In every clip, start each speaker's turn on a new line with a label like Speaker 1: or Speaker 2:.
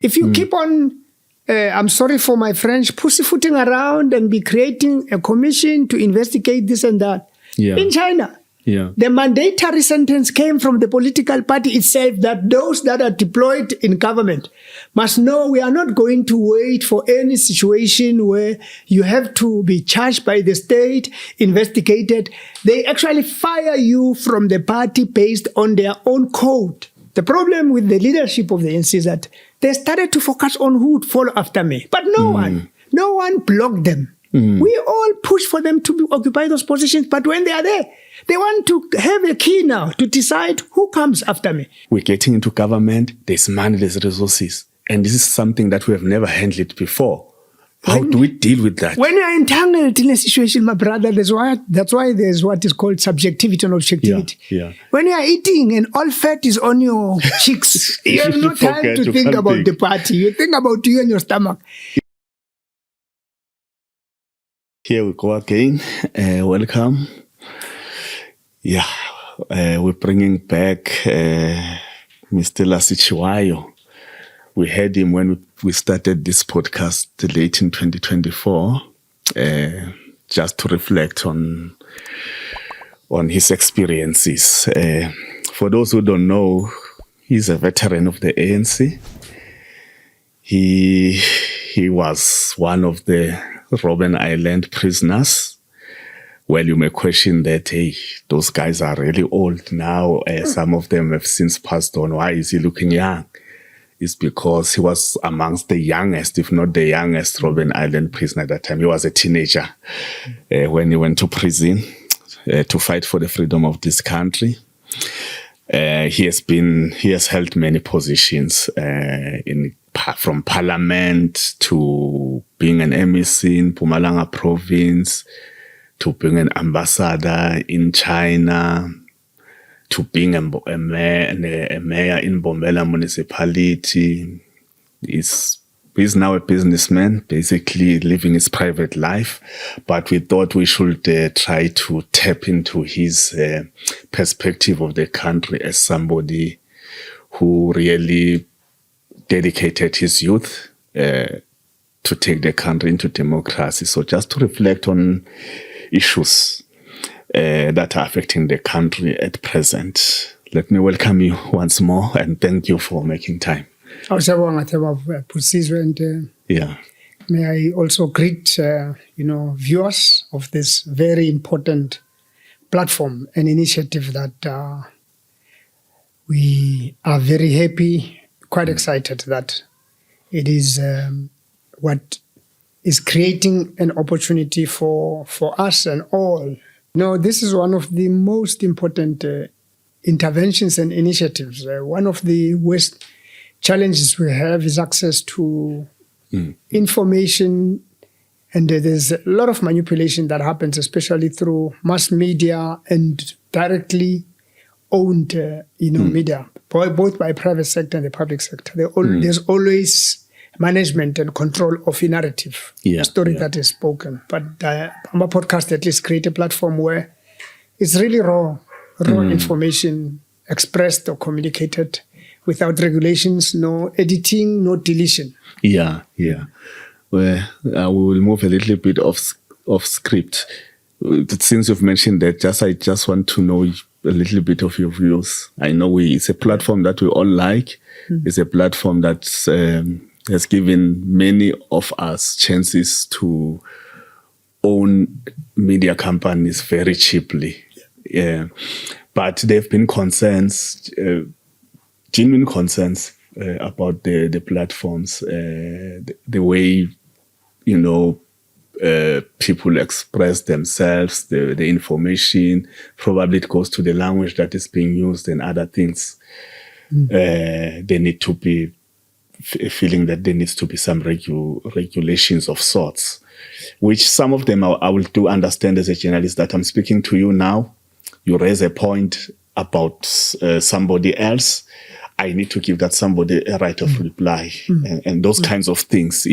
Speaker 1: If you keep on, I'm sorry for my French, pussyfooting around and be creating a commission to investigate this and that. In China, the mandatory sentence came from the political party itself that those that are deployed in government must know we are not going to wait for any situation where you have to be charged by the state, investigated. They actually fire you from the party based on their own code. The problem with the leadership of the ANC is that they started to focus on who would follow after me. But no one blocked them. We all push for them to occupy those positions, but when they are there, they want to have a key now to decide who comes after me.
Speaker 2: We're getting into government, there's money, there's resources, and this is something that we have never handled before. How do we deal with that?
Speaker 1: When you're entangled in a situation, my brother, that's why there's what is called subjectivity and objectivity. When you are eating and all fat is on your cheeks, you have no time to think about the party. You think about you and your stomach.
Speaker 2: Here we go again. Welcome. We're bringing back Mr. Lassy Chiwayo. We had him when we started this podcast late in 2024, just to reflect on his experiences. For those who don't know, he's a veteran of the ANC. He was one of the Robben Island prisoners. Well, you may question that, hey, those guys are really old now. Some of them have since passed on. Why is he looking young? It's because he was amongst the youngest, if not the youngest, Robben Island prisoner at that time. He was a teenager when he went to prison to fight for the freedom of this country. He has held many positions from parliament to being an MEC in Mpumalanga province, to being an ambassador in China, to being a mayor in Bombela municipality. He's now a businessman, basically living his private life. But we thought we should try to tap into his perspective of the country as somebody who really dedicated his youth to take the country into democracy. So just to reflect on issues that are affecting the country at present. Let me welcome you once more and thank you for making time.
Speaker 1: May I also greet viewers of this very important platform and initiative that we are very happy, quite excited that it is what is creating an opportunity for us and all. This is one of the most important interventions and initiatives. One of the worst challenges we have is access to information, and there's a lot of manipulation that happens, especially through mass media and directly owned media, both by private sector and the public sector. There's always management and control of a narrative, story that is spoken. But our podcast at least create a platform where it's really raw information expressed or communicated without regulations, no editing, no deletion.
Speaker 2: Well, we will move a little bit off script. Since you've mentioned that, I just want to know a little bit of your views. I know it's a platform that we all like. It's a platform that has given many of us chances to own media companies very cheaply. But there have been concerns, genuine concerns about the platforms, the way, people express themselves, the information. Probably it goes to the language that is being used and other things. They need to be feeling that there needs to be some regulations of sorts, which some of them I will do understand as a journalist that I'm speaking to you now. You raise a point about somebody else. I need to give that somebody a right of reply and those kinds of things.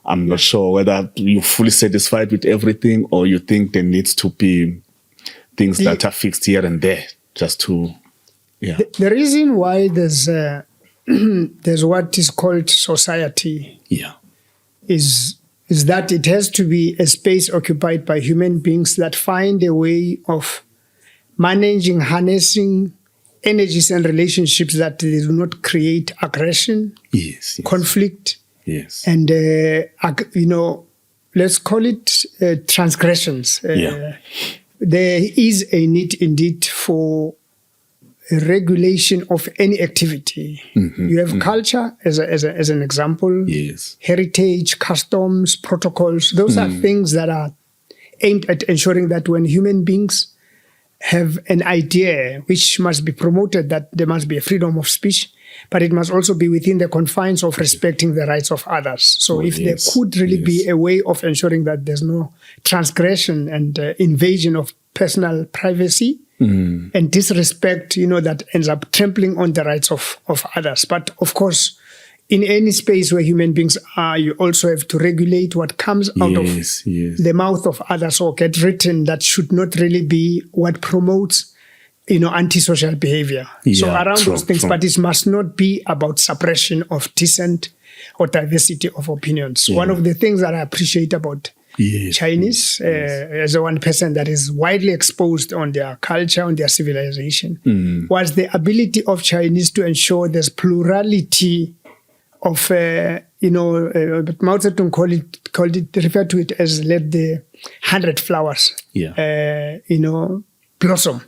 Speaker 2: I'm not sure whether you're fully satisfied with everything or you think there needs to be things that are fixed here and there just to,
Speaker 1: The reason why there's there's what is called society.
Speaker 2: Yeah.
Speaker 1: Is that it has to be a space occupied by human beings that find a way of managing, harnessing energies and relationships that they do not create aggression,
Speaker 2: yes.
Speaker 1: conflict,
Speaker 2: yes,
Speaker 1: and let's call it transgressions. There is a need indeed for a regulation of any activity.
Speaker 2: Mm-hmm,
Speaker 1: you have culture as an example,
Speaker 2: yes,
Speaker 1: heritage, customs, protocols. Those are things that are aimed at ensuring that when human beings have an idea which must be promoted, that there must be a freedom of speech, but it must also be within the confines of respecting the rights of others. So if there could really be a way of ensuring that there's no transgression and invasion of personal privacy and disrespect, that ends up trampling on the rights of others. But of course, in any space where human beings are, you also have to regulate what comes out of the mouth of others or get written. That should not really be what promotes, antisocial behavior. So around those things, but it must not be about suppression of dissent or diversity of opinions. One of the things that I appreciate about Chinese, as a one person that is widely exposed on their culture, on their civilization, was the ability of Chinese to ensure there's plurality of, Mao Zedong referred to it as let the 100 flowers, blossom.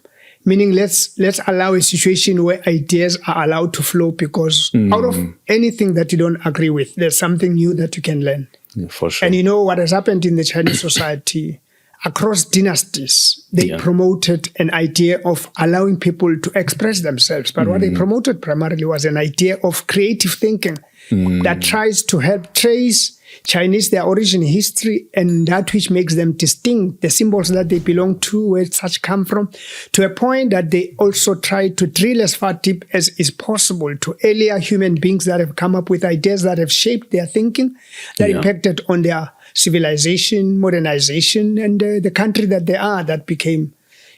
Speaker 1: Meaning let's allow a situation where ideas are allowed to flow, because out of anything that you don't agree with, there's something new that you can learn.
Speaker 2: Yeah, for sure.
Speaker 1: And what has happened in the Chinese society, across dynasties, they promoted an idea of allowing people to express themselves. But what they promoted primarily was an idea of creative thinking that tries to help trace Chinese, their origin history, and that which makes them distinct, the symbols that they belong to, where such come from, to a point that they also try to drill as far deep as is possible to earlier human beings that have come up with ideas that have shaped their thinking, that impacted on their civilization, modernization, and the country that they are, that became,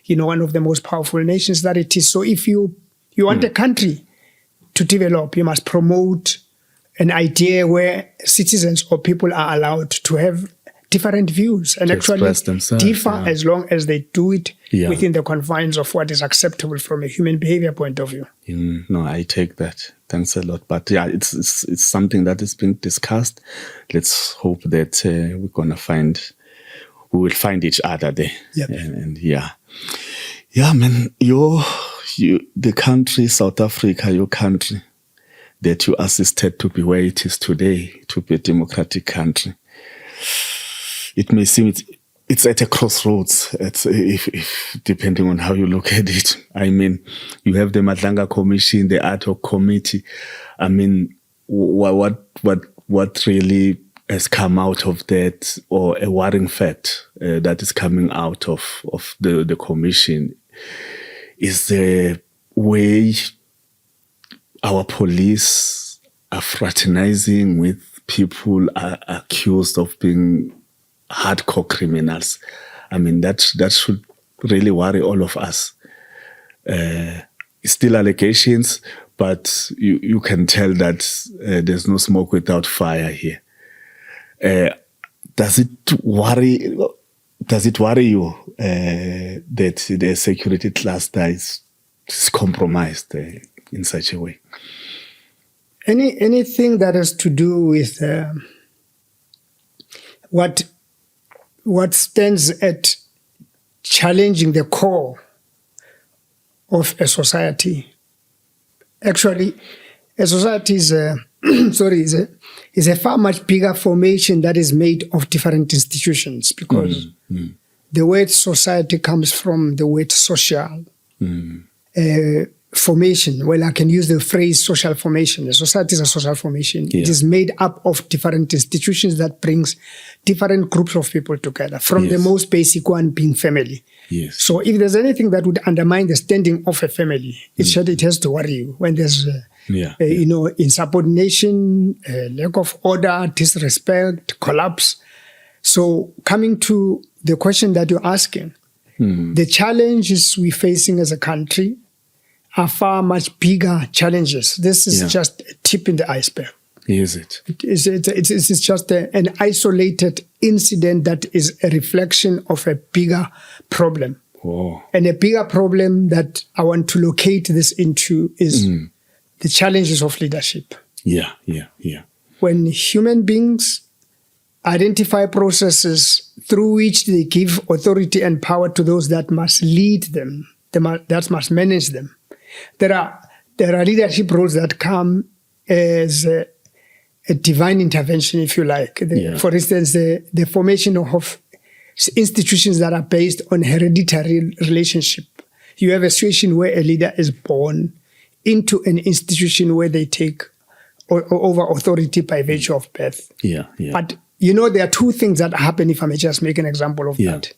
Speaker 1: one of the most powerful nations that it is. So if you want a country to develop, you must promote an idea where citizens or people are allowed to have different views and actually differ as long as they do it within the confines of what is acceptable from a human behavior point of view.
Speaker 2: No, I take that. Thanks a lot. But it's something that is being discussed. Let's hope that we will find each other there. And man, the country, South Africa, your country, that you assisted to be where it is today, to be a democratic country. It may seem it's at a crossroads, if depending on how you look at it. I mean, you have the Madlanga Commission, the ad hoc committee. I mean, what really has come out of that, or a worrying fact that is coming out of the commission, is the way our police are fraternizing with people accused of being hardcore criminals. I mean, that should really worry all of us. It's still allegations, but you can tell that there's no smoke without fire here. Does it worry you that the security cluster is compromised in such a way?
Speaker 1: Anything that has to do with what stands at challenging the core of a society. Actually, a society is a far much bigger formation that is made of different institutions, because the word society comes from the word social. Formation. Well, I can use the phrase social formation. A society is a social formation. It is made up of different institutions that brings different groups of people together, from the most basic one being family. So if there's anything that would undermine the standing of a family, it has to worry you. When there's insubordination, lack of order, disrespect, collapse. So coming to the question that you're asking, the challenges we're facing as a country are far much bigger challenges. This is just a tip in the iceberg.
Speaker 2: Is it?
Speaker 1: It's just an isolated incident that is a reflection of a bigger problem.
Speaker 2: Oh.
Speaker 1: And a bigger problem that I want to locate this into is the challenges of leadership.
Speaker 2: Yeah.
Speaker 1: When human beings identify processes through which they give authority and power to those that must lead them, that must manage them, there are leadership roles that come as a divine intervention, if you like. For instance, the formation of institutions that are based on hereditary relationship. You have a situation where a leader is born into an institution where they take over authority by virtue of birth. But there are two things that happen, if I may just make an example of that.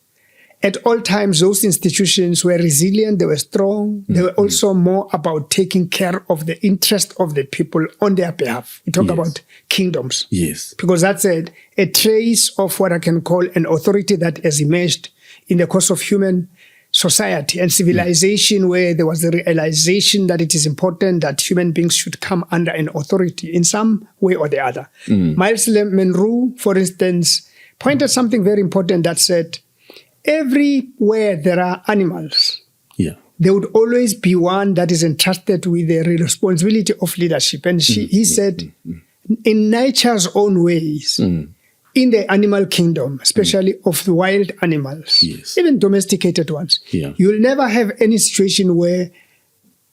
Speaker 1: At all times, those institutions were resilient, they were strong, they were also more about taking care of the interest of the people on their behalf. We talk about kingdoms.
Speaker 2: Yes.
Speaker 1: Because that's a trace of what I can call an authority that has emerged in the course of human society and civilization, where there was the realization that it is important that human beings should come under an authority in some way or the other. Miles Monroe, for instance, pointed something very important that said, everywhere there are animals, there would always be one that is entrusted with the responsibility of leadership. And he said, in nature's own ways, in the animal kingdom, especially of the wild animals, even domesticated ones, you'll never have any situation where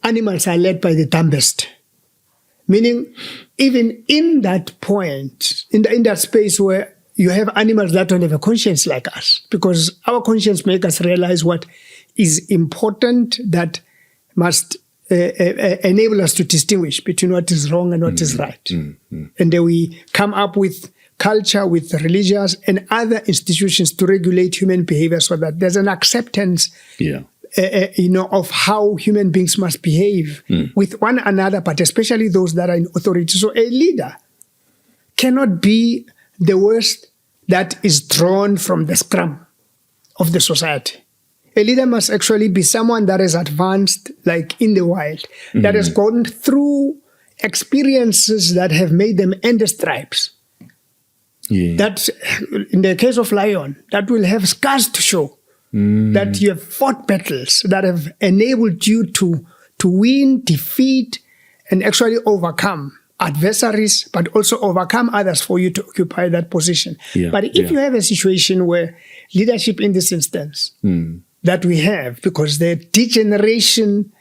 Speaker 1: animals are led by the dumbest. Meaning, even in that point, in that space where you have animals that don't have a conscience like us, because our conscience makes us realize what is important, that must enable us to distinguish between what is wrong and what is right. And then we come up with culture, with religious and other institutions to regulate human behavior so that there's an acceptance of how human beings must behave with one another, but especially those that are in authority. So a leader cannot be the worst that is drawn from the scrum of the society. A leader must actually be someone that is advanced, like in the wild, that has gone through experiences that have made them end the stripes. That, in the case of lion, that will have scars to show that you have fought battles that have enabled you to win, defeat, and actually overcome adversaries, but also overcome others for you to occupy that position. But if you have a situation where leadership in this instance that we have, because the degeneration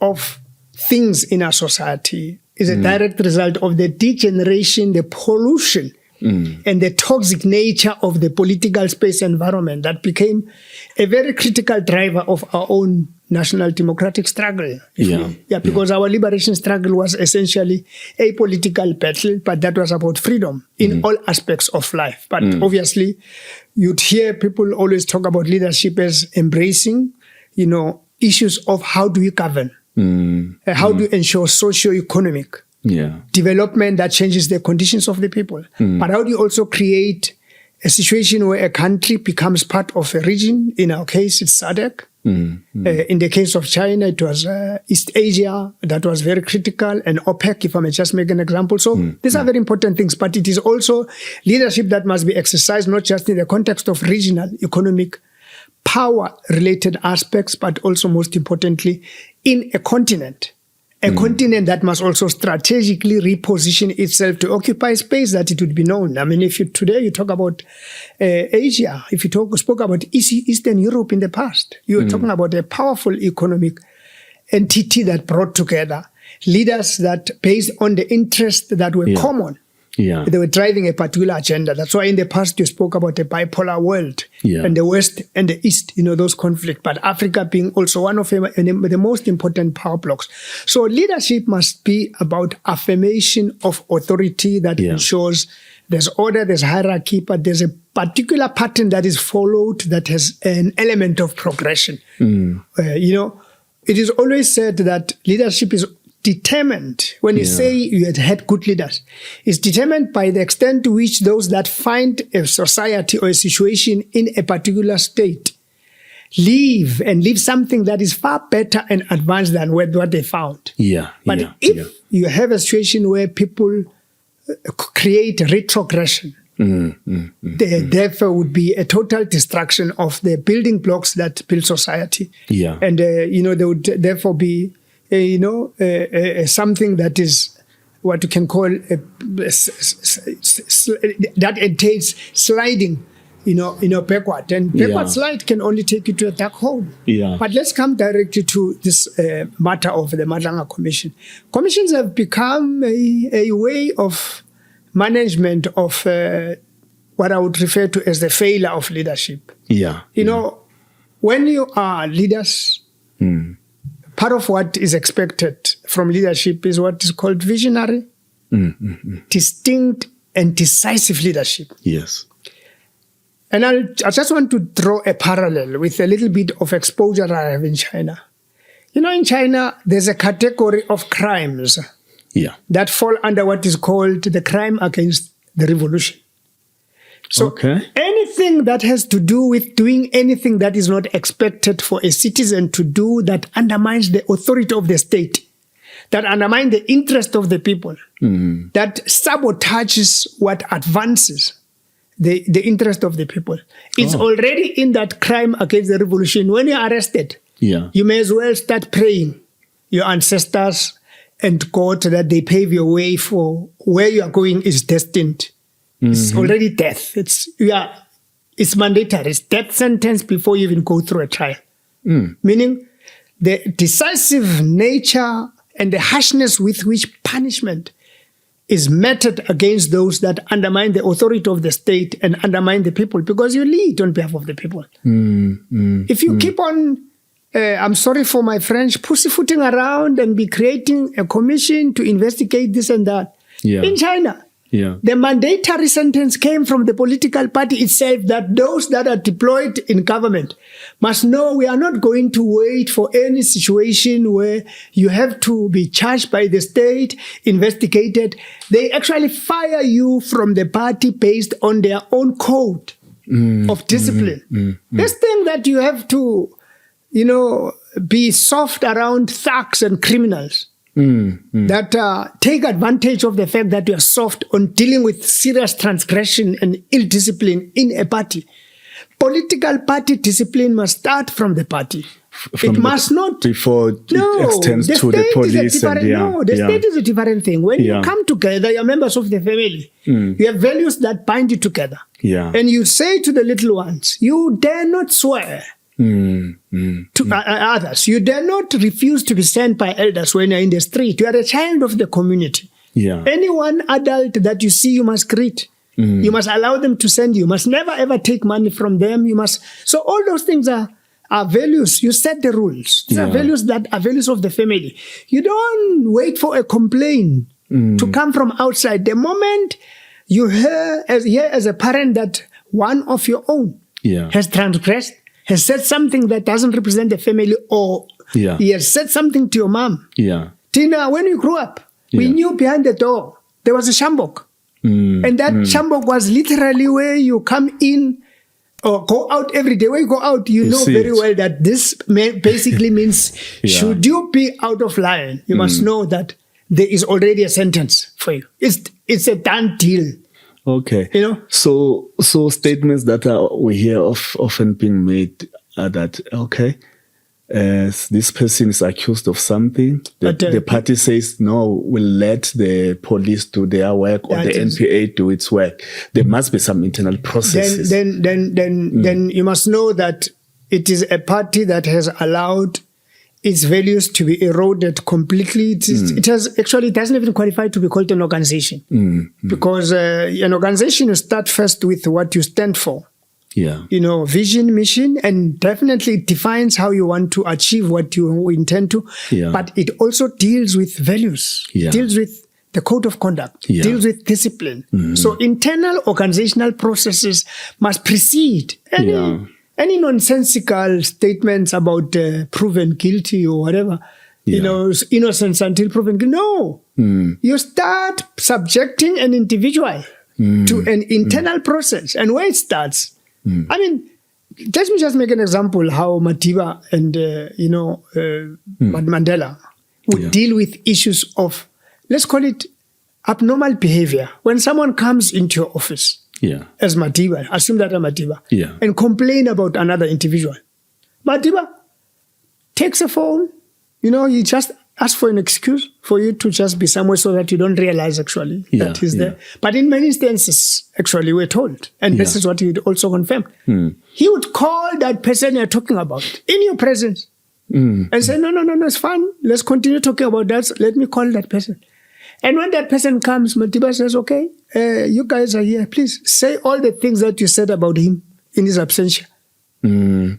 Speaker 1: of things in our society is a direct result of the degeneration, the pollution, and the toxic nature of the political space environment that became a very critical driver of our own national democratic struggle. Because our liberation struggle was essentially a political battle, but that was about freedom in all aspects of life. But obviously, you'd hear people always talk about leadership as embracing, issues of how do you govern, how do you ensure socio-economic development that changes the conditions of the people. But how do you also create a situation where a country becomes part of a region? In our case, it's SADC. In the case of China, it was East Asia. That was very critical. And OPEC, if I may just make an example. So these are very important things. But it is also leadership that must be exercised, not just in the context of regional economic power-related aspects, but also, most importantly, in a continent. A continent that must also strategically reposition itself to occupy space that it would be known. I mean, today you talk about Asia, if you spoke about Eastern Europe in the past, you were talking about a powerful economic entity that brought together leaders that, based on the interests that were common, they were driving a particular agenda. That's why in the past you spoke about a bipolar world and the West and the East, those conflicts. But Africa being also one of the most important power blocks. So leadership must be about affirmation of authority that ensures there's order, there's hierarchy, but there's a particular pattern that is followed that has an element of progression. It is always said that leadership is determined, when you say you had good leaders, is determined by the extent to which those that find a society or a situation in a particular state leave something that is far better and advanced than what they found. But if you have a situation where people create retrogression, there therefore would be a total destruction of the building blocks that build society. And, there would therefore be, something that is what you can call, that entails sliding, backward. And backward slide can only take you to a dark hole. But let's come directly to this matter of the Madlanga Commission. Commissions have become a way of management of what I would refer to as the failure of leadership. When you are leaders, part of what is expected from leadership is what is called visionary, distinct, and decisive leadership. And I just want to draw a parallel with a little bit of exposure I have in China. In China, there's a category of crimes that fall under what is called the crime against the revolution. So anything that has to do with doing anything that is not expected for a citizen to do that undermines the authority of the state, that undermines the interest of the people, that sabotages what advances the interest of the people. It's already in that crime against the revolution. When you're arrested, you may as well start praying your ancestors and God that they pave your way for where you are going is destined. It's already death. It's mandatory. It's death sentence before you even go through a trial. Meaning the decisive nature and the harshness with which punishment is meted against those that undermine the authority of the state and undermine the people, because you lead on behalf of the people. If you keep on, I'm sorry for my French, pussyfooting around and be creating a commission to investigate this and that. In China, the mandatory sentence came from the political party itself, that those that are deployed in government must know we are not going to wait for any situation where you have to be charged by the state, investigated. They actually fire you from the party based on their own code of discipline. This thing that you have to, be soft around thugs and criminals. That take advantage of the fact that you are soft on dealing with serious transgression and ill discipline in a party. Political party discipline must start from the party. It must not
Speaker 2: before it extends to the police.
Speaker 1: The state is a different thing. When you come together, you're members of the family. You have values that bind you together. And you say to the little ones, you dare not swear to others. You dare not refuse to be sent by elders when you're in the street. You are a child of the community. Any one adult that you see, you must greet. You must allow them to send you. You must never ever take money from them. So all those things are values. You set the rules. These are values that are values of the family. You don't wait for a complaint to come from outside. The moment you hear as a parent that one of your own has transgressed, has said something that doesn't represent the family, or he has said something to your mom. Tina, when you grew up, we knew behind the door there was a shambok. And that shambok was literally where you come in or go out every day. When you go out, you know very well that this basically means should you be out of line, you must know that there is already a sentence for you. It's a done deal.
Speaker 2: So statements that we hear often being made are that, this person is accused of something. The party says, no, we'll let the police do their work, or the NPA do its work. There must be some internal processes.
Speaker 1: Then you must know that it is a party that has allowed its values to be eroded completely. It doesn't even qualify to be called an organization. Because an organization, you start first with what you stand for. Vision, mission, and definitely it defines how you want to achieve what you intend to. But it also deals with values, deals with the code of conduct, deals with discipline. So internal organizational processes must precede any nonsensical statements about proven guilty or whatever. Innocence until proven guilty. No. You start subjecting an individual to an internal process. And where it starts, let me just make an example how Madiba and, Mandela would deal with issues of, let's call it abnormal behavior. When someone comes into your office as Madiba, assume that I'm Madiba, and complain about another individual, Madiba takes a phone, he just asks for an excuse for you to just be somewhere so that you don't realize actually that he's there. But in many instances, actually, we're told, and this is what he would also confirm, he would call that person you're talking about in your presence and say, no, it's fine. Let's continue talking about that. Let me call that person. And when that person comes, Madiba says, okay, you guys are here. Please say all the things that you said about him in his absentia.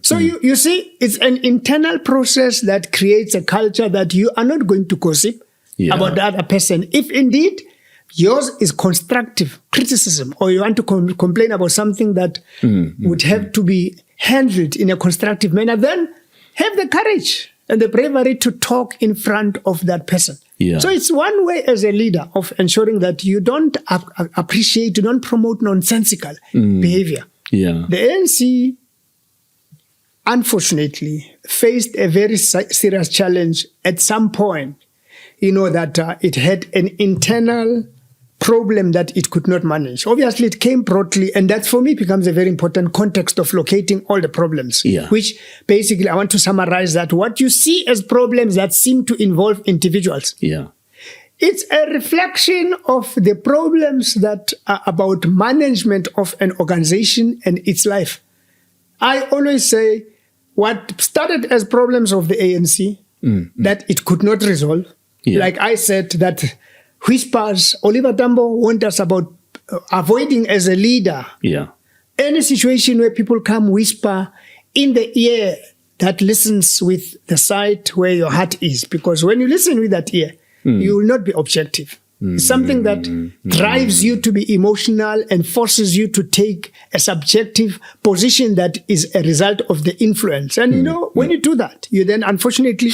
Speaker 1: So you see, it's an internal process that creates a culture that you are not going to gossip about the other person. If indeed yours is constructive criticism, or you want to complain about something that would have to be handled in a constructive manner, then have the courage and the bravery to talk in front of that person. So it's one way as a leader of ensuring that you don't appreciate, you don't promote nonsensical behavior. The ANC, unfortunately, faced a very serious challenge at some point, that it had an internal problem that it could not manage. Obviously, it came broadly, and that for me becomes a very important context of locating all the problems, which basically I want to summarize that what you see as problems that seem to involve individuals. It's a reflection of the problems that are about management of an organization and its life. I always say what started as problems of the ANC that it could not resolve. Like I said, that whispers, Oliver Tambo warned us about avoiding as a leader any situation where people come whisper in the ear that listens with the side where your heart is. Because when you listen with that ear, you will not be objective. It's something that drives you to be emotional and forces you to take a subjective position that is a result of the influence. And when you do that, you then unfortunately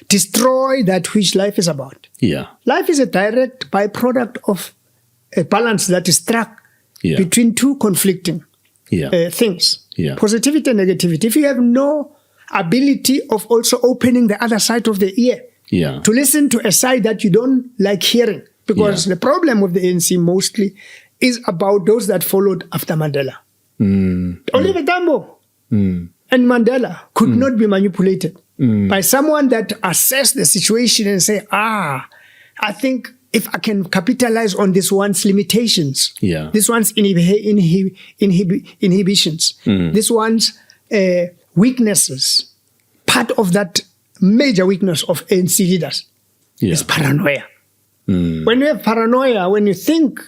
Speaker 1: destroy that which life is about. Life is a direct byproduct of a balance that is struck between two conflicting things, positivity and negativity. If you have no ability of also opening the other side of the ear to listen to a side that you don't like hearing, because the problem with the ANC mostly is about those that followed after Mandela. Oliver Tambo and Mandela could not be manipulated by someone that assessed the situation and say, I think if I can capitalize on this one's limitations, this one's inhibitions, this one's weaknesses, part of that major weakness of ANC leaders is paranoia. When you have paranoia, when you think,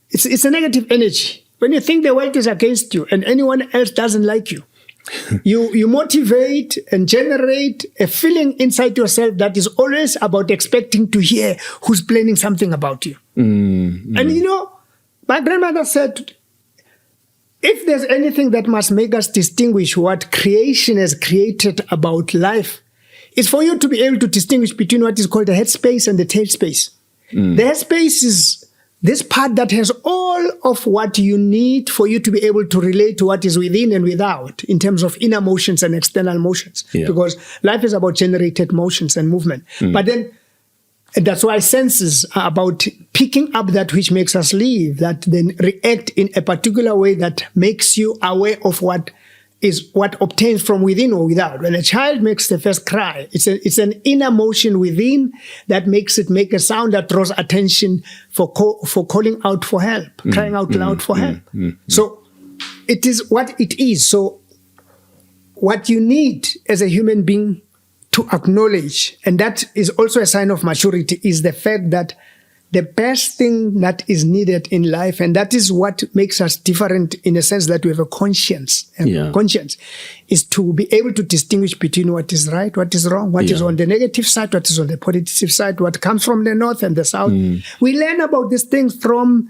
Speaker 1: it's a negative energy. When you think the world is against you and anyone else doesn't like you, you motivate and generate a feeling inside yourself that is always about expecting to hear who's planning something about you. And my grandmother said, if there's anything that must make us distinguish what creation has created about life, it's for you to be able to distinguish between what is called the head space and the tail space. The head space is this part that has all of what you need for you to be able to relate to what is within and without in terms of inner motions and external motions. Because life is about generated motions and movement. But then that's why senses are about picking up that which makes us live, that then react in a particular way that makes you aware of what obtains from within or without. When a child makes the first cry, it's an inner motion within that makes it make a sound that draws attention for calling out for help, crying out loud for help. So it is what it is. So what you need as a human being to acknowledge, and that is also a sign of maturity, is the fact that the best thing that is needed in life, and that is what makes us different in the sense that we have a conscience. And conscience is to be able to distinguish between what is right, what is wrong, what is on the negative side, what is on the positive side, what comes from the north and the south. We learn about these things from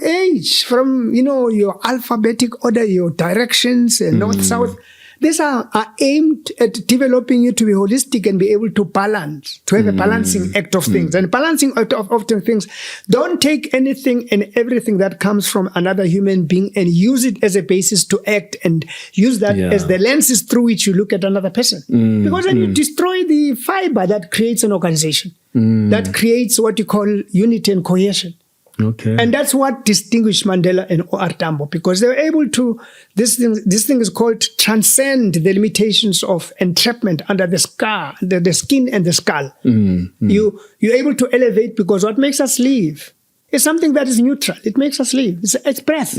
Speaker 1: age, from, your alphabetic order, your directions, north, south. These are aimed at developing you to be holistic and be able to balance, to have a balancing act of things. And balancing act of things, don't take anything and everything that comes from another human being and use it as a basis to act, and use that as the lenses through which you look at another person. Because then you destroy the fiber that creates an organization, that creates what you call unity and cohesion.
Speaker 2: Okay.
Speaker 1: And that's what distinguished Mandela and O.R. Tambo, because they were able to, this thing is called transcend the limitations of entrapment under the skin and the skull. You're able to elevate, because what makes us live is something that is neutral. It makes us live. It's breath.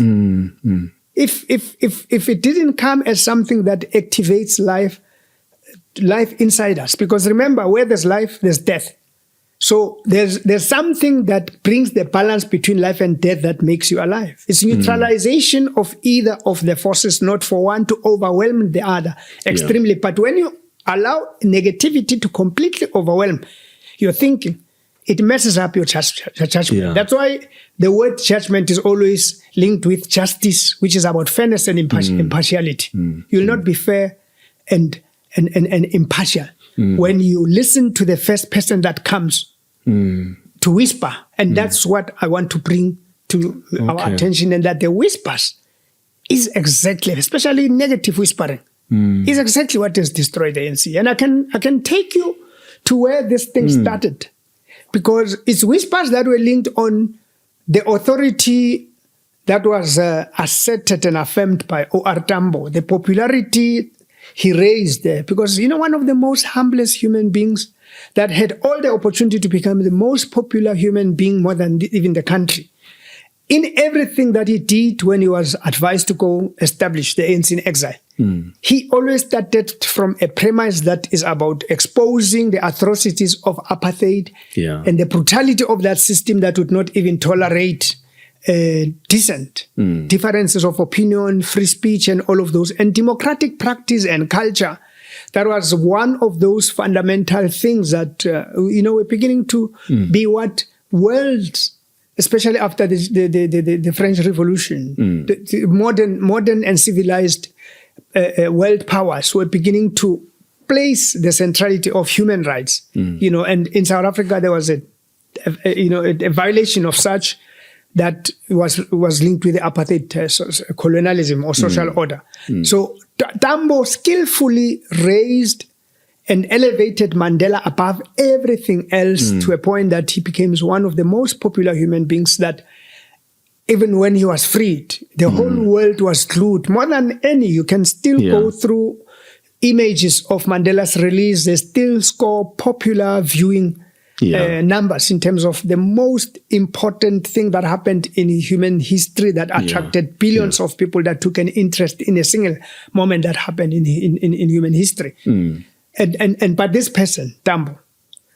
Speaker 1: If it didn't come as something that activates life inside us, because remember, where there's life, there's death. So there's something that brings the balance between life and death that makes you alive. It's neutralization of either of the forces, not for one to overwhelm the other extremely. But when you allow negativity to completely overwhelm your thinking, it messes up your judgment. That's why the word judgment is always linked with justice, which is about fairness and impartiality. You'll not be fair and impartial when you listen to the first person that comes to whisper. And that's what I want to bring to our attention, and that the whispers is exactly, especially negative whispering, is exactly what has destroyed the ANC. And I can take you to where this thing started, because it's whispers that were linked on the authority that was asserted and affirmed by O.R. Tambo, the popularity he raised there, because, one of the most humblest human beings that had all the opportunity to become the most popular human being more than even the country. In everything that he did when he was advised to go establish the ANC in exile, he always started from a premise that is about exposing the atrocities of apartheid and the brutality of that system that would not even tolerate decent differences of opinion, free speech, and all of those, and democratic practice and culture. That was one of those fundamental things that were beginning to be what worlds, especially after the French Revolution, the modern and civilized world powers were beginning to place the centrality of human rights. And in South Africa there was a violation of such that was linked with the apartheid colonialism or social order. So Tambo skillfully raised and elevated Mandela above everything else to a point that he became one of the most popular human beings, that even when he was freed, the whole world was glued. More than any, you can still go through images of Mandela's release. They still score popular viewing numbers in terms of the most important thing that happened in human history that attracted billions of people that took an interest in a single moment that happened in human history. But this person, Tambo,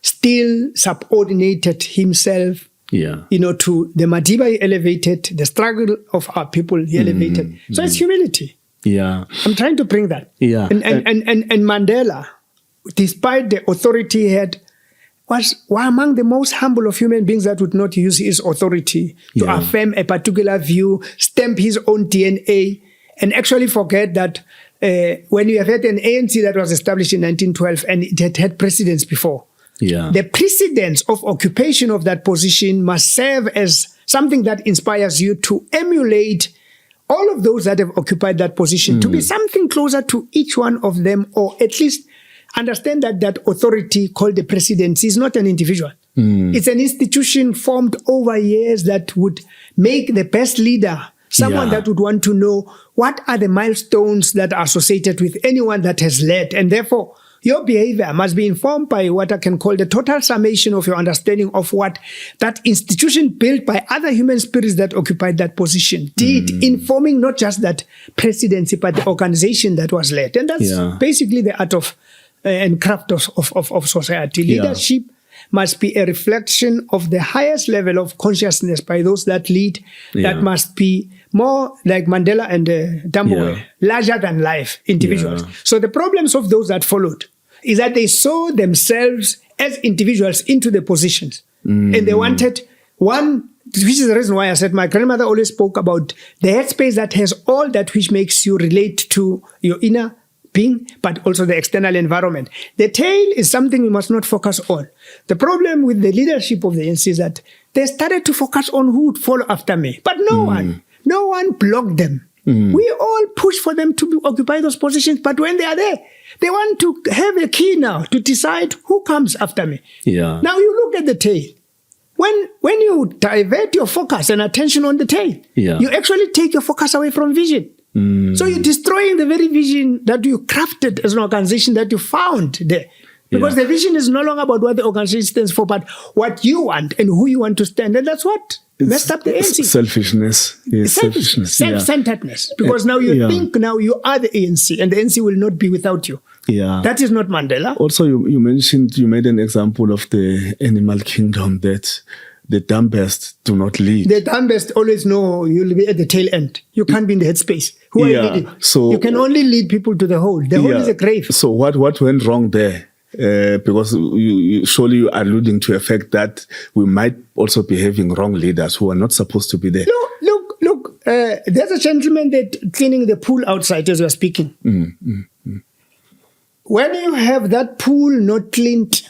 Speaker 1: still subordinated himself to the Madiba he elevated, the struggle of our people he elevated. So it's humility. I'm trying to bring that. And Mandela, despite the authority he had, was among the most humble of human beings that would not use his authority to affirm a particular view, stamp his own DNA, and actually forget that when you have had an ANC that was established in 1912 and it had had precedents before, the precedents of occupation of that position must serve as something that inspires you to emulate all of those that have occupied that position, to be something closer to each one of them, or at least understand that authority called the presidency is not an individual. It's an institution formed over years that would make the best leader someone that would want to know what are the milestones that are associated with anyone that has led. And therefore, your behavior must be informed by what I can call the total summation of your understanding of what that institution built by other human spirits that occupied that position did, informing not just that presidency, but the organization that was led. And that's basically the art of and craft of society. Leadership must be a reflection of the highest level of consciousness by those that lead, that must be more like Mandela and Tambo, larger than life individuals. So the problems of those that followed is that they saw themselves as individuals into the positions. And they wanted one, which is the reason why I said my grandmother always spoke about the headspace that has all that which makes you relate to your inner being, but also the external environment. The tail is something we must not focus on. The problem with the leadership of the ANC is that they started to focus on who would follow after me, but no one blocked them. We all push for them to occupy those positions, but when they are there, they want to have a key now to decide who comes after me.
Speaker 2: Yeah.
Speaker 1: Now you look at the tail. When you divert your focus and attention on the tail, you actually take your focus away from vision. So you're destroying the very vision that you crafted as an organization that you found there. Because the vision is no longer about what the organization stands for, but what you want and who you want to stand. And that's what messed up the ANC.
Speaker 2: Selfishness. Yes, selfishness.
Speaker 1: Self-centeredness. Because now you think now you are the ANC and the ANC will not be without you.
Speaker 2: Yeah.
Speaker 1: That is not Mandela.
Speaker 2: Also, you made an example of the animal kingdom that the dumbest do not lead.
Speaker 1: The dumbest always know you'll be at the tail end. You can't be in the headspace. Who are you leading?
Speaker 2: So,
Speaker 1: you can only lead people to the hole. The hole is a grave.
Speaker 2: So what went wrong there? Because surely you are alluding to a fact that we might also be having wrong leaders who are not supposed to be there.
Speaker 1: Look. There's a gentleman that cleaning the pool outside as we're speaking. When you have that pool not cleaned,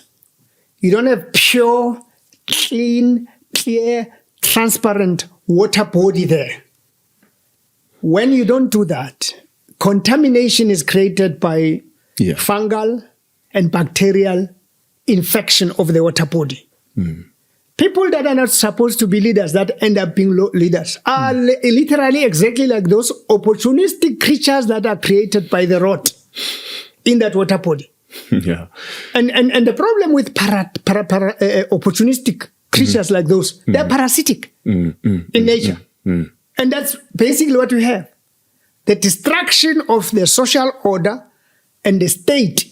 Speaker 1: you don't have pure, clean, clear, transparent water body there. When you don't do that, contamination is created by fungal and bacterial infection of the water body. People that are not supposed to be leaders, that end up being leaders, are literally exactly like those opportunistic creatures that are created by the rot in that water body. And the problem with opportunistic creatures like those, they're parasitic in nature. And that's basically what we have. The destruction of the social order and the state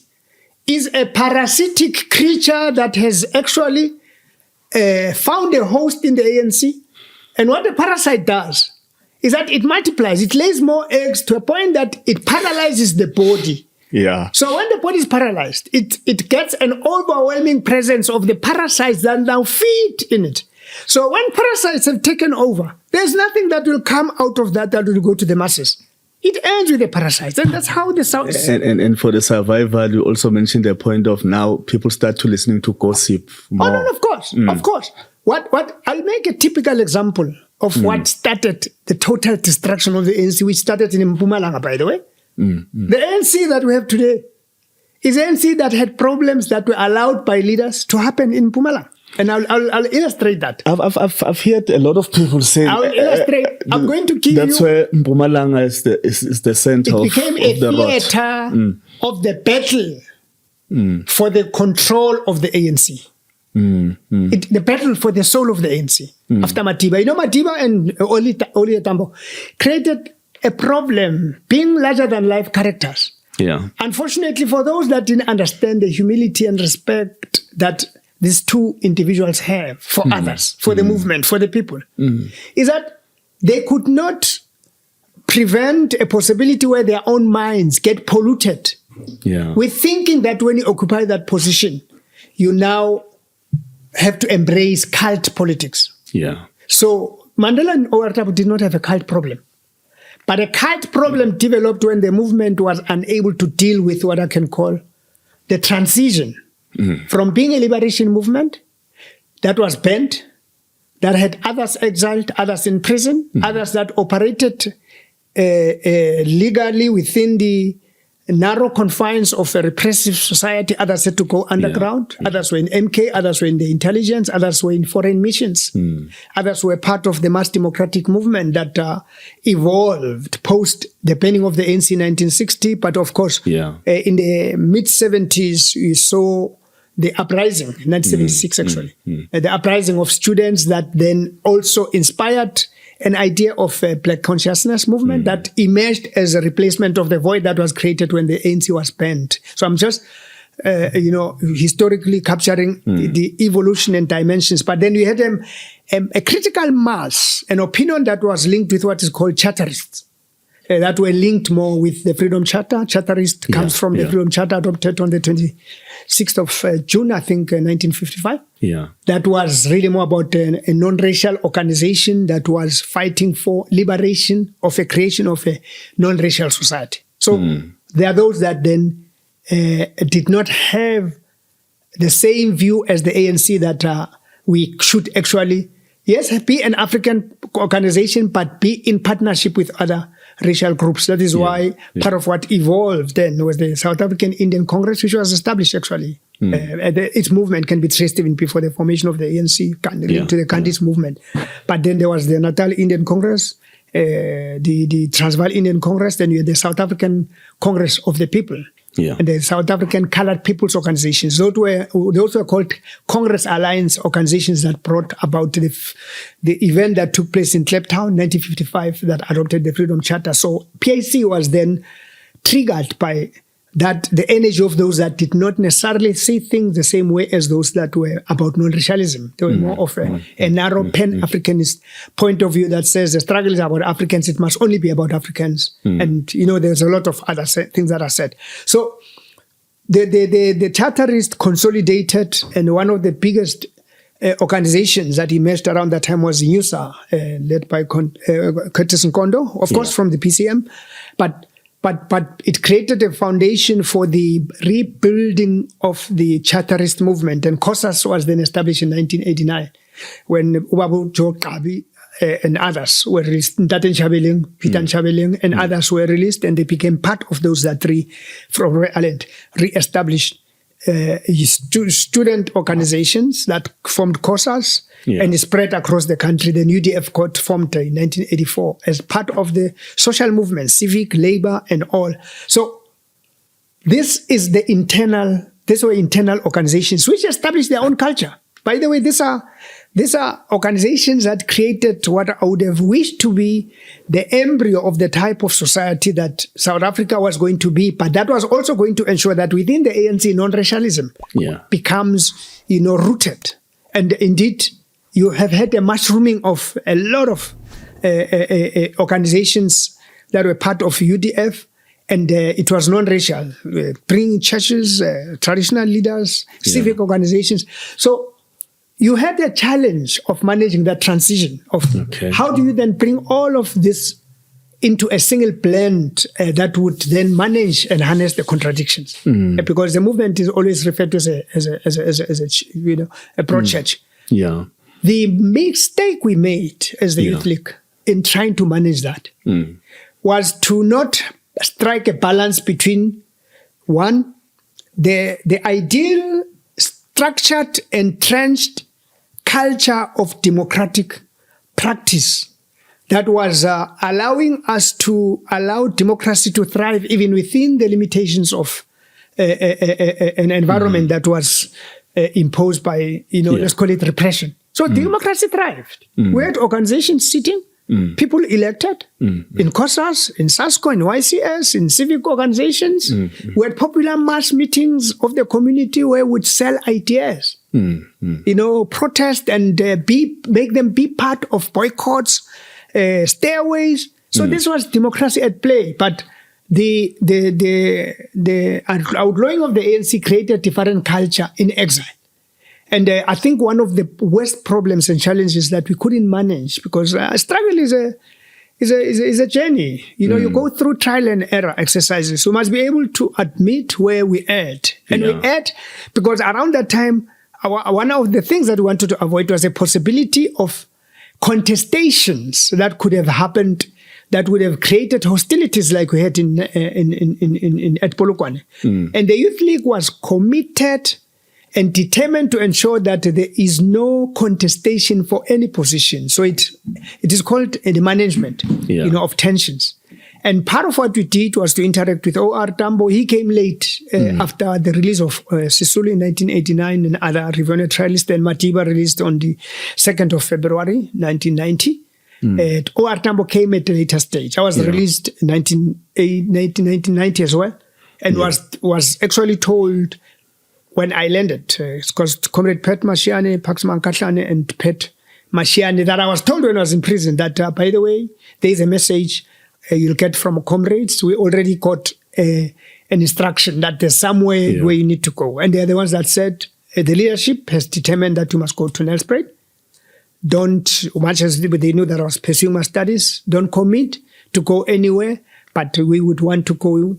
Speaker 1: is a parasitic creature that has actually found a host in the ANC. And what the parasite does is that it multiplies. It lays more eggs to a point that it paralyzes the body. So when the body is paralyzed, it gets an overwhelming presence of the parasites that now feed in it. So when parasites have taken over, there's nothing that will come out of that will go to the masses. It ends with the parasites, and that's how the South.
Speaker 2: And for the survival, you also mentioned the point of now people start to listening to gossip more.
Speaker 1: Oh no, of course. What? I'll make a typical example of what started the total destruction of the ANC, which started in Mpumalanga, by the way. The ANC that we have today is ANC that had problems that were allowed by leaders to happen in Mpumalanga. And I'll illustrate that.
Speaker 2: I've heard a lot of people say.
Speaker 1: I'll illustrate. I'm going to give
Speaker 2: that's
Speaker 1: you.
Speaker 2: That's where Mpumalanga is the center of the
Speaker 1: It became a theater of the battle for the control of the ANC. The battle for the soul of the ANC after Matiba. You know, Matiba and Oli Tambo created a problem, being larger than life characters. Unfortunately, for those that didn't understand the humility and respect that these two individuals have for others, for the movement, for the people, is that they could not prevent a possibility where their own minds get polluted with thinking that when you occupy that position, you now have to embrace cult politics. So Mandela and Thabo did not have a cult problem. But a cult problem developed when the movement was unable to deal with what I can call the transition from being a liberation movement that was bent, that had others exiled, others in prison, others that operated legally within the narrow confines of a repressive society. Others had to go underground. Others were in MK, others were in the intelligence, others were in foreign missions. Others were part of the mass democratic movement that evolved post the banning of the ANC in 1960. But of course, in the mid-70s, we saw the uprising, 1976 actually, the uprising of students that then also inspired an idea of a black consciousness movement that emerged as a replacement of the void that was created when the ANC was banned. So I'm just, historically capturing the evolution and dimensions. But then we had a critical mass, an opinion that was linked with what is called charterists, that were linked more with the Freedom Charter. Charterist comes from the Freedom Charter adopted on the 26th of June, I think, 1955. That was really more about a non-racial organization that was fighting for liberation of a creation of a non-racial society. So there are those that then did not have the same view as the ANC that we should actually, yes, be an African organization, but be in partnership with other racial groups. That is why part of what evolved then was the South African Indian Congress, which was established actually. Its movement can be traced even before the formation of the ANC to the country's movement. But then there was the Natal Indian Congress, the Transvaal Indian Congress, then you had the South African Congress of the People. And the South African Colored People's Organizations. Those were called Congress Alliance organizations that brought about the event that took place in Kliptown, 1955, that adopted the Freedom Charter. So PIC was then triggered by that, the energy of those that did not necessarily see things the same way as those that were about non-racialism. They were more of a narrow pan-Africanist point of view that says the struggle is about Africans, it must only be about Africans. And, there's a lot of other things that are said. So the Charterist consolidated, and one of the biggest organizations that emerged around that time was NUSA, led by Curtis Nkondo, of course, from the PCM. But it created a foundation for the rebuilding of the Charterist movement. And COSAS was then established in 1989 when Ubabu Joe Kabi and others were released. Ntate Ntshabeleng, Peter Ntshabeleng, and others were released, and they became part of those that from Roy Island re-established student organizations that formed COSAS and spread across the country. The UDF got formed in 1984 as part of the social movement, civic, labor, and all. So these were internal organizations which established their own culture. By the way, these are organizations that created what I would have wished to be the embryo of the type of society that South Africa was going to be, but that was also going to ensure that within the ANC, non-racialism becomes, rooted. And indeed, you have had a mushrooming of a lot of organizations that were part of UDF, and it was non-racial, bringing churches, traditional leaders, civic organizations. So you had the challenge of managing that transition of how do you then bring all of this into a single blend that would then manage and harness the contradictions, because the movement is always referred to as a broad church. The mistake we made as the Youth League in trying to manage that was to not strike a balance between, one, the ideal structured, entrenched culture of democratic practice that was allowing us to allow democracy to thrive even within the limitations of an environment that was imposed by, let's call it repression. So democracy thrived. We had organizations sitting, people elected in COSAS, in SASCO, in YCS, in civic organizations. We had popular mass meetings of the community where we would sell ideas, protest and make them be part of boycotts, stairways. So this was democracy at play. But the outlawing of the ANC created a different culture in exile. And I think one of the worst problems and challenges that we couldn't manage, because struggle is a journey. You go through trial and error exercises. We must be able to admit where we erred. And we erred because around that time, one of the things that we wanted to avoid was a possibility of contestations that could have happened that would have created hostilities like we had at Polokwane. And the Youth League was committed and determined to ensure that there is no contestation for any position. So it is called the management, of tensions. And part of what we did was to interact with O.R. Tambo. He came late after the release of Sisulu in 1989 and other Rivonia trialists. And Matiba released on the 2nd of February 1990. O.R. Tambo came at a later stage. I was released in 1990 as well, and was actually told when I landed, because Comrade Pet Mashiane, Paxman Katlane, and Pet Mashiane, that I was told when I was in prison that, by the way, there is a message you'll get from comrades. We already got an instruction that there's somewhere where you need to go. And they're the ones that said, the leadership has determined that you must go to Nelspruit. Much as they knew that I was pursuing my studies, don't commit to go anywhere. but we would want to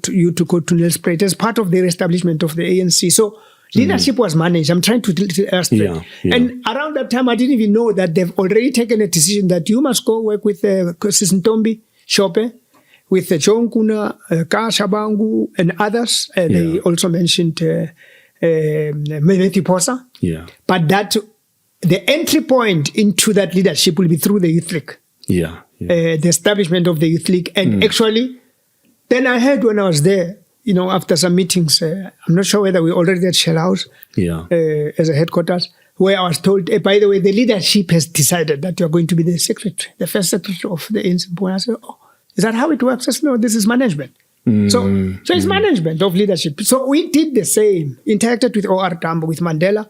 Speaker 1: you to go to Nelspruit as part of the establishment of the ANC. So leadership was managed. I'm trying to illustrate.
Speaker 2: Yeah.
Speaker 1: And around that time, I didn't even know that they've already taken a decision that you must go work with Sisintombi, Shope, with John Kuna, Kashabangu, and others. They also mentioned Methi Posa.
Speaker 2: Yeah.
Speaker 1: But that the entry point into that leadership will be through the Youth League.
Speaker 2: Yeah.
Speaker 1: The establishment of the Youth League. And actually, then I heard when I was there, after some meetings, I'm not sure whether we already at Shell House as a headquarters, where I was told, by the way, the leadership has decided that you're going to be the secretary, the first secretary of the ANC. I said, is that how it works? I said, no, this is management. So it's management of leadership. So we did the same, interacted with O.R. Tambo, with Mandela,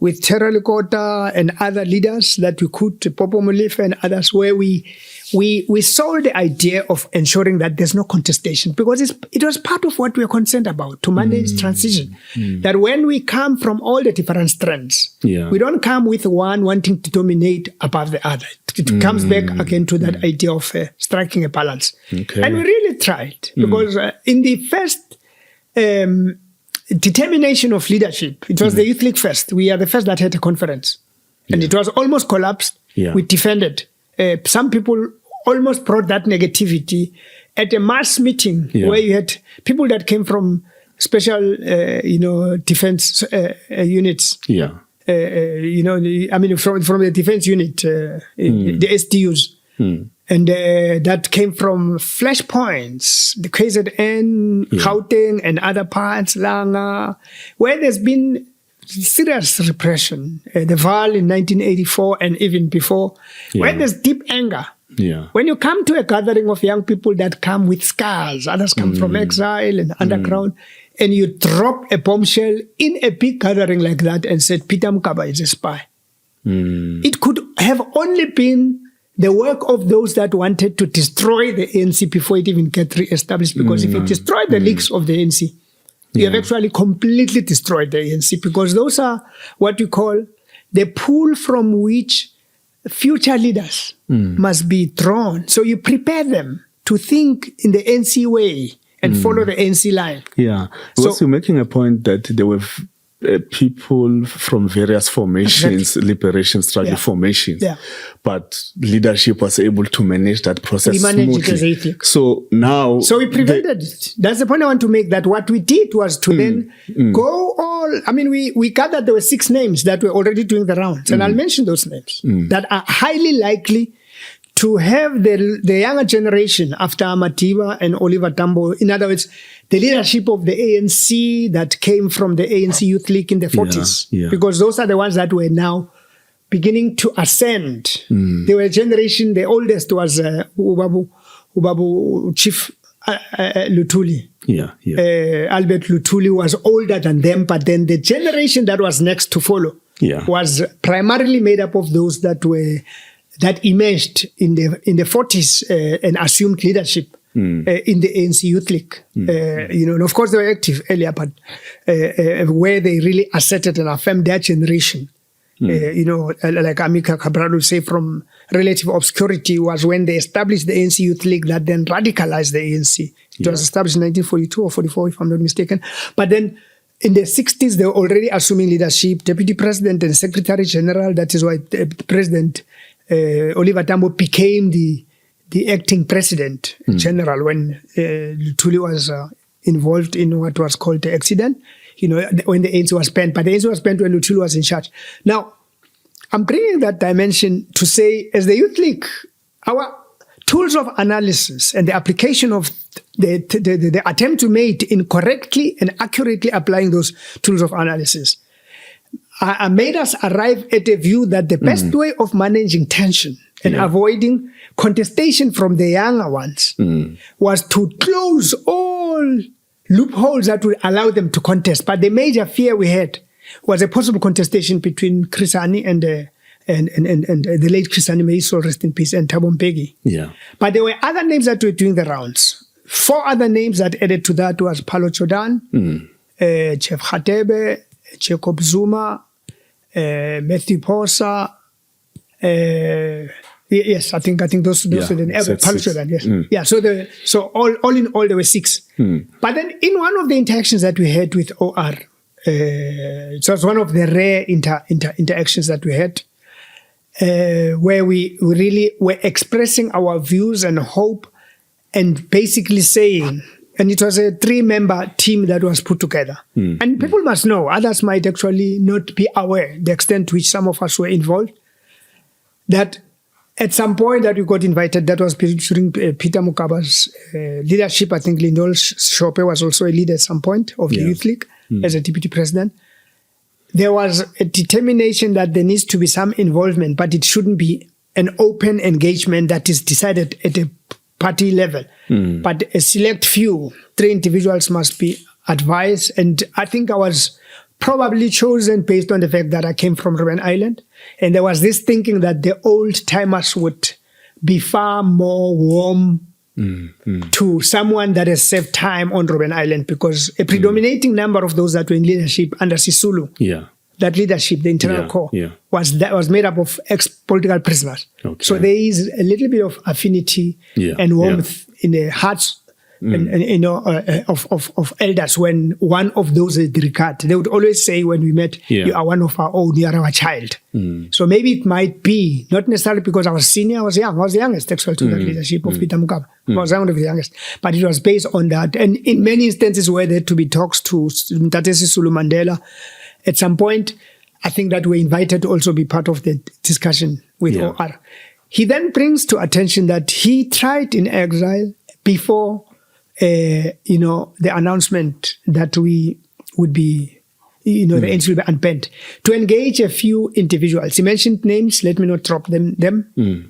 Speaker 1: with Terrell Kota and other leaders that we could, Popo Molefe and others, where we sold the idea of ensuring that there's no contestation, because it was part of what we were concerned about, to manage transition. That when we come from all the different strands, we don't come with one wanting to dominate above the other. It comes back again to that idea of striking a balance. Okay. And we really tried, because in the first determination of leadership, it was the Youth League first. We are the first that had a conference. And it was almost collapsed. We defended. Some people almost brought that negativity at a mass meeting where you had people that came from special, defense units. From the defense unit, the SDUs. And that came from flashpoints, the KZN, Gauteng, and other parts, Langa, where there's been serious repression. The VAL in 1984 and even before, where there's deep anger. When you come to a gathering of young people that come with scars, others come from exile and underground, and you drop a bombshell in a big gathering like that and said, Peter Mkaba is a spy. It could have only been the work of those that wanted to destroy the ANC before it even get re-established, because if you destroy the leaks of the ANC, you have actually completely destroyed the ANC, because those are what you call the pool from which future leaders must be drawn. So you prepare them to think in the ANC way and follow the ANC line.
Speaker 2: So you're making a point that there were people from various formations, liberation struggle formations, but leadership was able to manage that process smoothly. So now... So
Speaker 1: we prevented it. That's the point I want to make, that what we did was to then go all... I mean, we gathered there were 6 names that were already doing the rounds, and I'll mention those names, that are highly likely to have the younger generation after Matiba and Oliver Tambo, in other words, the leadership of the ANC that came from the ANC Youth League in the 40s, because those are the ones that were now beginning to ascend. They were a generation, the oldest was Ubabu Chief Lutuli. Albert Lutuli was older than them, but then the generation that was next to follow was primarily made up of those that emerged in the 40s and assumed leadership in the ANC Youth League. And of course they were active earlier, but where they really asserted and affirmed their generation, like Amika Cabral would say, from relative obscurity, was when they established the ANC Youth League that then radicalized the ANC. It was established in 1942 or 44, if I'm not mistaken. But then in the 60s, they were already assuming leadership, deputy president and secretary general. That is why President Oliver Tambo became the acting president general when Lutuli was involved in what was called the accident, when the ANC was spent. But the ANC was spent when Lutuli was in charge. Now, I'm bringing that dimension to say, as the Youth League, our tools of analysis and the application of the attempt we made in correctly and accurately applying those tools of analysis made us arrive at a view that the best way of managing tension and avoiding contestation from the younger ones was to close all loopholes that would allow them to contest. But the major fear we had was a possible contestation between Chris Hani and the late Chris Hani, may his soul rest in peace, and Thabo Mbeki. But there were other names that were doing the rounds. 4 other names that added to that was Paulo Chodan, Chef Khatebe, Jacob Zuma, Matthew Posa, Yes, I think those were the Palestinian, yes. Yeah, so all in all there were 6. But then in one of the interactions that we had with OR, it was one of the rare interactions that we had, where we really were expressing our views and hope, and basically saying, and it was a 3-member team that was put together. And people must know, others might actually not be aware the extent to which some of us were involved, that at some point that we got invited, that was during Peter Mukaba's leadership. I think Lindol Shope was also a leader at some point of the Youth League as a deputy president. There was a determination that there needs to be some involvement, but it shouldn't be an open engagement that is decided at a party level. But a select few, 3 individuals must be advised. And I think I was probably chosen based on the fact that I came from Robben Island. And there was this thinking that the old timers would be far more warm to someone that has served time on Robben Island, because a predominating number of those that were in leadership under Sisulu, that leadership, the internal core, was made up of ex-political prisoners. So there is a little bit of affinity and warmth in the hearts and of elders when one of those is the regard. They would always say when we met, you are one of our own, you are our child. So maybe it might be, not necessarily because I was senior, I was young. I was the youngest actually to the leadership of Peter Mukaba. I was one of the youngest. But it was based on that. And in many instances where there had to be talks to Mtate Sisulu Mandela, at some point, I think that we invited to also be part of the discussion with OR. He then brings to attention that he tried in exile before the announcement that we would be, the ANC will be unbanned, to engage a few individuals. He mentioned names, let me not drop them,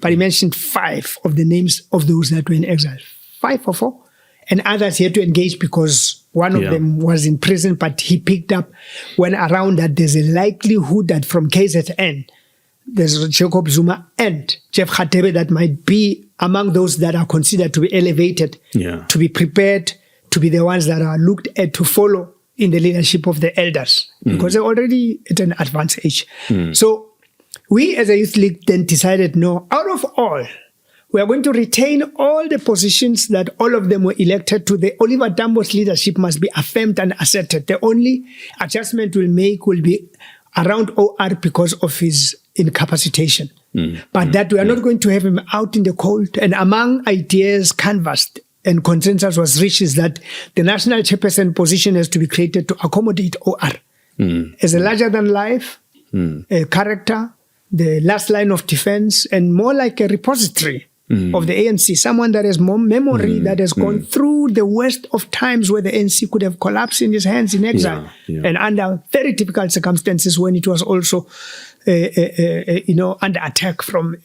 Speaker 1: but he mentioned 5 of the names of those that were in exile. 5 or 4. And others he had to engage because one of them was in prison, but he picked up when around that there's a likelihood that from KZN, there's Jacob Zuma and Jeff Khatebe that might be among those that are considered to be elevated, to be prepared, to be the ones that are looked at to follow in the leadership of the elders, because they're already at an advanced age. So we as a youth league then decided, no, out of all, we are going to retain all the positions that all of them were elected to. The Oliver Tambo's leadership must be affirmed and asserted. The only adjustment we'll make will be around OR because of his incapacitation. But that we are not going to have him out in the cold. And among ideas canvassed and consensus was reached is that the national chairperson position has to be created to accommodate OR as a larger-than-life character, the last line of defense, and more like a repository of the ANC, someone that has more memory, that has gone through the worst of times where the ANC could have collapsed in his hands in exile and under very difficult circumstances when it was also under attack from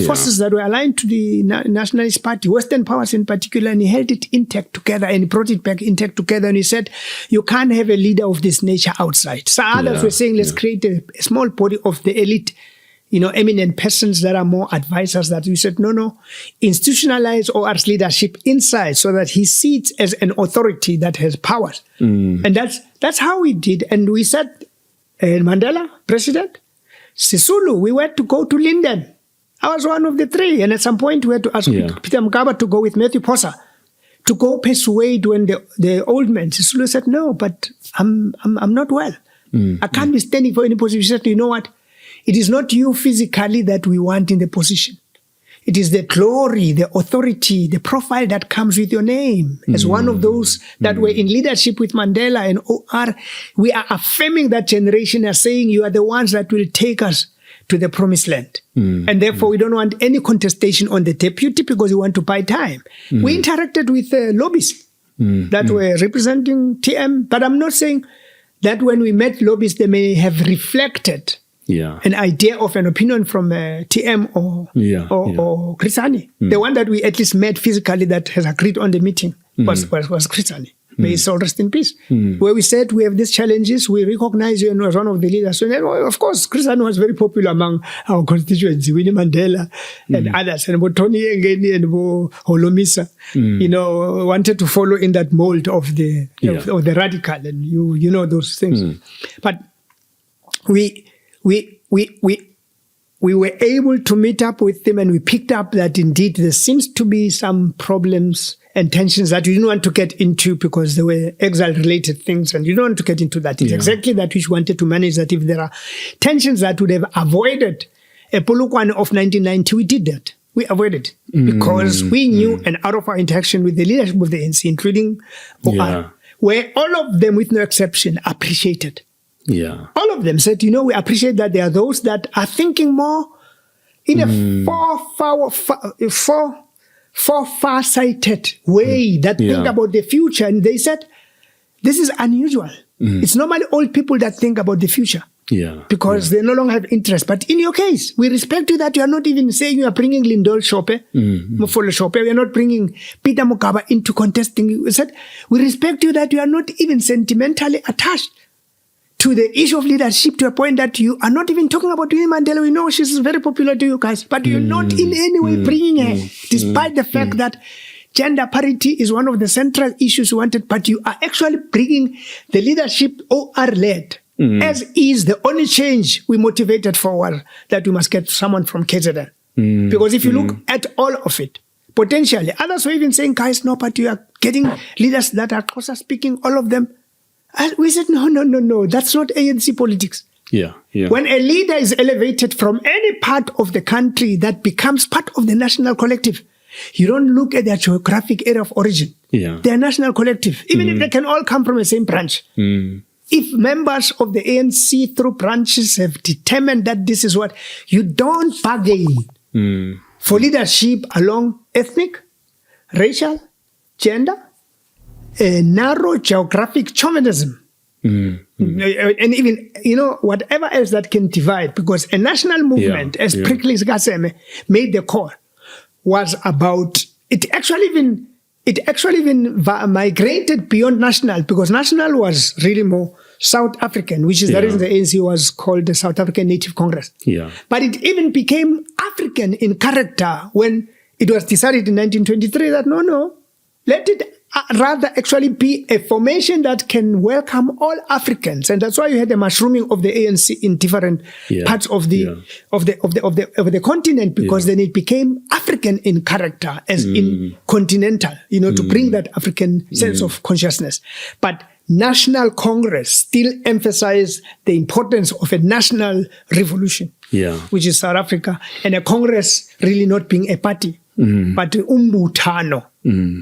Speaker 1: forces that were aligned to the Nationalist Party, Western powers in particular, and he held it intact together and he brought it back intact together, and he said, you can't have a leader of this nature outside. So others were saying, let's create a small body of the elite, eminent persons that are more advisors, that we said, no, institutionalize OR's leadership inside so that he sits as an authority that has powers. And that's how we did. And we said, Mandela, president, Sisulu, we were to go to Linden. I was one of the 3. And at some point we had to ask Peter Mukaba to go with Matthew Posa to go persuade when the old man, Sisulu, said, no, but I'm not well. I can't be standing for any position. He said, you know what? It is not you physically that we want in the position. It is the glory, the authority, the profile that comes with your name. As one of those that were in leadership with Mandela and OR, we are affirming that generation as saying you are the ones that will take us to the promised land. And therefore, we don't want any contestation on the deputy because we want to buy time. We interacted with lobbyists that were representing TM, but I'm not saying that when we met lobbyists, they may have reflected an idea of an opinion from TM or Krisani. The one that we at least met physically that has agreed on the meeting was Krisani. May his soul rest in peace. Where we said we have these challenges, we recognize you as one of the leaders. So then, of course, Krisani was very popular among our constituents, Winnie Mandela and others, and Tony Ngeni and Holomisa, wanted to follow in that mold of the of the radical, and you know those things. But we we were able to meet up with them, and we picked up that indeed there seems to be some problems and tensions that we didn't want to get into because they were exile-related things, and you don't want to get into that. It's exactly that which wanted to manage that. If there are tensions that would have avoided a Polokwane of 1990, we did that. We avoided because we knew, and out of our interaction with the leadership of the ANC, including OR, where all of them, with no exception, appreciated.
Speaker 2: Yeah.
Speaker 1: All of them said, we appreciate that there are those that are thinking more in a far-sighted way, that think about the future. And they said, this is unusual. It's normally old people that think about the future. Because they no longer have interest. But in your case, we respect you that you are not even saying you are bringing Lindol Shope, Mofolo Shope. We are not bringing Peter Mokaba into contesting. We said, we respect you that you are not even sentimentally attached to the issue of leadership, to a point that you are not even talking about Winnie Mandela. We know she's very popular to you guys, but you're not in any way bringing her, despite the fact that gender parity is one of the central issues you wanted, but you are actually bringing the leadership OR-led. As is the only change we motivated forward, that we must get someone from KZN. Because if you look at all of it, potentially, others were even saying, guys, no, but you are getting leaders that are Xhosa speaking, all of them. And we said, no, that's not ANC politics. When a leader is elevated from any part of the country, that becomes part of the national collective. You don't look at their geographic area of origin. They are national collective, even if they can all come from the same branch. If members of the ANC through branches have determined that this is what, you don't bargain for leadership along ethnic, racial, gender, narrow geographic chauvinism. And even, whatever else that can divide, because a national movement, as Prickly Gaseme made the call, was about, it actually even migrated beyond national, because national was really more South African, which is the reason the ANC was called the South African Native Congress. But it even became African in character when it was decided in 1923 that no, let it rather actually be a formation that can welcome all Africans, and that's why you had the mushrooming of the ANC in different parts of the continent, because then it became African in character, as in continental, to bring that African sense of consciousness. But National Congress still emphasized the importance of a national revolution, which is South Africa, and a Congress really not being a party, but umbutano.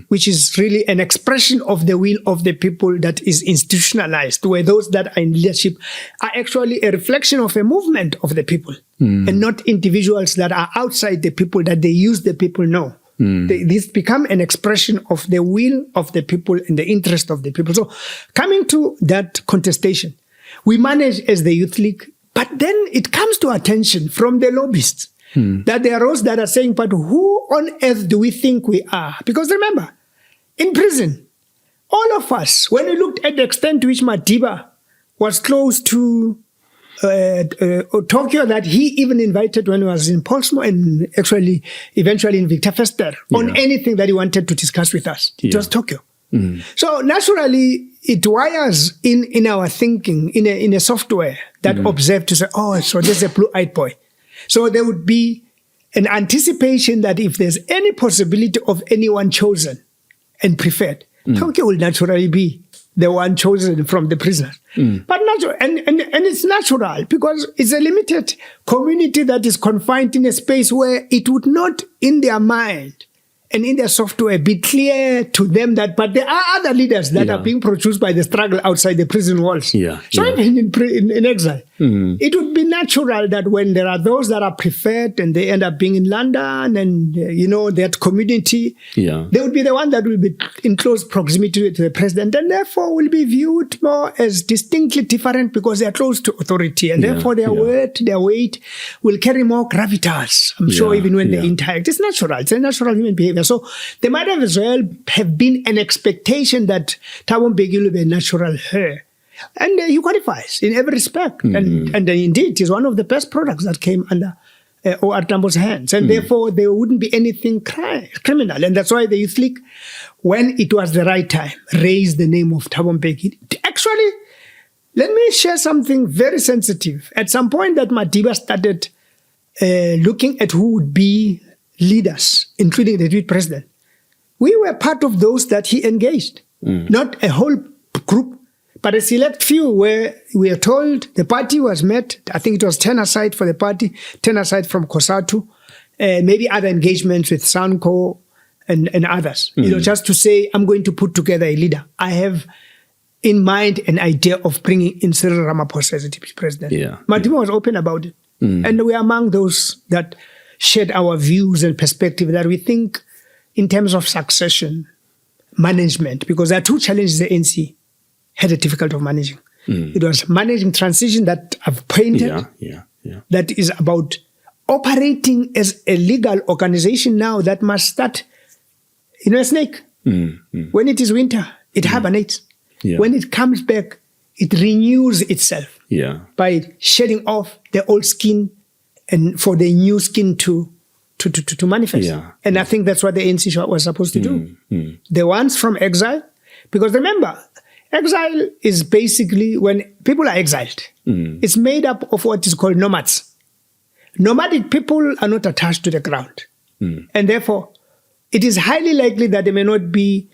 Speaker 1: Which is really an expression of the will of the people that is institutionalized, where those that are in leadership are actually a reflection of a movement of the people, and not individuals that are outside the people, that they use the people. No. This become an expression of the will of the people and the interest of the people. So coming to that contestation, we manage as the Youth League, but then it comes to attention from the lobbyists. That there are those that are saying, but who on earth do we think we are? Because remember, in prison, all of us, when we looked at the extent to which Madiba was close to Tokyo, that he even invited when he was in Portsmouth, and actually eventually in Victor Fester, on anything that he wanted to discuss with us. It was Tokyo. So naturally, it wires in our thinking, in a software that observed to say, so there's a blue-eyed boy. So there would be an anticipation that if there's any possibility of anyone chosen and preferred, Tokyo will naturally be the one chosen from the prisoners. But natural, and it's natural, because it's a limited community that is confined in a space where it would not, in their mind and in their software, be clear to them that, but there are other leaders that are being produced by the struggle outside the prison walls. So even in exile, it would be natural that when there are those that are preferred and they end up being in London and, that community, they would be the one that will be in close proximity to the president, and therefore will be viewed more as distinctly different because they are close to authority, and therefore their weight will carry more gravitas. I'm sure even when they interact. It's natural. It's a natural human behavior. So there might have as well have been an expectation that Thabo Mbeki will be a natural heir. And he qualifies in every respect. And indeed, he's one of the best products that came under O.R. Tambo's hands. And therefore, there wouldn't be anything criminal. And that's why the Youth League, when it was the right time, raised the name of Thabo Mbeki. Actually, let me share something very sensitive. At some point that Madiba started looking at who would be leaders, including the deputy president, we were part of those that he engaged, not a whole group, but a select few where we are told the party was met. I think it was 10 aside for the party, 10 aside from COSATU, maybe other engagements with SANCO and others, just to say, I'm going to put together a leader. I have in mind an idea of bringing in Cyril Ramaphosa as a deputy president. Madima was open about it. And we are among those that shared our views and perspective that we think in terms of succession, management, because there are two challenges the ANC had a difficulty of managing. It was managing transition that I've painted, that is about operating as a legal organization now that must start, a snake. When it is winter, it hibernates. When it comes back, it renews itself by shedding off the old skin and for the new skin to manifest. And I think that's what the ANC was supposed to do. The ones from exile, because remember, exile is basically when people are exiled. It's made up of what is called nomads. Nomadic people are not attached to the ground. And therefore, it is highly likely that they may not be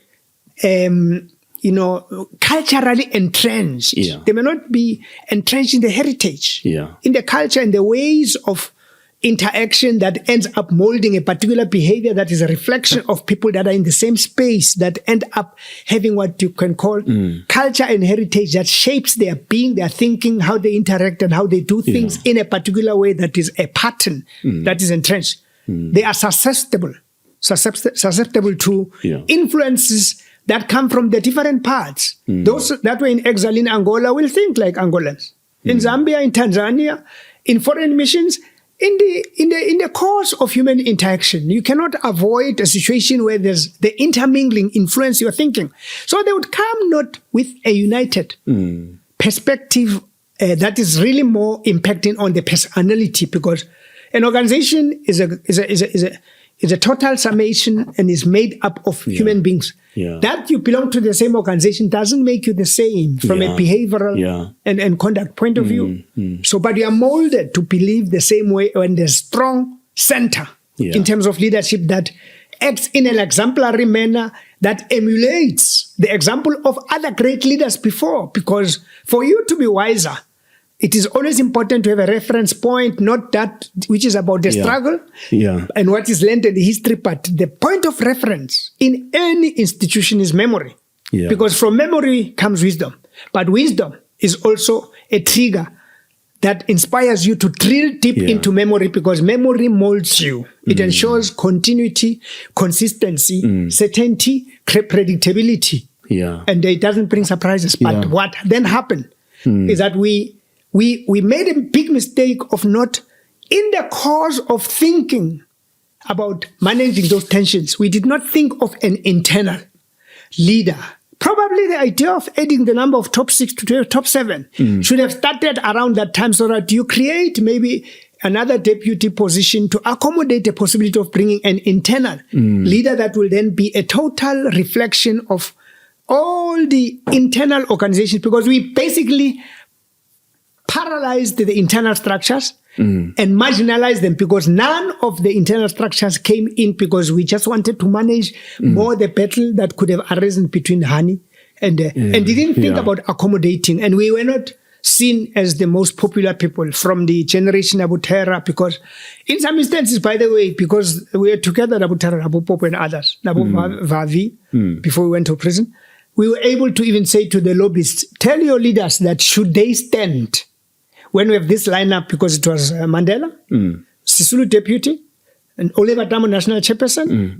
Speaker 1: culturally entrenched. They may not be entrenched in the heritage, in the culture and the ways of interaction that ends up molding a particular behavior that is a reflection of people that are in the same space, that end up having what you can call culture and heritage that shapes their being, their thinking, how they interact and how they do things in a particular way that is a pattern that is entrenched. They are susceptible to influences that come from the different parts. Those that were in exile in Angola will think like Angolans. In Zambia, in Tanzania, in foreign missions, in the course of human interaction, you cannot avoid a situation where there's the intermingling influence your thinking. So they would come not with a united perspective that is really more impacting on the personality, because an organization is a total summation and is made up of human beings. That you belong to the same organization doesn't make you the same from a behavioral and conduct point of view. So, but you are molded to believe the same way when there's strong center in terms of leadership that acts in an exemplary manner that emulates the example of other great leaders before. Because for you to be wiser, it is always important to have a reference point, not that which is about the struggle and what is learned in the history, but the point of reference in any institution is memory. Because from memory comes wisdom. But wisdom is also a trigger that inspires you to drill deep into memory, because memory molds you. It ensures continuity, consistency, certainty, predictability. And it doesn't bring surprises. But what then happened is that we made a big mistake of not, in the course of thinking about managing those tensions, we did not think of an internal leader. Probably the idea of adding the number of top 6 to top 7 should have started around that time, so that you create maybe another deputy position to accommodate the possibility of bringing an internal leader that will then be a total reflection of all the internal organizations, because we basically paralyzed the internal structures and marginalized them, because none of the internal structures came in, because we just wanted to manage more the battle that could have arisen between Hani and didn't think about accommodating. And we were not seen as the most popular people from the generation Abu Terra, because in some instances, by the way, because we were together, Abu Terra, Abu Popo and others, Abu Vavi, before we went to prison, we were able to even say to the lobbyists, tell your leaders that should they stand when we have this lineup, because it was Mandela, Sisulu deputy, and Oliver Tambo national chairperson,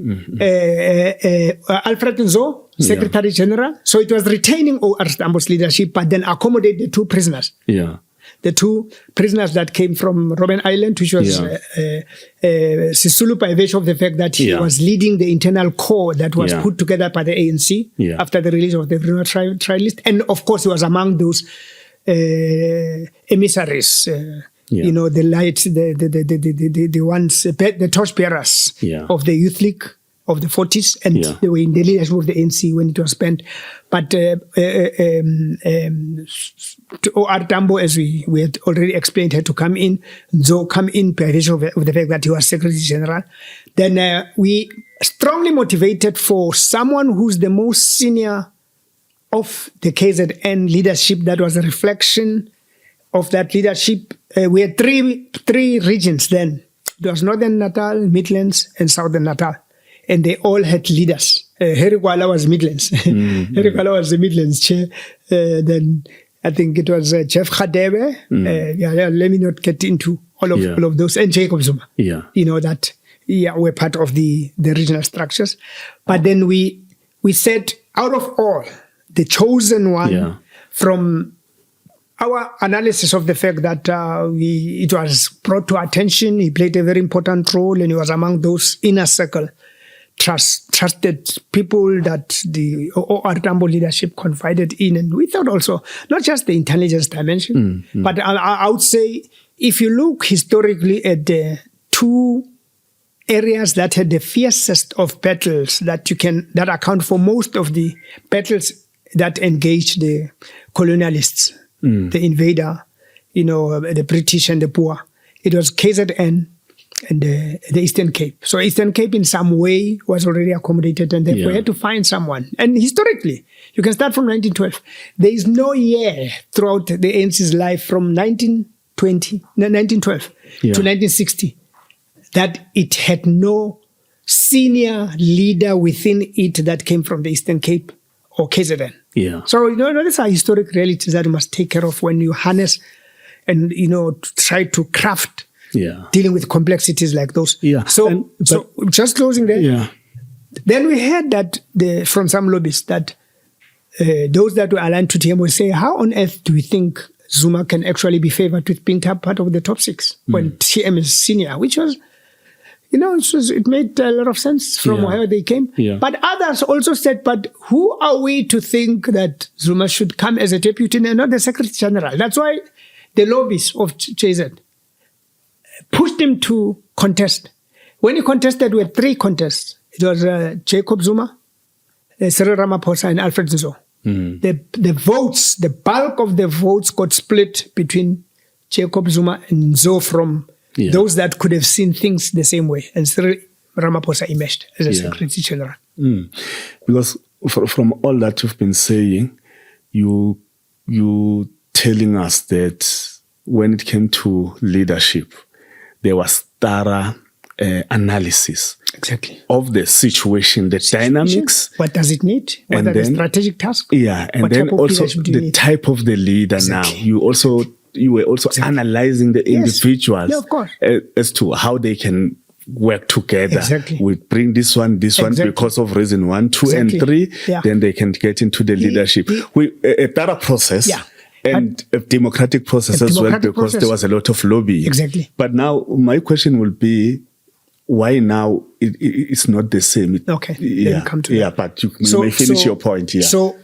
Speaker 1: Alfred Nzo, secretary general. So it was retaining O.R. Tambo's leadership, but then accommodate the two prisoners. The two prisoners that came from Robben Island, which was Sisulu, by virtue of the fact that he was leading the internal core that was put together by the ANC after the release of the trial list. And of course, he was among those emissaries, the light, the ones, the torchbearers of the Youth League of the 40s, and they were in the leadership of the ANC when it was spent. But O.R. Tambo, as we had already explained, had to come in, Zo come in by virtue of the fact that he was Secretary General. Then we strongly motivated for someone who's the most senior of the KZN leadership. That was a reflection of that leadership. We had three regions then. It was Northern Natal, Midlands, and Southern Natal. And they all had leaders. Harry Kwala was Midlands. Harry Kwala was the Midlands chair. Then I think it was Jeff Khadebe. Let me not get into all of those. And Jacob Zuma. That were part of the regional structures. But then we said, out of all, the chosen one from our analysis of the fact that it was brought to our attention, he played a very important role, and he was among those inner circle trusted people that the O.R. Tambo leadership confided in. And we thought also, not just the intelligence dimension, but I would say, if you look historically at the two areas that had the fiercest of battles that account for most of the battles that engaged the colonialists, the invader, the British and the Boer. It was KZN and the Eastern Cape. So Eastern Cape in some way was already accommodated, and therefore we had to find someone. And historically, you can start from 1912. There is no year throughout the ANC's life from 1912 to 1960 that it had no senior leader within it that came from the Eastern Cape or KZN. So, these are historic realities that you must take care of when you harness and, try to craft dealing with complexities like those. So just closing there. Then we heard that from some lobbyists that those that were aligned to TM will say, how on earth do we think Zuma can actually be favored with being part of the top six when TM is senior, which was, it made a lot of sense from where they came. But others also said, but who are we to think that Zuma should come as a deputy and not the Secretary General? That's why the lobbies of JZ pushed him to contest. When he contested, there were three contests. It was Jacob Zuma, Cyril Ramaphosa, and Alfred Nzo. The votes, the bulk of the votes got split between Jacob Zuma and Nzo from those that could have seen things the same way. And Cyril Ramaphosa emerged as a Secretary General.
Speaker 2: Because from all that you've been saying, you telling us that when it came to leadership, there was thorough analysis of the situation, the dynamics.
Speaker 1: What does it need? What are the strategic tasks?
Speaker 2: And then also the type of the leader now. You were also analyzing the individuals as to how they can work together. We bring this one because of reason 1, 2, and 3. Then they can get into the leadership. A thorough process. And a democratic process as well, because there was a lot of lobbying. But now my question will be, why now it's not the same?
Speaker 1: Come to that.
Speaker 2: But you may finish your point.
Speaker 1: So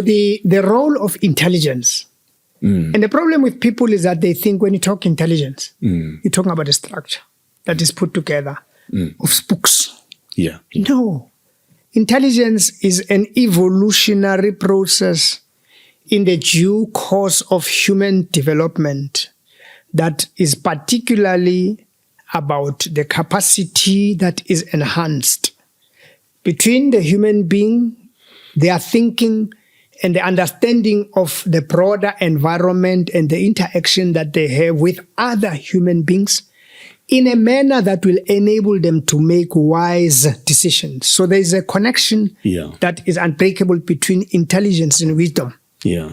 Speaker 1: the role of intelligence, and the problem with people is that they think when you talk intelligence, you're talking about a structure that is put together of spooks. No. Intelligence is an evolutionary process in the due course of human development that is particularly about the capacity that is enhanced between the human being, their thinking, and the understanding of the broader environment and the interaction that they have with other human beings in a manner that will enable them to make wise decisions. So there is a connection that is unbreakable between intelligence and wisdom.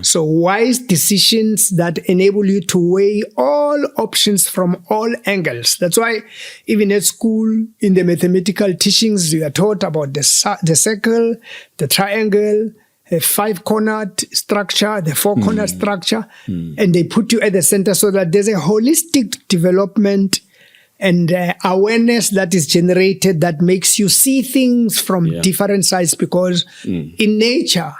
Speaker 1: So wise decisions that enable you to weigh all options from all angles. That's why even at school, in the mathematical teachings, you are taught about the circle, the triangle, a 5-cornered structure, the 4-cornered structure, and they put you at the center so that there's a holistic development and awareness that is generated that makes you see things from different sides, because in nature,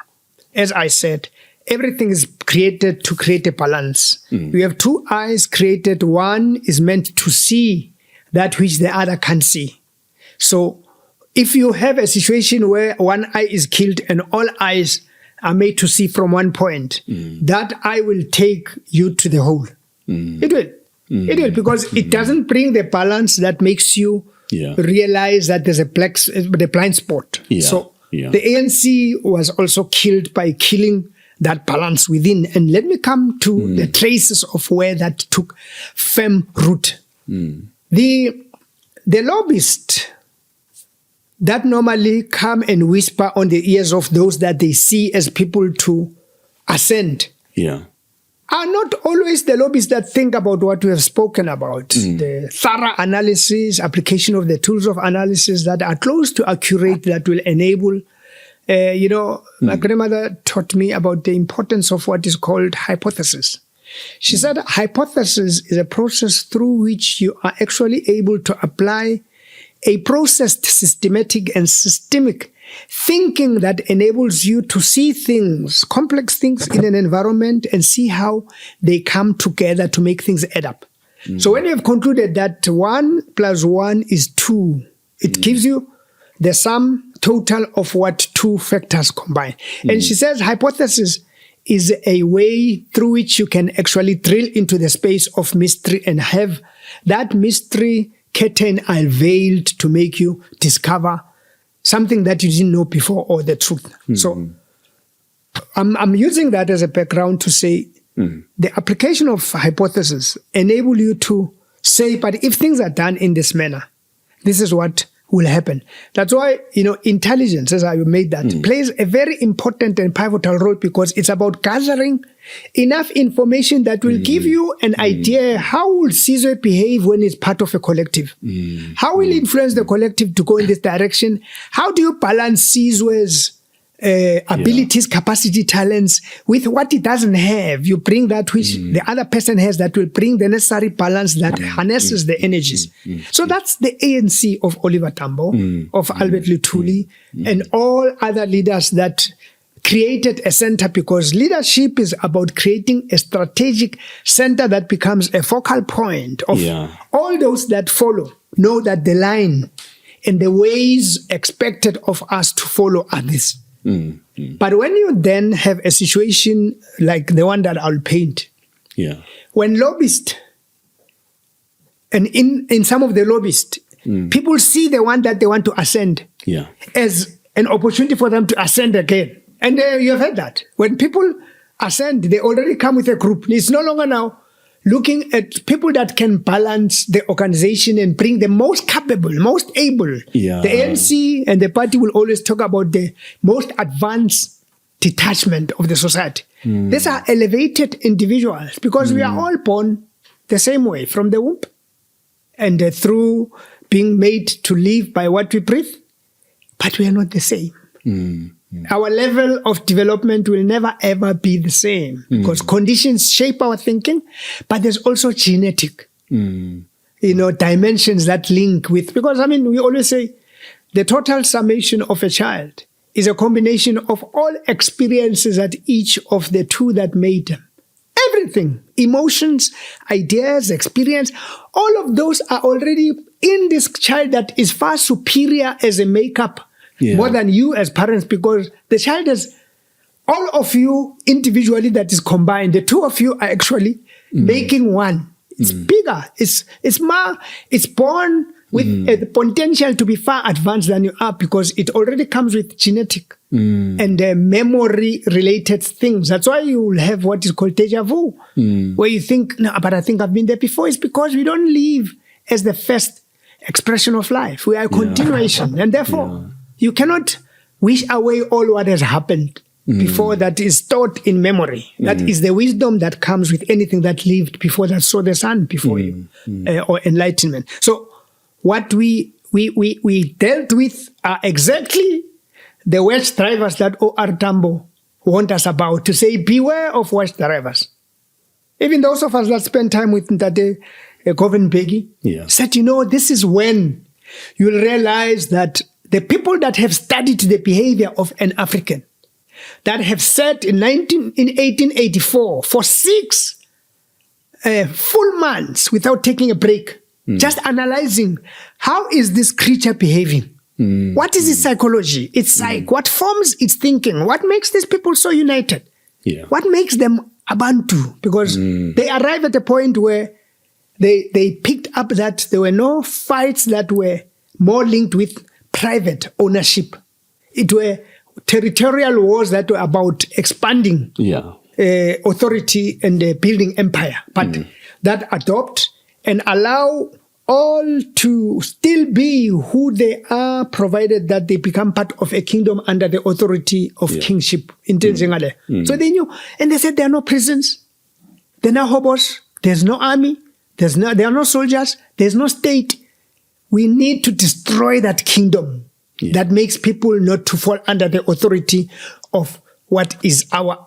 Speaker 1: as I said, everything is created to create a balance. We have 2 eyes created. One is meant to see that which the other can't see. So if you have a situation where one eye is killed and all eyes are made to see from one point, that eye will take you to the hole. It will. It will, because it doesn't bring the balance that makes you realize that there's the blind spot. So the ANC was also killed by killing that balance within. And let me come to the traces of where that took firm root. The lobbyists that normally come and whisper on the ears of those that they see as people to ascend are not always the lobbyists that think about what we have spoken about. The thorough analysis, application of the tools of analysis that are close to accurate, that will enable, my grandmother taught me about the importance of what is called hypothesis. She said hypothesis is a process through which you are actually able to apply a processed, systematic and systemic thinking that enables you to see things, complex things in an environment, and see how they come together to make things add up. So when you have concluded that 1 + 1 is 2, it gives you the sum total of what two factors combine. And she says hypothesis is a way through which you can actually drill into the space of mystery and have that mystery curtain unveiled to make you discover something that you didn't know before, or the truth. So I'm using that as a background to say the application of hypothesis enable you to say, but if things are done in this manner, this is what will happen. That's why, intelligence, as I made that, plays a very important and pivotal role, because it's about gathering enough information that will give you an idea how will Sizwe behave when it's part of a collective. How will it influence the collective to go in this direction? How do you balance Sizwe's abilities, capacity, talents with what it doesn't have? You bring that which the other person has, that will bring the necessary balance that harnesses the energies. So that's the ANC of Oliver Tambo, of Albert Luthuli, and all other leaders that created a center, because leadership is about creating a strategic center that becomes a focal point of all those that follow. Know that the line and the ways expected of us to follow are this. But when you then have a situation like the one that I'll paint, when lobbyists, and in some of the lobbyists, people see the one that they want to ascend as an opportunity for them to ascend again. And you have heard that. When people ascend, they already come with a group. It's no longer now looking at people that can balance the organization and bring the most capable, most able. The ANC and the party will always talk about the most advanced detachment of the society. These are elevated individuals, because we are all born the same way from the womb, and through being made to live by what we breathe, but we are not the same. Our level of development will never ever be the same, because conditions shape our thinking, but there's also genetic, dimensions that link with, because we always say the total summation of a child is a combination of all experiences at each of the two that made them. Everything, emotions, ideas, experience, all of those are already in this child that is far superior as a makeup more than you as parents, because the child is all of you individually that is combined. The two of you are actually making one. It's bigger. It's born with the potential to be far advanced than you are, because it already comes with genetic and memory related things. That's why you will have what is called deja vu, where you think, no, but I think I've been there before. It's because we don't live as the first expression of life. We are a continuation, and therefore you cannot wish away all what has happened before that is stored in memory. That is the wisdom that comes with anything that lived before that saw the sun before you, or enlightenment. So what we dealt with are exactly the West drivers that O.R. Tambo warned us about, to say, beware of West drivers. Even those of us that spend time with Ntate Mbeki said, this is when you'll realize that the people that have studied the behavior of an African, that have sat in 1884 for 6 full months without taking a break, just analyzing how is this creature behaving. What is its psychology, its psyche? What forms its thinking? What makes these people so united?
Speaker 2: Yeah.
Speaker 1: What makes them Abantu? Because they arrive at a point where they picked up that there were no fights that were more linked with private ownership. It were territorial wars that were about expanding authority and building empire, but that adopt and allow all to still be who they are, provided that they become part of a kingdom under the authority of kingship. So they knew, and they said there are no prisons, there are no hobos, there's no army, there are no soldiers, there's no state. We need to destroy that kingdom that makes people not to fall under the authority of what is our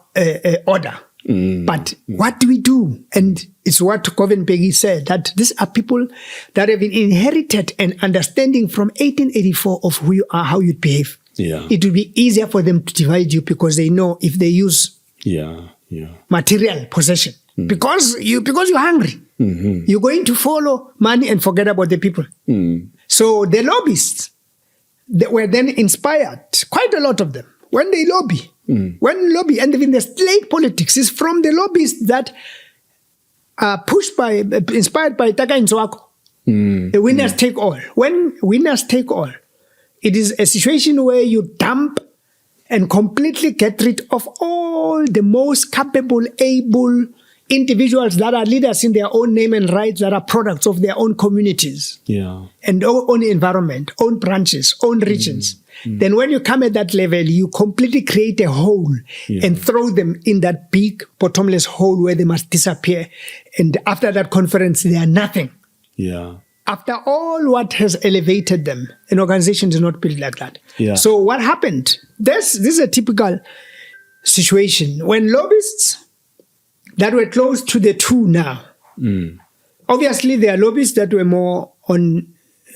Speaker 1: order. But what do we do? And it's what Mbeki said, that these are people that have inherited an understanding from 1884 of who you are, how you behave. It will be easier for them to divide you because they know if they use material possession. Because you're hungry. You're going to follow money and forget about the people. So the lobbyists, they were then inspired, quite a lot of them, when they lobby. When lobby, and even the slate politics is from the lobbyists that are inspired by Taka Nzwako. The winners take all. When winners take all, it is a situation where you dump and completely get rid of all the most capable, able individuals that are leaders in their own name and rights, that are products of their own communities and own environment, own branches, own regions. Then when you come at that level, you completely create a hole and throw them in that big bottomless hole where they must disappear. And after that conference, they are nothing. After all what has elevated them, an organization is not built like that. So what happened? This is a typical situation. When lobbyists that were close to the two now, obviously there are lobbyists that were more on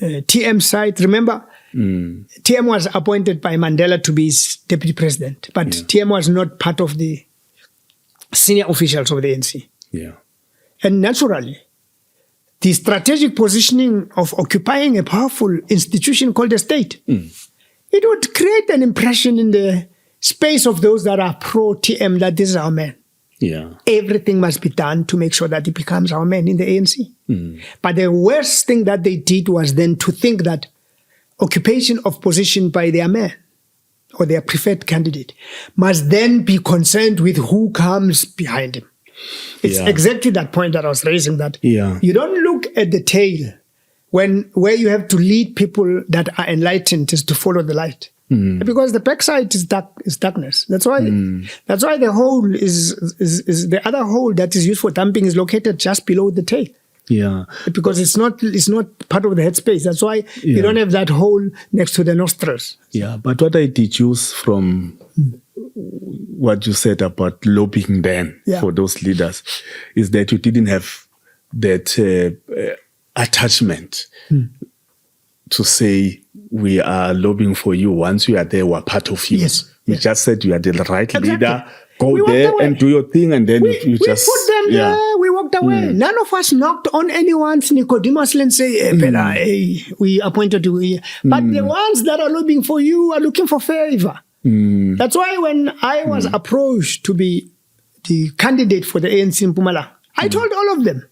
Speaker 1: TM side. Remember, TM was appointed by Mandela to be his deputy president, but TM was not part of the senior officials of the ANC. And naturally, the strategic positioning of occupying a powerful institution called the state, it would create an impression in the space of those that are pro-TM that this is our man. Everything must be done to make sure that he becomes our man in the ANC. But the worst thing that they did was then to think that occupation of position by their man or their preferred candidate must then be concerned with who comes behind him. It's exactly that point that I was raising, that you don't look at the tail where you have to lead people that are enlightened is to follow the light. Because the backside is darkness. That's why the hole is the other hole that is used for dumping is located just below the tail. Because it's not part of the headspace. That's why you don't have that hole next to the nostrils.
Speaker 2: But what I deduce from what you said about lobbying then for those leaders is that you didn't have that attachment to say, we are lobbying for you. Once you are there, we're part of you. You just said you are the right leader. Go there and do your thing, and then you just...
Speaker 1: We put them there, we walked away. None of us knocked on anyone's Nicodemus and say, we appointed you. But the ones that are lobbying for you are looking for favor. That's why when I was approached to be the candidate for the ANC in Mpumalanga, I told all of them,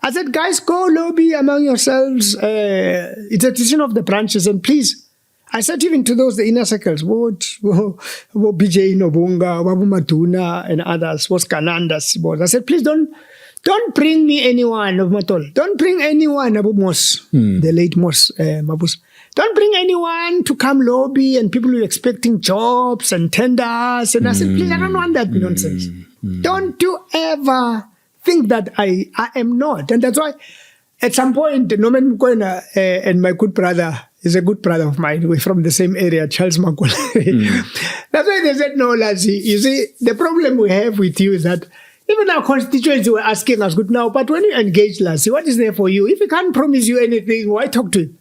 Speaker 1: I said, guys, go lobby among yourselves. It's a decision of the branches. And please, I said even to those, the inner circles, BJ Nobunga, Babu Matuna, and others, Kanandas. I said, please don't bring me anyone of Matol. Don't bring anyone, Abu Mos, the late Mos Mabus. Don't bring anyone to come lobby and people who are expecting jobs and tenders. And I said, please, I don't want that nonsense. Don't you ever think that I am not. And that's why at some point, Norman Mkwena and my good brother is a good brother of mine. We're from the same area, Charles Makula. That's why they said, no, Lassy, you see, the problem we have with you is that even our constituents were asking us, good now, but when you engage Lassy, what is there for you? If he can't promise you anything, why talk to him?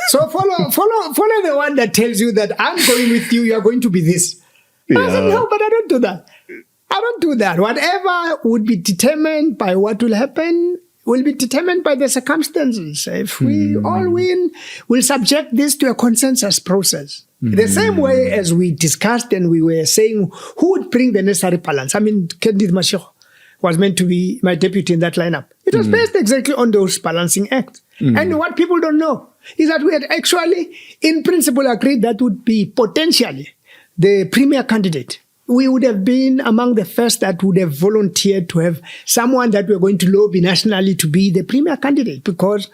Speaker 1: So follow the one that tells you that I'm going with you, you are going to be this. I said, no, but I don't do that. I don't do that. Whatever would be determined by what will happen will be determined by the circumstances. If we all win, we'll subject this to a consensus process. The same way as we discussed and we were saying who would bring the necessary balance. I mean, Kenneth Mashiko was meant to be my deputy in that lineup. It was based exactly on those balancing acts. And what people don't know is that we had actually, in principle, agreed that would be potentially the premier candidate. We would have been among the first that would have volunteered to have someone that we're going to lobby nationally to be the premier candidate, because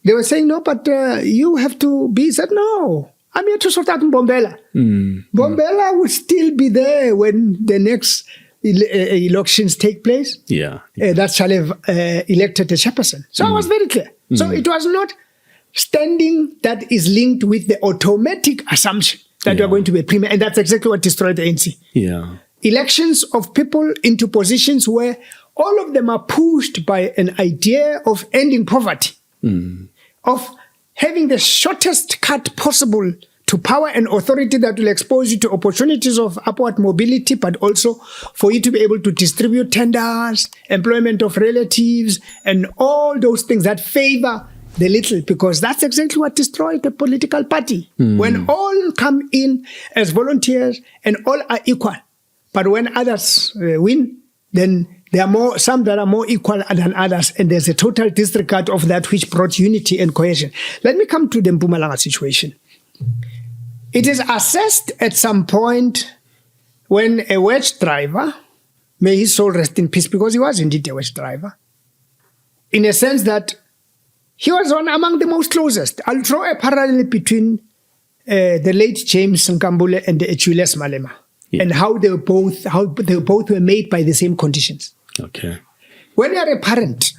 Speaker 1: they were saying, no, but you have to be. He said, no, I'm here to sort out Mbombela. Mbombela would still be there when the next elections take place. That shall have elected a chairperson. So I was very clear. So it was not standing that is linked with the automatic assumption that you are going to be a premier. And that's exactly what destroyed the ANC. Elections of people into positions where all of them are pushed by an idea of ending poverty, of having the shortest cut possible to power and authority that will expose you to opportunities of upward mobility, but also for you to be able to distribute tenders, employment of relatives, and all those things that favor the little, because that's exactly what destroyed the political party. When all come in as volunteers and all are equal, but when others win, then there are some that are more equal than others, and there's a total disregard of that which brought unity and cohesion. Let me come to the Mpumalanga situation. It is assessed at some point when a wedge driver, may his soul rest in peace, because he was indeed a wedge driver, in a sense that he was one among the most closest. I'll draw a parallel between the late James Nkambule and the Julius Malema, and how they both were made by the same conditions. When you are a parent,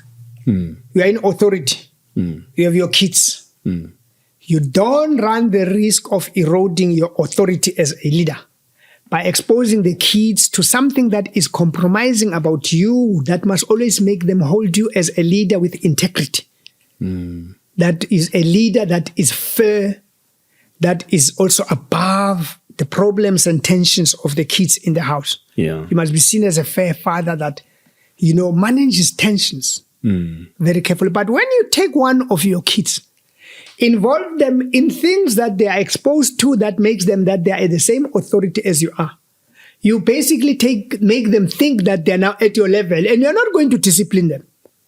Speaker 1: you are in authority, you have your kids, you don't run the risk of eroding your authority as a leader by exposing the kids to something that is compromising about you, that must always make them hold you as a leader with integrity. That is a leader that is fair, that is also above the problems and tensions of the kids in the house. You must be seen as a fair father that, manages tensions very carefully. But when you take one of your kids, involve them in things that they are exposed to that makes them that they are at the same authority as you are, you basically make them think that they're now at your level, and you're not going to discipline them.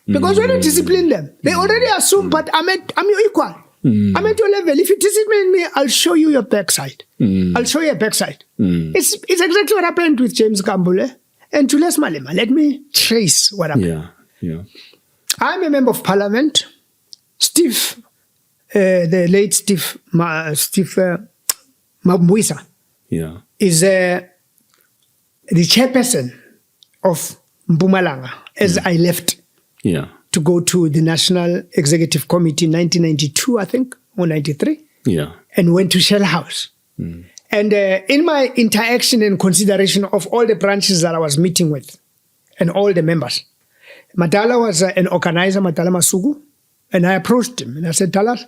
Speaker 1: Because when you discipline them, they already assume, but I'm your equal. I'm at your level. If you discipline me, I'll show you your backside. I'll show you a backside. It's exactly what happened with James Nkambule and Julius Malema. Let me trace what happened. I'm a member of parliament. The late Steve Mabwisa is the chairperson of Mpumalanga as I left to go to the National Executive Committee in 1992, I think, or 93, and went to Shell House. And in my interaction and consideration of all the branches that I was meeting with and all the members, Matala was an organizer, Matala Masugu, and I approached him and I said, Talas,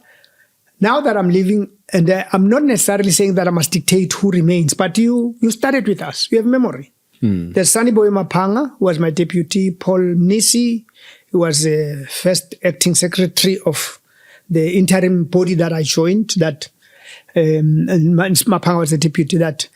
Speaker 1: now that I'm leaving, and I'm not necessarily saying that I must dictate who remains, but you started with us. You have memory. There's Sunny Boy Mapanga, who was my deputy, Paul Nisi, who was the first acting secretary of the interim body that I joined, that and Mapanga was the deputy that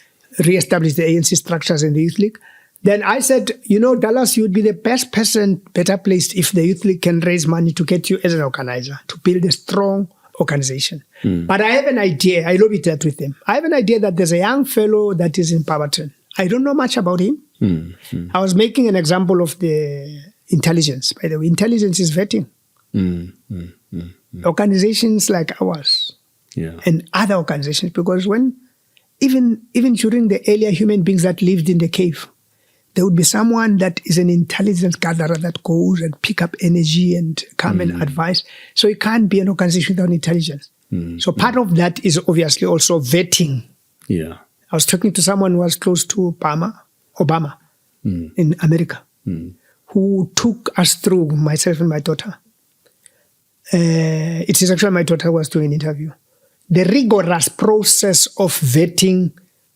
Speaker 1: re-established the ANC structures in the Youth League. Then I said, Dallas, you would be the best person, better placed if the Youth League can raise money to get you as an organizer, to build a strong organization. But I have an idea. I lobbied that with him. I have an idea that there's a young fellow that is in Barberton. I don't know much about him. I was making an example of the intelligence. By the way, intelligence is vetting. Organizations like ours and other organizations, because when even during the earlier human beings that lived in the cave, there would be someone that is an intelligence gatherer that goes and pick up energy and come and advise. So it can't be an organization without intelligence. So part of that is obviously also vetting. I was talking to someone who was close to Obama in America, who took us through, myself and my daughter. It is actually my daughter who was doing an interview. The rigorous process of vetting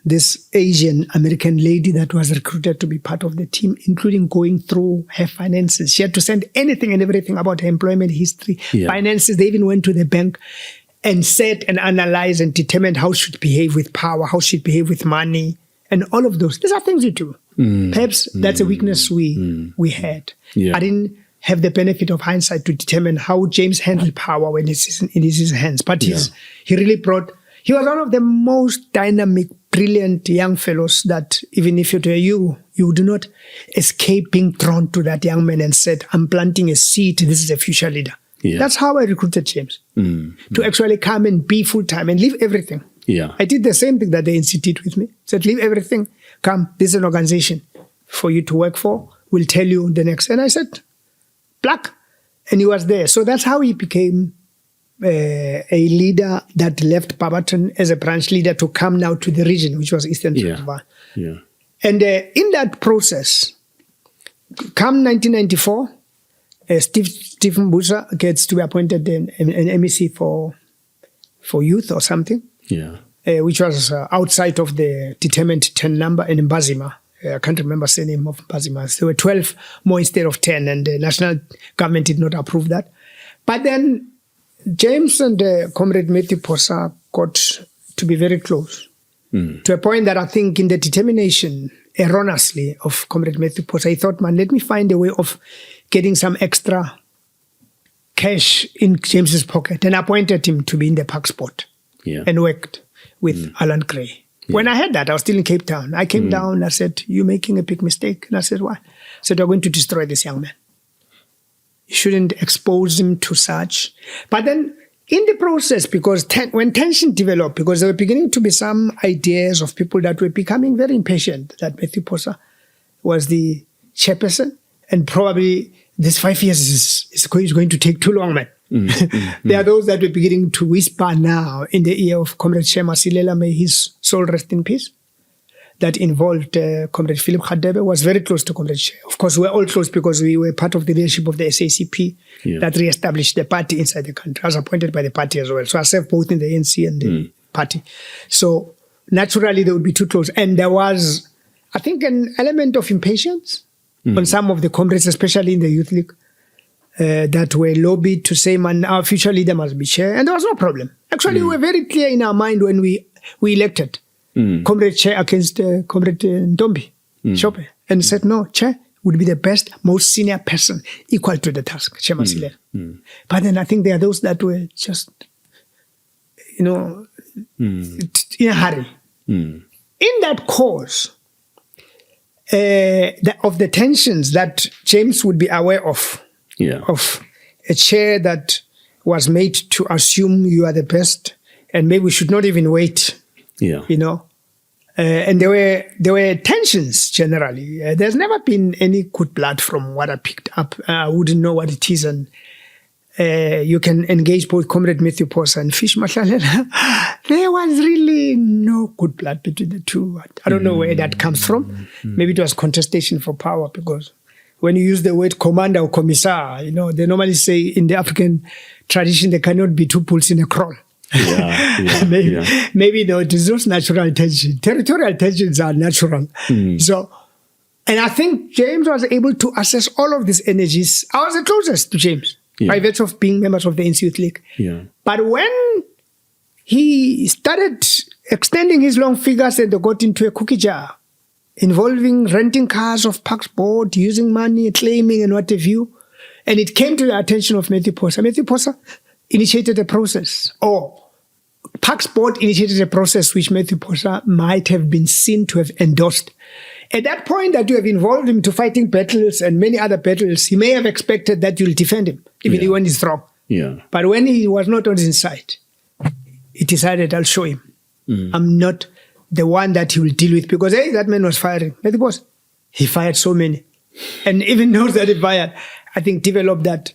Speaker 1: this Asian American lady that was recruited to be part of the team, including going through her finances. She had to send anything and everything about her employment history, finances. They even went to the bank and said and analyzed and determined how she should behave with power, how she should behave with money, and all of those. These are things we do. Perhaps that's a weakness we had. I didn't have the benefit of hindsight to determine how James handled power when it's in his hands. But he really brought... He was one of the most dynamic, brilliant young fellows that even if you do not escape being drawn to that young man and said, I'm planting a seed, this is a future leader. That's how I recruited James, to actually come and be full-time and leave everything. I did the same thing that the ANC did with me. Said, leave everything, come, this is an organization for you to work for. We'll tell you the next. And I said, black. And he was there. So that's how he became a leader that left Barberton as a branch leader to come now to the region, which was Eastern Transvaal. And in that process, come 1994, Stephen Mbusa gets to be appointed an MEC for youth or something, which was outside of the determined 10 number in Mbazima. I can't remember the name of Mbazima. There were 12 more instead of 10, and the national government did not approve that. But then James and Comrade Matthew Posa got to be very close, to a point that I think in the determination, erroneously, of Comrade Matthew Posa, he thought, man, let me find a way of getting some extra cash in James's pocket, and appointed him to be in the park spot and worked with Alan Gray. When I heard that, I was still in Cape Town. I came down, I said, you're making a big mistake. And I said, why? I said, we're going to destroy this young man. You shouldn't expose him to such. But then in the process, because when tension developed, because there were beginning to be some ideas of people that were becoming very impatient, that Matthew Posa was the chairperson, and probably this 5 years is going to take too long, man. There are those that were beginning to whisper now in the ear of Comrade Shema Silela, may his soul rest in peace, that involved Comrade Philip Khadebe, was very close to Comrade Shea. Of course, we were all close because we were part of the leadership of the SACP that re-established the party inside the country. I was appointed by the party as well. So I served both in the ANC and the party. So naturally, they would be too close. And there was, I think, an element of impatience on some of the comrades, especially in the Youth League, that were lobbied to say, man, our future leader must be chair. And there was no problem. Actually, we were very clear in our mind when we elected Comrade Chair against Comrade Ntombi Shope, and said, no, Chair would be the best, most senior person equal to the task, Chair Masilela. But then I think there are those that were just, in a hurry. In that cause of the tensions that James would be aware of a chair that was made to assume you are the best, and maybe we should not even wait. And there were tensions generally. There's never been any good blood from what I picked up. I wouldn't know what it is, and you can engage both Comrade Matthew Posa and Fish Mahlalela. There was really no good blood between the two. I don't know where that comes from. Maybe it was contestation for power, because when you use the word commander or commissar, they normally say in the African tradition there cannot be two bulls in a kraal. Maybe no, it is not natural tension. Territorial tensions are natural. So, and I think James was able to assess all of these energies. I was the closest to James by virtue of being members of the ANC Youth League. But when he started extending his long figures and they got into a cookie jar involving renting cars of Parks Board, using money, claiming and what have you, and it came to the attention of Matthew Posa. Matthew Posa initiated a process, or Parks Board initiated a process which Matthew Posa might have been seen to have endorsed. At that point that you have involved him to fighting battles and many other battles, he may have expected that you'll defend him, even when he's wrong. But when he was not on his side, he decided, I'll show him. I'm not the one that he will deal with, because that man was firing. Matthew Posa, he fired so many. And even those that he fired, I think, developed that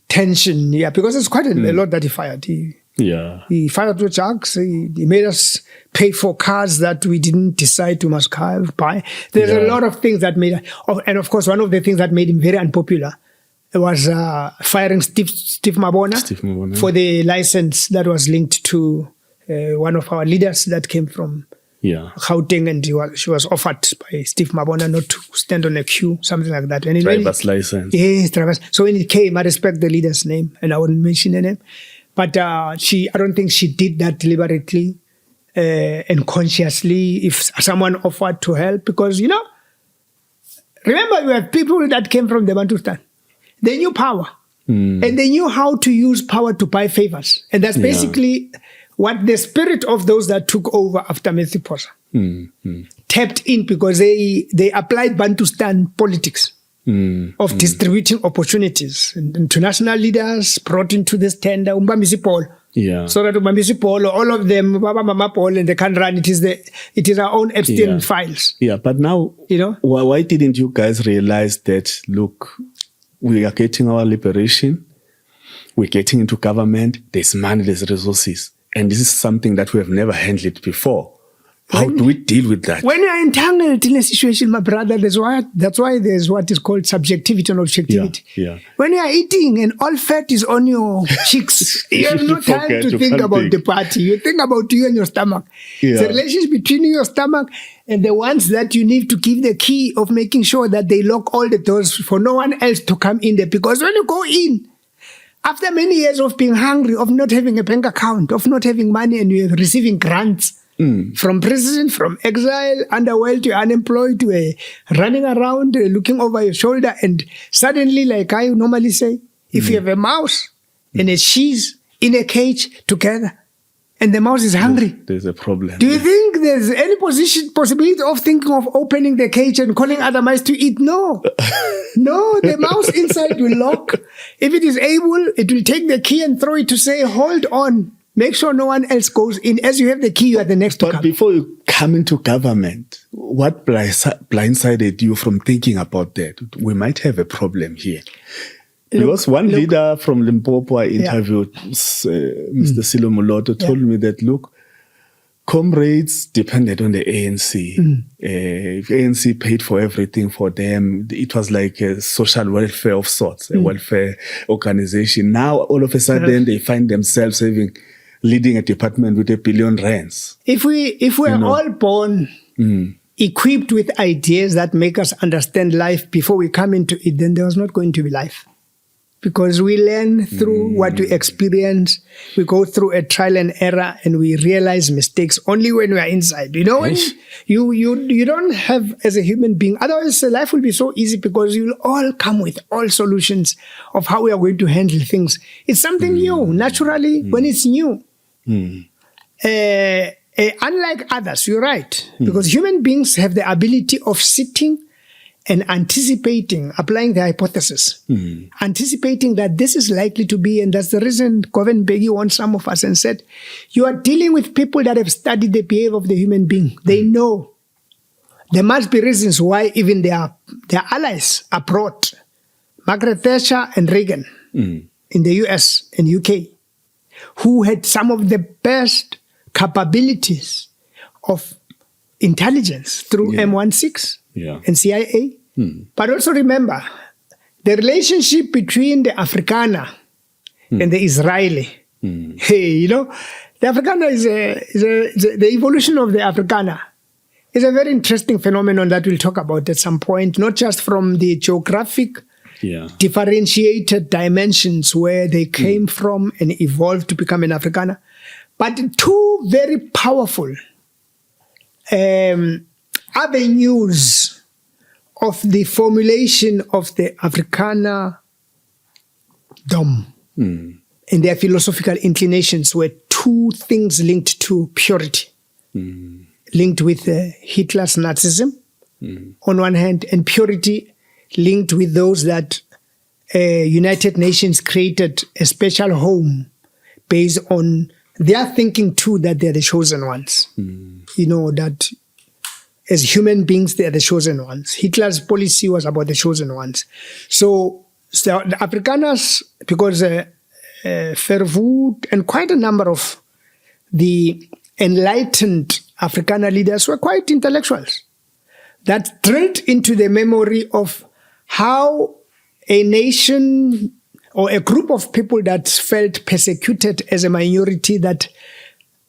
Speaker 1: tension, because it's quite a lot that he fired. He fired with jugs. He made us pay for cars that we didn't decide to must buy. There's a lot of things that made, and of course, one of the things that made him very unpopular was firing Steve Mabona for the license that was linked to one of our leaders that came from Gauteng, and she was offered by Steve Mabona not to stand on a queue, something like that. And
Speaker 2: driver's license.
Speaker 1: Yes, driver's. So when it came, I respect the leader's name, and I wouldn't mention the name. But I don't think she did that deliberately and consciously if someone offered to help. Because, remember, you have people that came from the Bantustan. They knew power. And they knew how to use power to buy favors. And that's basically what the spirit of those that took over after Matthew Posa tapped in, because they applied Bantustan politics of distributing opportunities. And international leaders brought into this tender Umbamisi Paul. So that Umbamisi Paul, all of them, Baba Mama Paul, and they can't run. It is our own Epstein files.
Speaker 2: But now, why didn't you guys realize that, look, we are getting our liberation, we're getting into government, there's money, there's resources. And this is something that we have never handled before. How do we deal with that? When
Speaker 1: you are entangled in a situation, my brother, that's why there's what is called subjectivity and objectivity. When you are eating and all fat is on your cheeks, you have no time to think about the party. You think about you and your stomach. The relationship between your stomach and the ones that you need to give the key of making sure that they lock all the doors for no one else to come in there. Because when you go in, after many years of being hungry, of not having a bank account, of not having money, and you're receiving grants from prison, from exile, underworld to unemployed, to running around, looking over your shoulder, and suddenly, like I normally say, if you have a mouse and a cheese in a cage together, and the mouse is hungry,
Speaker 2: there's a problem.
Speaker 1: Do you think there's any possibility of thinking of opening the cage and calling other mice to eat? No. No, the mouse inside will lock. If it is able, it will take the key and throw it to say, hold on. Make sure no one else goes in. As you have the key, you are the next to come.
Speaker 2: But before you come into government, what blindsided you from thinking about that? We might have a problem here. Because one leader from Limpopo I interviewed, Mr. Silo Moloto, told me that, look, comrades depended on the ANC. If ANC paid for everything for them, it was like a social welfare of sorts, a welfare organization. Now, all of a sudden, they find themselves leading a department with R1 billion.
Speaker 1: If we are all born equipped with ideas that make us understand life before we come into it, then there was not going to be life. Because we learn through what we experience, we go through a trial and error, and we realize mistakes only when we are inside. When you don't have as a human being, otherwise life will be so easy because you'll all come with all solutions of how we are going to handle things. It's something new. Naturally, when it's new. Unlike others, you're right. Because human beings have the ability of sitting and anticipating, applying the hypothesis, anticipating that this is likely to be, and that's the reason Mbeki warned some of us and said, you are dealing with people that have studied the behavior of the human being. They know there must be reasons why even their allies abroad, Margaret Thatcher and Reagan in the US and UK, who had some of the best capabilities of intelligence through M16 and CIA. But also remember, the relationship between the Afrikaner and the Israeli. The Afrikaner is the evolution of the Afrikaner is a very interesting phenomenon that we'll talk about at some point, not just from the geographic differentiated dimensions where they came from and evolved to become an Afrikaner, but two very powerful avenues of the formulation of the Afrikaner dom and their philosophical inclinations were two things linked to purity, linked with Hitler's Nazism on one hand, and purity linked with those that United Nations created a special home based on their thinking too that they're the chosen ones. That as human beings, they are the chosen ones. Hitler's policy was about the chosen ones. So the Afrikaners, because Verwoerd and quite a number of the enlightened Afrikaner leaders were quite intellectuals, that drilled into the memory of how a nation or a group of people that felt persecuted as a minority, that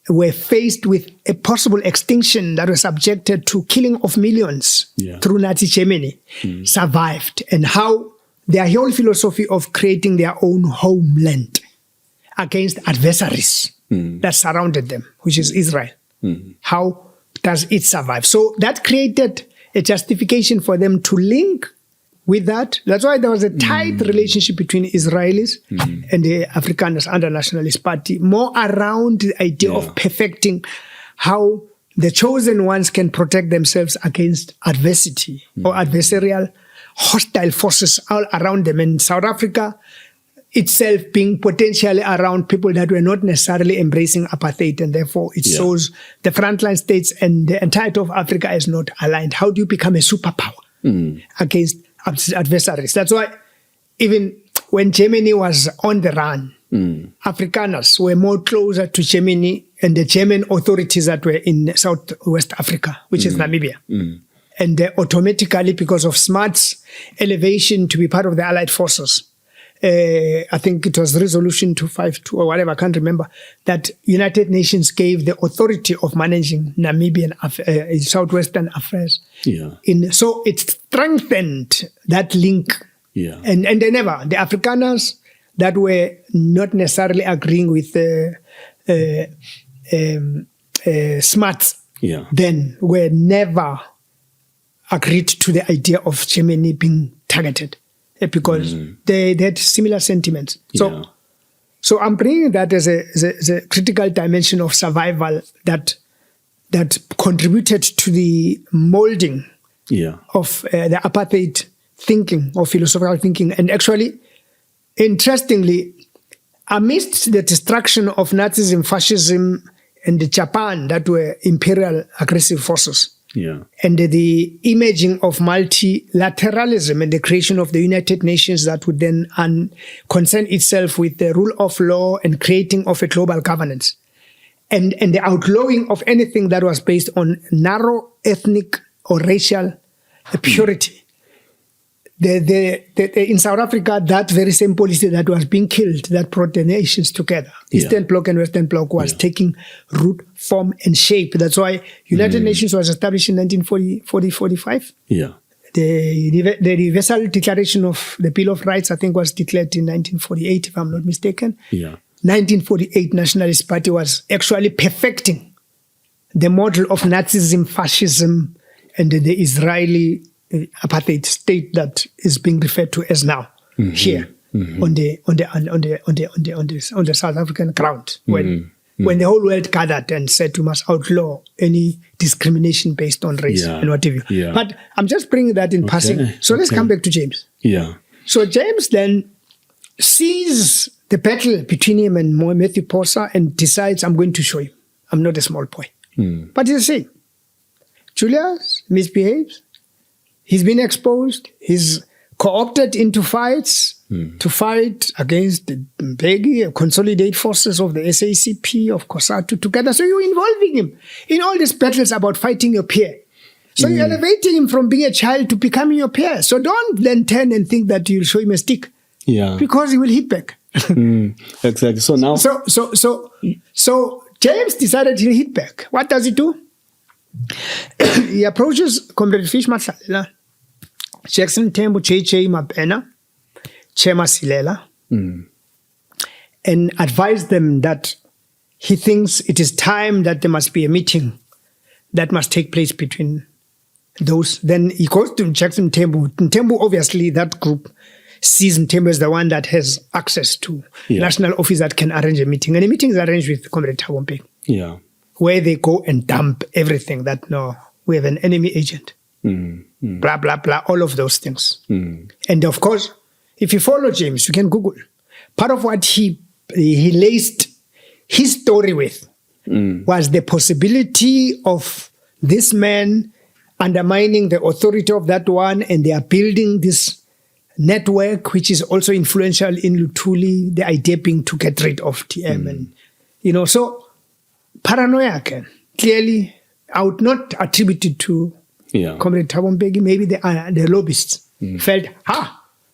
Speaker 1: were faced with a possible extinction that was subjected to killing of millions through Nazi Germany, survived, and how their whole philosophy of creating their own homeland against adversaries that surrounded them, which is Israel. How does it survive? So that created a justification for them to link with that. That's why there was a tight relationship between Israelis and the Afrikaners under Nationalist Party, more around the idea of perfecting how the chosen ones can protect themselves against adversity or adversarial hostile forces all around them. And South Africa itself being potentially around people that were not necessarily embracing apartheid, and therefore it shows the frontline states and the entirety of Africa is not aligned. How do you become a superpower against adversaries? That's why even when Germany was on the run, Afrikaners were more closer to Germany and the German authorities that were in Southwest Africa, which is Namibia. And automatically, because of SMART's elevation to be part of the Allied forces, I think it was Resolution 252 or whatever, I can't remember, that United Nations gave the authority of managing Namibian Southwestern affairs. So it strengthened that link. And they never, the Afrikaners that were not necessarily agreeing with SMART then were never agreed to the idea of Germany being targeted. Because they had similar sentiments. So I'm bringing that as a critical dimension of survival that contributed to the molding of the apartheid thinking or philosophical thinking. And actually, interestingly, amidst the destruction of Nazism, fascism, and the Japan that were imperial aggressive forces, and the imaging of multilateralism and the creation of the United Nations that would then concern itself with the rule of law and creating of a global governance, and the outlawing of anything that was based on narrow ethnic or racial purity. In South Africa, that very same policy that was being killed, that brought the nations together, Eastern Bloc and Western Bloc, was taking root, form, and shape. That's why United Nations was established in 1945. The Universal Declaration of the Bill of Rights, I think, was declared in 1948, if I'm not mistaken. 1948 Nationalist Party was actually perfecting the model of Nazism, fascism, and the Israeli apartheid state that is being referred to as now here on the South African ground when the whole world gathered and said we must outlaw any discrimination based on race and what have you. But I'm just bringing that in passing. So let's come back to James. So James then sees the battle between him and Matthew Posa and decides, I'm going to show him. I'm not a small boy. But you see, Julius misbehaves. He's been exposed. He's co-opted into fights to fight against the Mbeki, consolidate forces of the SACP, of COSATU together. So you're involving him in all these battles about fighting your peer. So you're elevating him from being a child to becoming your peer. So don't then turn and think that you'll show him a stick. Because he will hit back.
Speaker 2: Exactly. So now...
Speaker 1: So James decided he'll hit back. What does he do? He approaches Comrade Fish Matsalela, Jackson Tembo, JJ Mabena, Chema Silela, and advise them that he thinks it is time that there must be a meeting that must take place between those. Then he goes to Jackson Tembo. Tembo, obviously, that group sees Tembo as the one that has access to national office that can arrange a meeting. And the meeting is arranged with Comrade Thabo Mbeki, where they go and dump everything that, no, we have an enemy agent. Blah, blah, blah, all of those things. And of course, if you follow James, you can Google. Part of what he laced his story with was the possibility of this man undermining the authority of that one, and they are building this network, which is also influential in Luthuli, the idea being to get rid of TM. And, so paranoia can clearly, I would not attribute it to Comrade Thabo Mbeki. Maybe the lobbyists felt,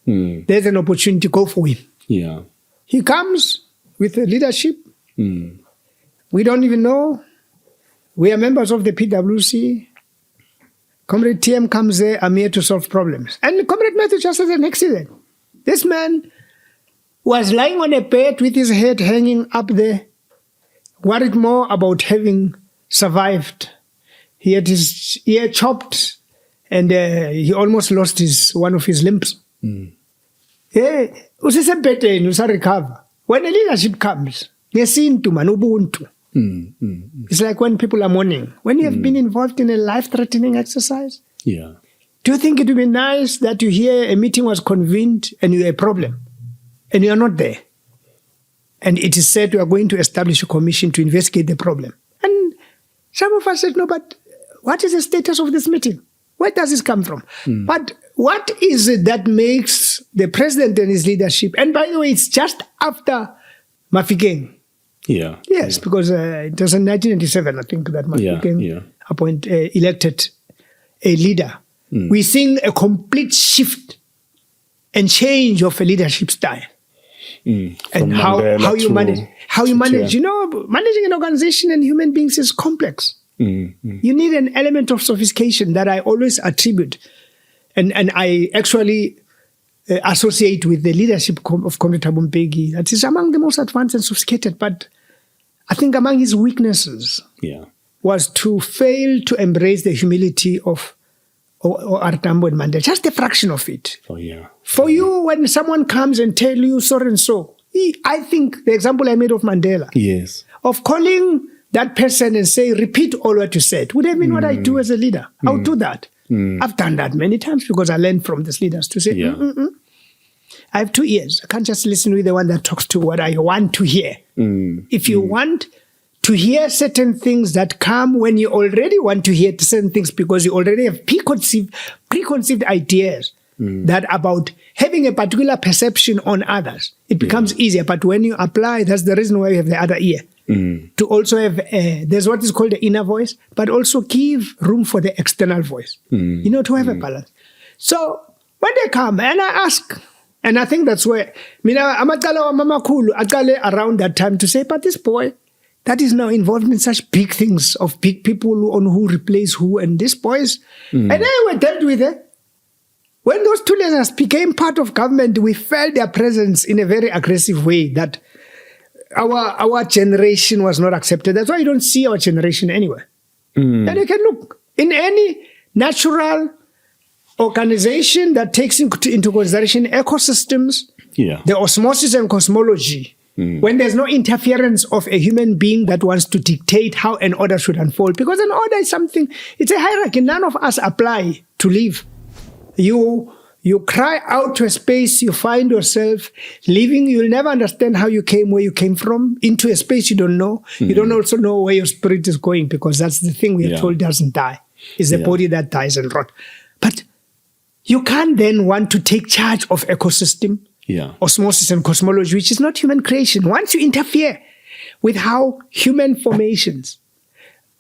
Speaker 1: there's an opportunity to go for him. He comes with the leadership We don't even know. We are members of the PwC. Comrade TM comes there, I'm here to solve problems. And Comrade Matthew just has an accident. This man was lying on a bed with his head hanging up there, worried more about having survived. He had his ear chopped and he almost lost one of his limbs. Yeah, recover. When the leadership comes, it's like when people are mourning. When you have been involved in a life-threatening exercise, do you think it would be nice that you hear a meeting was convened and you have a problem and you are not there? And it is said we are going to establish a commission to investigate the problem. And some of us said, no, but what is the status of this meeting? Where does this come from? But what is it that makes the president and his leadership, and by the way, it's just after Mafikeng. Yes, because it was in 1997, I think, that Mafikeng elected a leader. We're seeing a complete shift and change of a leadership style. And how you manage. You know, managing an organization and human beings is complex. You need an element of sophistication that I always attribute. And I actually associate with the leadership of Comrade Thabo Mbeki. That is among the most advanced and sophisticated. But I think among his weaknesses was to fail to embrace the humility of Tambo and Mandela. Just a fraction of it. For you, when someone comes and tell you so and so, I think the example I made of Mandela, of calling that person and say, repeat all what you said, would have been what I do as a leader. I would do that. I've done that many times because I learned from these leaders to say, I have 2 ears. I can't just listen with the one that talks to what I want to hear. If you want to hear certain things that come when you already want to hear certain things because you already have preconceived ideas that about having a particular perception on others, it becomes easier. But when you apply, that's the reason why you have the other ear. To also have, there's what is called the inner voice, but also give room for the external voice, you know, to have a balance. So when they come and I ask, and I think that's where, I'm around that time to say, but this boy, that is now involved in such big things of big people on who replace who, and these boys, and they were dealt with it. When those two leaders became part of government, we felt their presence in a very aggressive way that our generation was not accepted. That's why you don't see our generation anywhere. And you can look in any natural organization that takes into consideration ecosystems, the osmosis and cosmology. When there's no interference of a human being that wants to dictate how an order should unfold. Because an order is something, it's a hierarchy. None of us apply to live. You cry out to a space, you find yourself living, you'll never understand how you came, where you came from, into a space you don't know. You don't also know where your spirit is going, because that's the thing we are told doesn't die. It's the body that dies and rot. But you can't then want to take charge of ecosystem, osmosis and cosmology, which is not human creation. Once you interfere with how human formations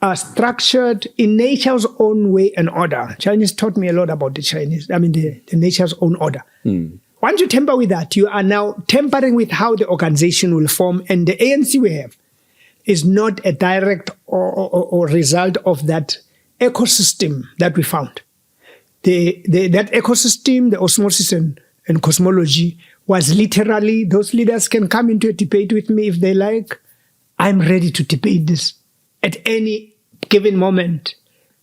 Speaker 1: are structured in nature's own way and order. Chinese taught me a lot about the nature's own order. Once you tamper with that, you are now tampering with how the organization will form, and the ANC we have is not a direct or result of that ecosystem that we found. That ecosystem, the osmosis and cosmology, was literally, those leaders can come into a debate with me if they like. I'm ready to debate this. At any given moment,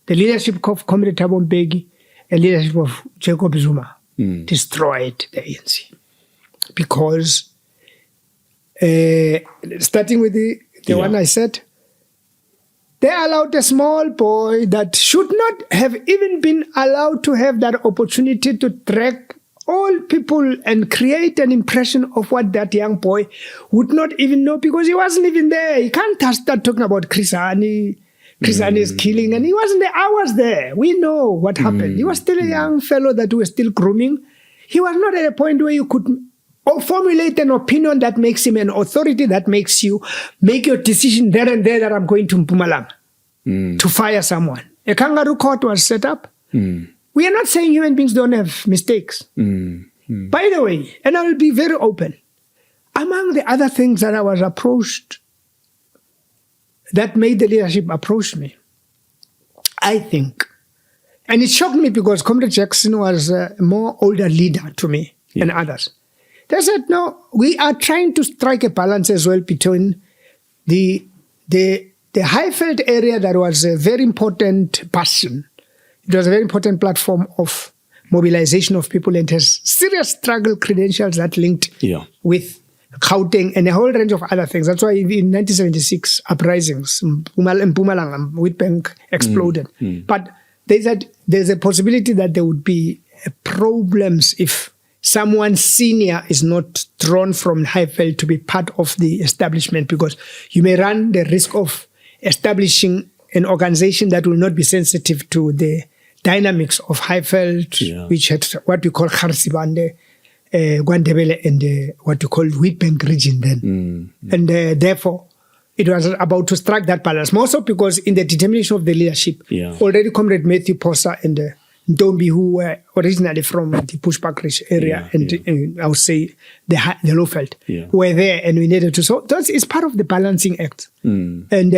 Speaker 1: the leadership of Comrade Thabo Mbeki and leadership of Jacob Zuma destroyed the ANC. Because, starting with the one I said, they allowed a small boy that should not have even been allowed to have that opportunity to drag all people and create an impression of what that young boy would not even know, because he wasn't even there. He can't start talking about Chrisani is killing, and he wasn't there. I was there. We know what happened. He was still a young fellow that we were still grooming. He was not at a point where you could formulate an opinion that makes him an authority, that makes you make your decision there and there that I'm going to Mpumalanga to fire someone. A kangaroo court was set up. We are not saying human beings don't have mistakes. By the way, and I will be very open, among the other things that I was approached that made the leadership approach me, I think. And it shocked me because Comrade Jackson was a more older leader to me than others. They said, no, we are trying to strike a balance as well between the Highveld area that was a very important bastion. It was a very important platform of mobilization of people and has serious struggle credentials that linked with Gauteng and a whole range of other things. That's why in 1976 uprisings in Mpumalanga, Witbank exploded. But they said there's a possibility that there would be problems if someone senior is not drawn from Highveld to be part of the establishment, because you may run the risk of establishing an organization that will not be sensitive to the dynamics of Highveld, which had what we call Kharisibande, Gwandebele, and what we call Witbank region then. And therefore, it was about to strike that balance. More so because in the determination of the leadership, already Comrade Matthew Posa and Ntombi, who were originally from the Pushback area, and I would say the Lowveld, were there, and we needed to. So that is part of the balancing act. And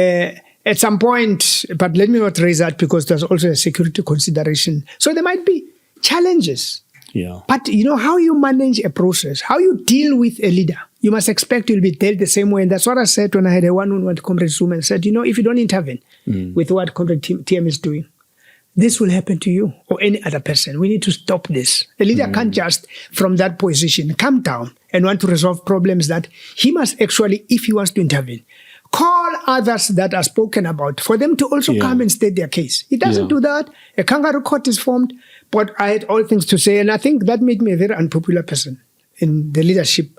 Speaker 1: at some point, but let me not raise that because there's also a security consideration. So there might be challenges. But you know how you manage a process, how you deal with a leader. You must expect you'll be dealt the same way. And that's what I said when I had a one-on-one with Comrade Zuma and said, you know, if you don't intervene with what Comrade TM is doing, this will happen to you or any other person. We need to stop this. A leader can't just, from that position, come down and want to resolve problems that he must actually, if he wants to intervene, call others that are spoken about for them to also come and state their case. He doesn't do that. A kangaroo court is formed, but I had all things to say. And I think that made me a very unpopular person in the leadership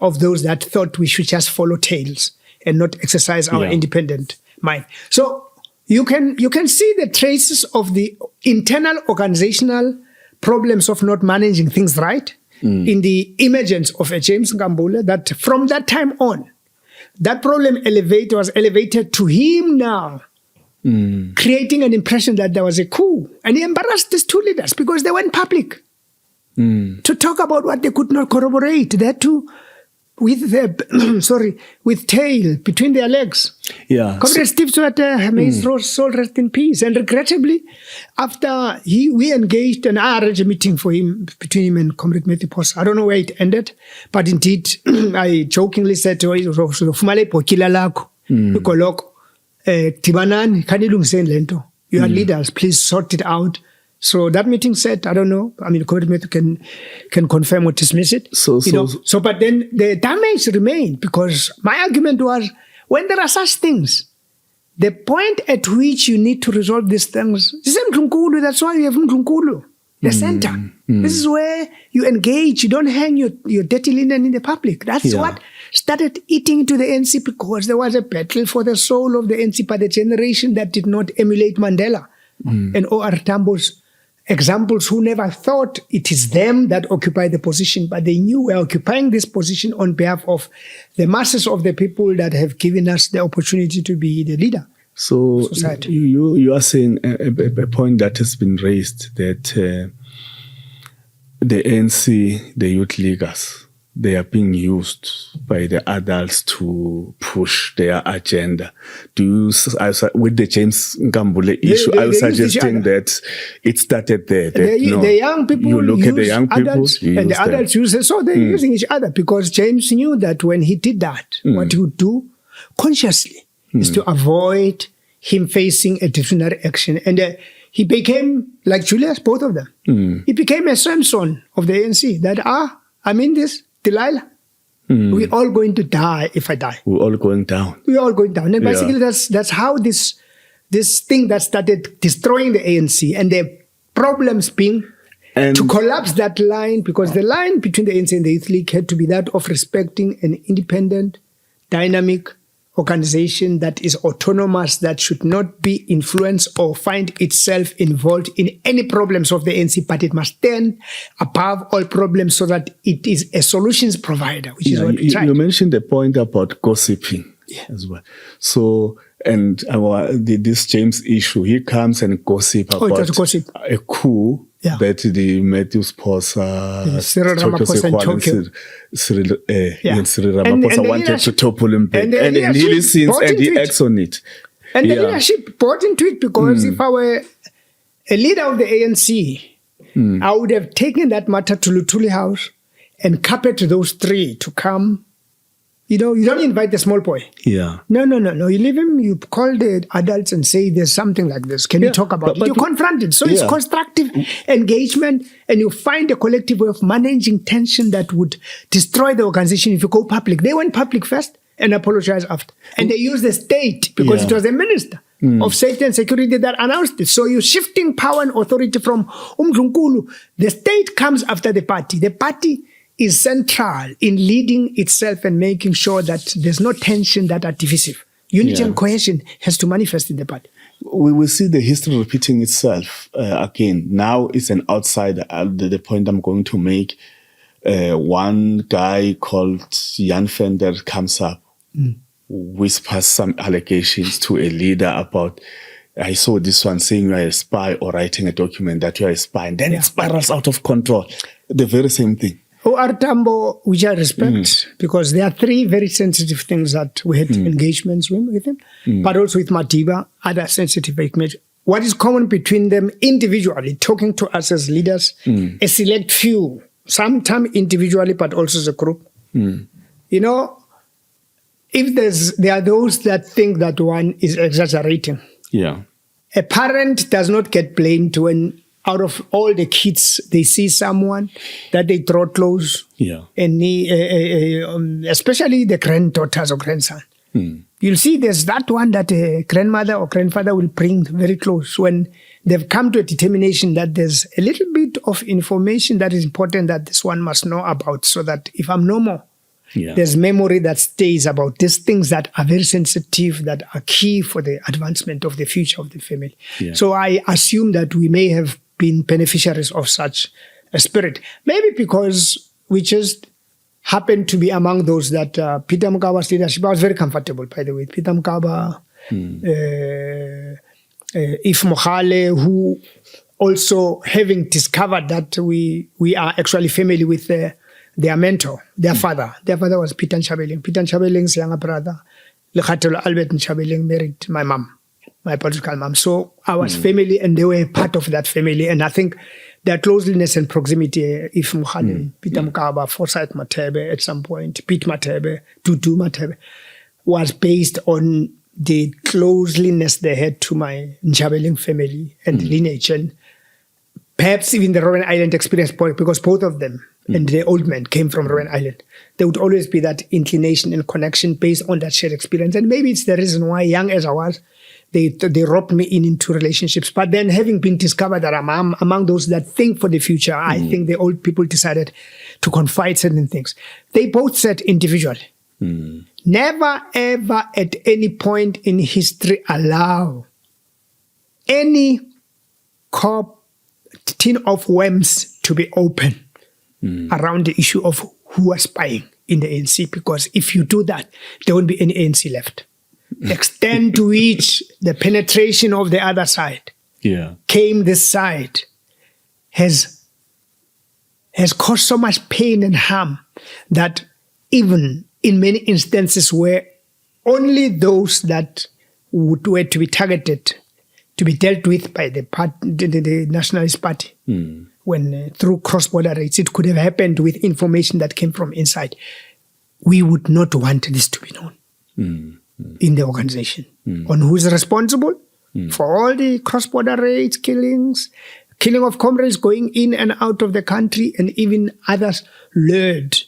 Speaker 1: of those that thought we should just follow tails and not exercise our independent mind. So you can see the traces of the internal organizational problems of not managing things right in the emergence of a James Nkambule, that from that time on, that problem was elevated to him now, creating an impression that there was a coup. And he embarrassed these two leaders because they went public to talk about what they could not corroborate. They had to, with their, with tail between their legs. Comrade Steve Tshwete, may his soul rest in peace. And regrettably, after we engaged and I arranged a meeting for him, between him and Comrade Matthew Posa. I don't know where it ended, but indeed, I jokingly said to him, you are leaders, please sort it out. So that meeting said, I don't know, I mean, Comrade Matthew can confirm or dismiss it. But then the damage remained, because my argument was, when there are such things, the point at which you need to resolve these things, that's why you have Mkulunkulu, the center. This is where you engage. You don't hang your dirty linen in the public. That's what started eating into the ANC, because there was a battle for the soul of the ANC by the generation that did not emulate Mandela and O.R. Tambo's examples, who never thought it is them that occupy the position, but they knew we're occupying this position on behalf of the masses of the people that have given us the opportunity to be the leader.
Speaker 2: So you are saying a point that has been raised, that the ANC, the youth leaguers, they are being used by the adults to push their agenda. With the James Nkambule issue, I was suggesting that it started there.
Speaker 1: The young people you look at the young adults, people, and the adults use it. So they're using each other, because James knew that when he did that, what he would do consciously is to avoid him facing a disciplinary action. And he became, like Julius, both of them. He became a Samson of the ANC, that, I'm in this. Delilah, we're all going to die if I die.
Speaker 2: We're all going down.
Speaker 1: We're all going down. And basically that's how this thing that started destroying the ANC and the problems being to collapse that line, because the line between the ANC and the Youth League had to be that of respecting an independent, dynamic organization that is autonomous, that should not be influenced or find itself involved in any problems of the ANC, but it must stand above all problems so that it is a solutions provider, which is what we tried.
Speaker 2: You mentioned the point about gossiping as well. So And this James issue, he comes and gossip about a coup that the Matthews Posa,
Speaker 1: Cyril Ramaphosa
Speaker 2: and Cyril Ramaphosa wanted to topple him back. And he listens and he acts on it.
Speaker 1: And the leadership bought into it because if I were a leader of the ANC, I would have taken that matter to Lutuli House and carpet those three to come. You know, you don't invite the small boy.
Speaker 2: Yeah.
Speaker 1: No. You leave him, you call the adults and say, there's something like this. Can you talk about it? You confront it. So it's constructive engagement, and you find a collective way of managing tension that would destroy the organization if you go public. They went public first and apologized after. And they used the state because it was the minister of safety and security that announced it. So you're shifting power and authority from Umdlunkulu. The state comes after the party. The party is central in leading itself and making sure that there's no tension that are divisive. Unity and cohesion has to manifest in the party.
Speaker 2: We will see the history repeating itself again. Now it's an outsider. The point I'm going to make, one guy called Jan Fender comes up, whispers some allegations to a leader about, I saw this one saying you are a spy, or writing a document that you are a spy, and then it spirals out of control. The very same thing.
Speaker 1: Tambo, which I respect, because there are three very sensitive things that we had engagements with him, but also with Madiba, other sensitive engagements. What is common between them individually, talking to us as leaders, a select few, sometimes individually, but also as a group. You know, if there are those that think that one is exaggerating.
Speaker 2: Yeah.
Speaker 1: A parent does not get blamed when out of all the kids, they see someone that they draw close.
Speaker 2: Yeah.
Speaker 1: And especially the granddaughters or grandson. You'll see there's that one that a grandmother or grandfather will bring very close when they've come to a determination that there's a little bit of information that is important that this one must know about, so that if I'm no more, there's memory that stays about these things that are very sensitive, that are key for the advancement of the future of the family. Yeah. So I assume that we may have been beneficiaries of such a spirit. Maybe because we just happened to be among those that Peter Mukaba's leadership, I was very comfortable, by the way. Peter Mukaba, If Mohale, who also having discovered that we are actually family with their mentor, their father. Their father was Peter Nchabeling. Peter Nchabeling's younger brother, Lekhatelo Albert Nchabeling, married my mom, my political mom. So I was family, and they were part of that family. And I think their closeness and proximity, if Mohale, Peter Mukaba, Forsyth Matebe at some point, Pete Matebe, Tutu Matebe, was based on the closeness they had to my Nchabeling family and lineage. And perhaps even the Robben Island experience, because both of them and the old man came from Robben Island. There would always be that inclination and connection based on that shared experience. And maybe it's the reason why, young as I was, they roped me into relationships. But then, having been discovered that I'm among those that think for the future, I think the old people decided to confide certain things. They both said individually, never ever at any point in history allow any tin of worms to be open around the issue of who was spying in the ANC, because if you do that, there won't be any ANC left. The extent to which the penetration of the other side came this side has caused so much pain and harm that even in many instances where only those that were to be targeted, to be dealt with by the Nationalist Party, when through cross-border raids, it could have happened with information that came from inside. We would not want this to be known in the organization. On who is responsible for all the cross-border raids, killing of comrades going in and out of the country, and even others lured,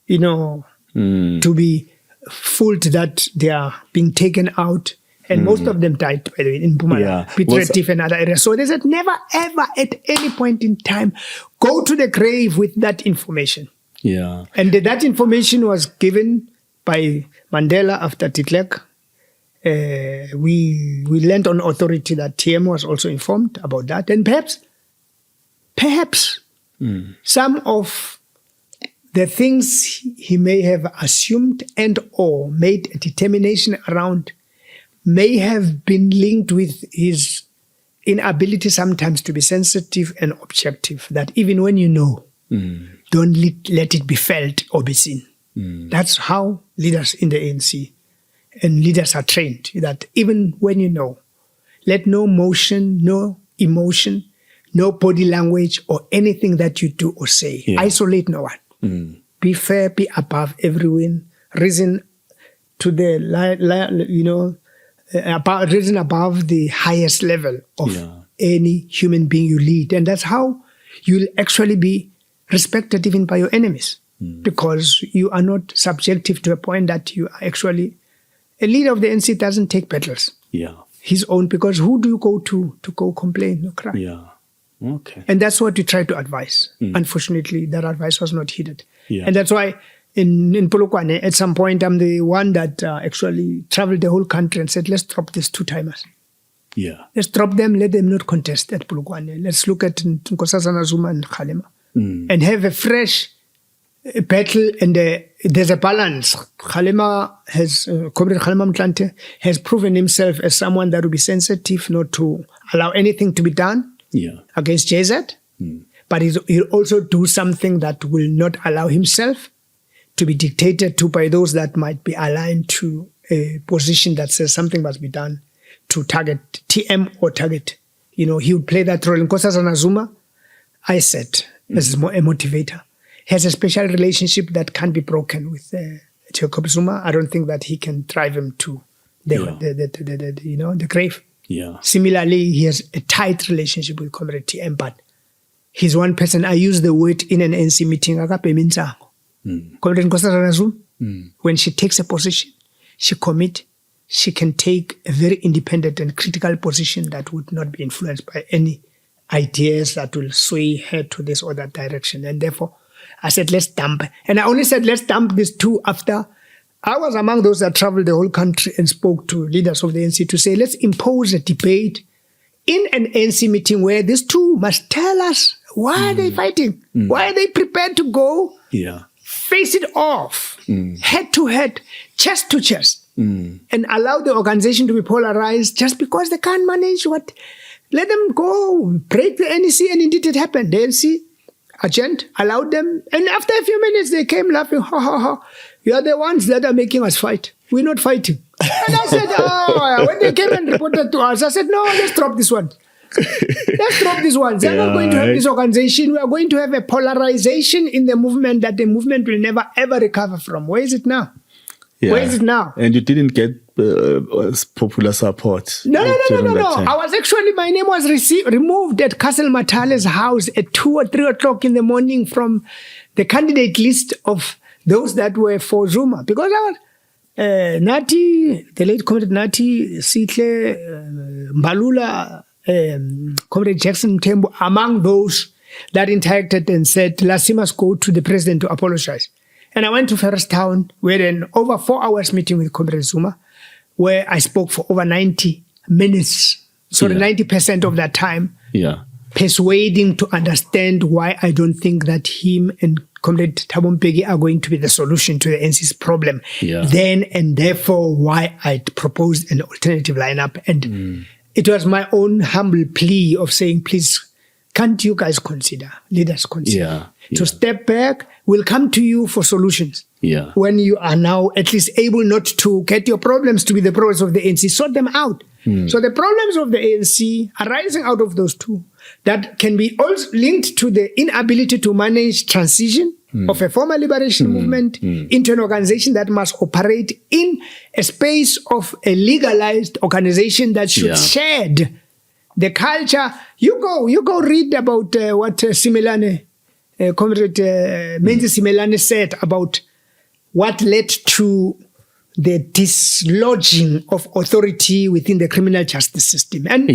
Speaker 1: to be fooled that they are being taken out. And most of them died, by the way, in Mpumalanga, Piet Retief and other areas. So they said, never, ever, at any point in time, go to the grave with that information.
Speaker 2: Yeah.
Speaker 1: And that information was given by Mandela after de Klerk. We learned on authority that TM was also informed about that. And perhaps some of the things he may have assumed and or made a determination around may have been linked with his inability sometimes to be sensitive and objective, that even when you know, don't let it be felt or be seen. That's how leaders in the ANC and leaders are trained, that even when you know, let no motion, no emotion, no body language or anything that you do or say isolate no one. Be fair, be above everyone, reason to the reason above the highest level of any human being you lead. And that's how you'll actually be respected even by your enemies, because you are not subjective to a point that you are actually a leader of the ANC doesn't take battles. His own, because who do you go to go complain or cry?
Speaker 2: Okay.
Speaker 1: And that's what we try to advise. Unfortunately, that advice was not heeded. And that's why in Polokwane, at some point, I'm the one that actually traveled the whole country and said, let's drop these two-timers. Let's drop them, let them not contest at Polokwane. Let's look at Nkosazana Zuma and Kgalema and have a fresh battle, and there's a balance. Kgalema has, Comrade Kgalema Mtlante has proven himself as someone that will be sensitive not to allow anything to be done against JZ, but he'll also do something that will not allow himself to be dictated to by those that might be aligned to a position that says something must be done to target TM or target. He would play that role. In Nkosazana Zuma, I said, as a motivator, has a special relationship that can't be broken with Jacob Zuma. I don't think that he can drive him to the grave. Similarly, he has a tight relationship with Comrade TM, but he's one person. I use the word in an ANC meeting, Comrade Nkosazana Zuma, when she takes a position, she commit, she can take a very independent and critical position that would not be influenced by any ideas that will sway her to this or that direction. And therefore, I said, let's dump. And I only said, let's dump these two after I was among those that traveled the whole country and spoke to leaders of the ANC to say, let's impose a debate in an ANC meeting where these two must tell us why are they fighting? Why are they prepared to go face it off, head to head, chest to chest, and allow the organization to be polarized just because they can't manage what? Let them go, break the NEC, and indeed it happened. The ANC agent allowed them, and after a few minutes they came laughing, ha ha ha, you are the ones that are making us fight. We're not fighting. And I said, when they came and reported to us, I said, no, let's drop this one. Let's drop this one. They're not going to have this organization. We are going to have a polarization in the movement that the movement will never ever recover from. Where is it now? Where is it now?
Speaker 2: And you didn't get popular support.
Speaker 1: No. I was actually, my name was removed at Castle Matale's house at 2 or 3 o'clock in the morning from the candidate list of those that were for Zuma. Because I was, Nati, the late Comrade Nati, Sitle, Mbalula, Comrade Jackson Tembo, among those that interacted and said, Lassy must go to the president to apologize. And I went to Ferristown. We had an over 4 hours meeting with Comrade Zuma, where I spoke for over 90 minutes. Sorry, 90% of that time. Persuading to understand why I don't think that him and Comrade Thabo Mbeki are going to be the solution to the NC's problem. Then, and therefore, why I proposed an alternative lineup. And it was my own humble plea of saying, please, can't you guys consider, leaders consider, to step back? We'll come to you for solutions. When you are now at least able not to get your problems to be the problems of the ANC, sort them out. So the problems of the ANC arising out of those two, that can be also linked to the inability to manage transition of a former liberation movement into an organization that must operate in a space of a legalized organization that should shed the culture. You go read about what Simelane, Comrade Menzi Simelane said about what led to the dislodging of authority within the criminal justice system. And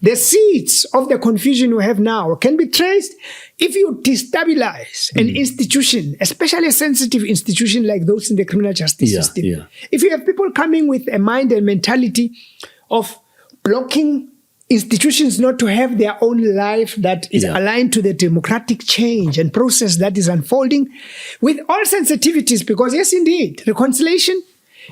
Speaker 1: the seeds of the confusion we have now can be traced if you destabilize an institution, especially a sensitive institution like those in the criminal justice system. If you have people coming with a mind and mentality of blocking institutions not to have their own life that is aligned to the democratic change and process that is unfolding with all sensitivities, because yes, indeed, reconciliation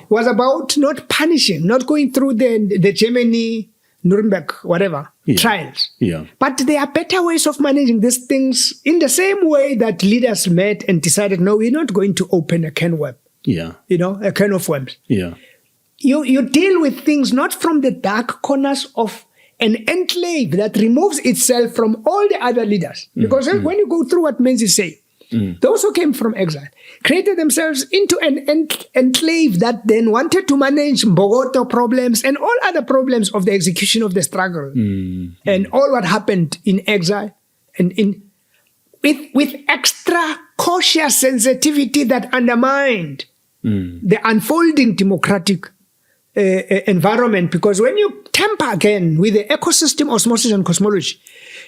Speaker 1: was about not punishing, not going through the Germany, Nuremberg, whatever, trials.
Speaker 2: Yeah.
Speaker 1: But there are better ways of managing these things in the same way that leaders met and decided, no, we're not going to open a can web.
Speaker 2: Yeah.
Speaker 1: A can of worms.
Speaker 2: Yeah.
Speaker 1: You deal with things not from the dark corners of an enclave that removes itself from all the other leaders. Because when you go through what Menzies say, those who came from exile created themselves into an enclave that then wanted to manage Bogoto problems and all other problems of the execution of the struggle and all what happened in exile and with extra cautious sensitivity that undermined the unfolding democratic environment. Because when you tamper again with the ecosystem, osmosis and cosmology,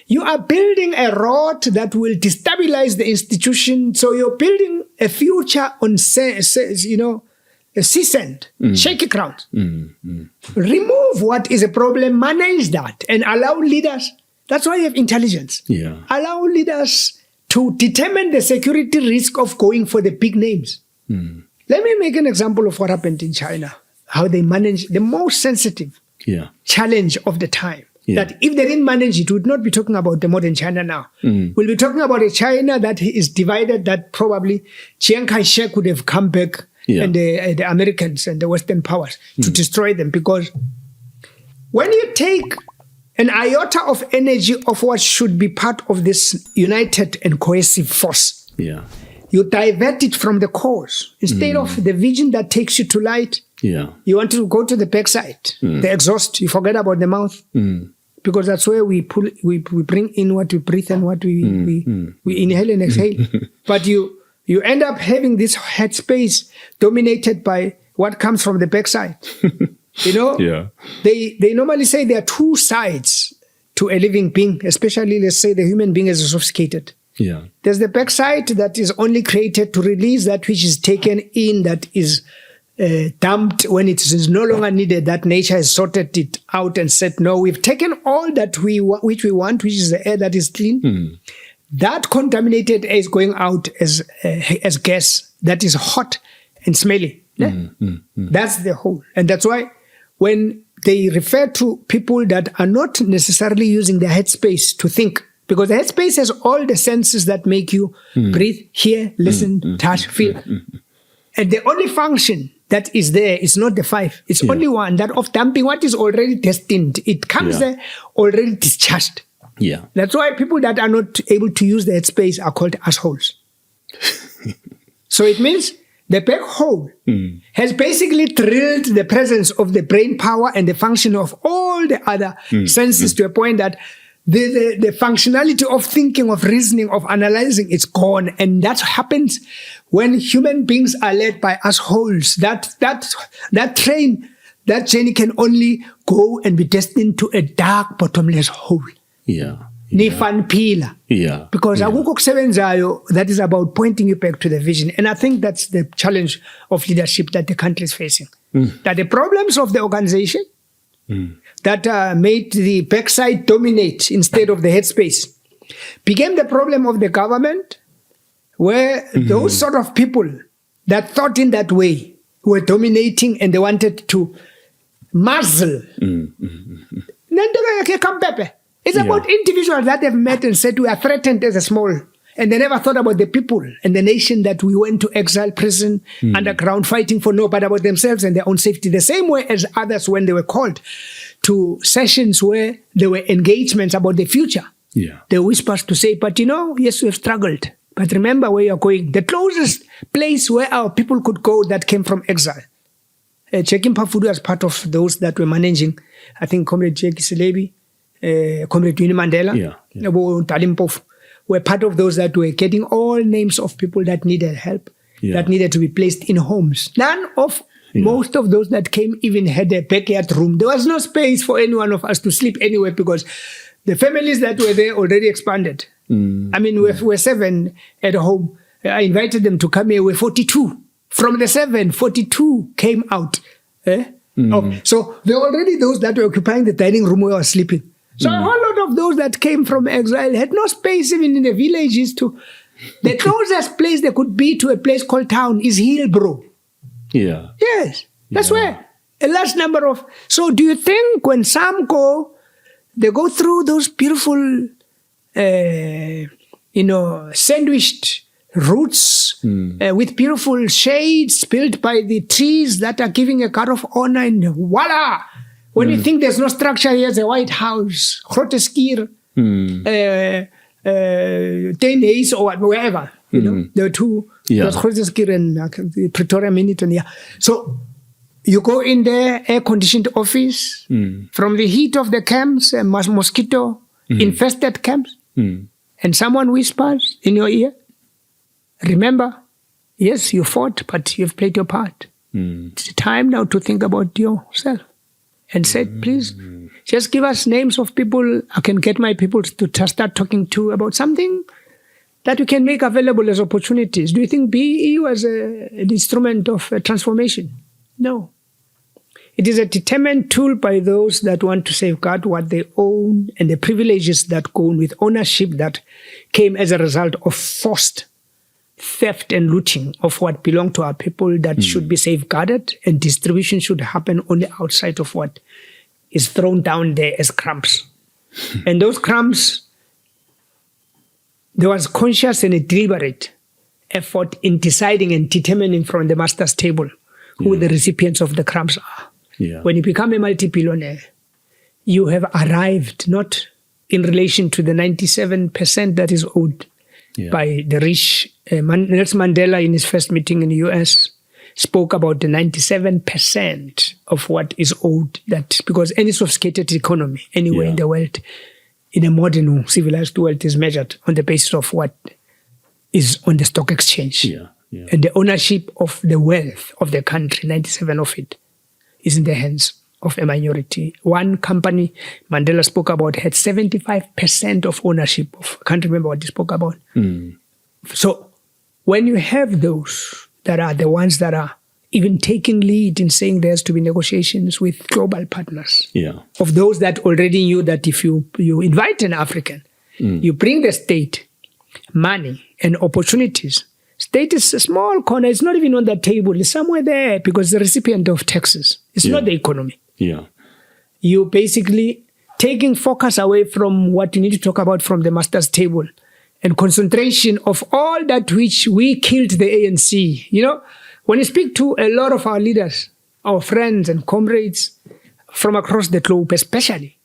Speaker 1: you are building a rod that will destabilize the institution. So you're building a future on, a sea sand, shaky ground. Remove what is a problem, manage that, and allow leaders. That's why you have intelligence.
Speaker 2: Yeah.
Speaker 1: Allow leaders to determine the security risk of going for the big names. Let me make an example of what happened in China, how they manage the most sensitive challenge of the time.
Speaker 2: Yeah.
Speaker 1: That if they didn't manage it, we would not be talking about the modern China now. We'll be talking about a China that is divided, that probably Chiang Kai-shek would have come back and the Americans and the Western powers to destroy them. Because when you take an iota of energy of what should be part of this united and cohesive force, you divert it from the cause. Instead of the vision that takes you to light, you want to go to the backside, the exhaust. You forget about the mouth, because that's where we bring in what we breathe and what we inhale and exhale. But you end up having this headspace dominated by what comes from the backside. They normally say there are two sides to a living being, especially let's say the human being is sophisticated. There's the backside that is only created to release that which is taken in, that is dumped when it is no longer needed, that nature has sorted it out and said, no, we've taken all that which we want, which is the air that is clean. That contaminated air is going out as gas that is hot and smelly. That's the whole. And that's why when they refer to people that are not necessarily using their headspace to think, because the headspace has all the senses that make you breathe, hear, listen, touch, feel. And the only function that is there is not the five. It's only one, that of dumping what is already destined. It comes there already discharged. That's why people that are not able to use the headspace are called assholes. So it means the black hole has basically drilled the presence of the brain power and the function of all the other senses to a point that the functionality of thinking, of reasoning, of analyzing, it's gone. And that happens when human beings are led by assholes. That train, that journey can only go and be destined to a dark, bottomless hole. Nifan pila. Because akukho kusebenzayo that is about pointing you back to the vision. And I think that's the challenge of leadership that the country is facing. That the problems of the organization that made the backside dominate instead of the headspace became the problem of the government, where those sort of people that thought in that way were dominating and they wanted to muzzle. It's about individuals that have met and said we are threatened as a small, and they never thought about the people and the nation that we went to exile, prison, underground, fighting for, but about themselves and their own safety. The same way as others when they were called to sessions where there were engagements about the future. They whispered to say, but yes, we have struggled. But remember where you're going. The closest place where our people could go that came from exile. Chekin Pafudu as part of those that were managing, I think Comrade Jackie Selebi, Comrade Winnie Mandela, Talimpof, were part of those that were getting all names of people that needed help, that needed to be placed in homes. None of most of those that came even had a backyard room. There was no space for any one of us to sleep anywhere because the families that were there already expanded. I mean, we're 7 at home. I invited them to come here. We're 42. From the 7, 42 came out. So there were already those that were occupying the dining room where I was sleeping. So a whole lot of those that came from exile had no space even in the villages to... The closest place they could be to a place called town is Hillbrow. Yes. That's where a large number of... So do you think when some go, they go through those beautiful, sandwiched routes with beautiful shades built by the trees that are giving a guard of honor, and voila! When you think there's no structure, here's a White House, grote schuur, Tenees or wherever. There are two, there's grote schuur and Pretoria Minute. So you go in there, air-conditioned office, from the heat of the camps, mosquito-infested camps, and someone whispers in your ear, remember, yes, you fought, but you've played your part. It's time now to think about yourself. And said, please, just give us names of people I can get my people to start talking to about something that we can make available as opportunities. Do you think BE was an instrument of transformation? No. It is a determined tool by those that want to safeguard what they own and the privileges that go with ownership that came as a result of forced theft and looting of what belonged to our people that should be safeguarded, and distribution should happen only outside of what is thrown down there as crumbs. And those crumbs, there was conscious and a deliberate effort in deciding and determining from the master's table who the recipients of the crumbs are. When you become a multi-billionaire, you have arrived not in relation to the 97% that is owed by the rich. Nelson Mandela, in his first meeting in the US, spoke about the 97% of what is owed. That because any sophisticated economy anywhere in the world, in a modern civilized world, is measured on the basis of what is on the stock exchange. And the ownership of the wealth of the country, 97% of it, is in the hands of a minority. One company Mandela spoke about had 75% of ownership of, I can't remember what he spoke about. So when you have those that are the ones that are even taking lead in saying there has to be negotiations with global partners, of those that already knew that if you invite an African, you bring the state money and opportunities. State is a small corner. It's not even on that table. It's somewhere there because the recipient of taxes. It's not the economy. You basically taking focus away from what you need to talk about from the master's table and concentration of all that which we killed the ANC. When you speak to a lot of our leaders, our friends and comrades from across the globe, especially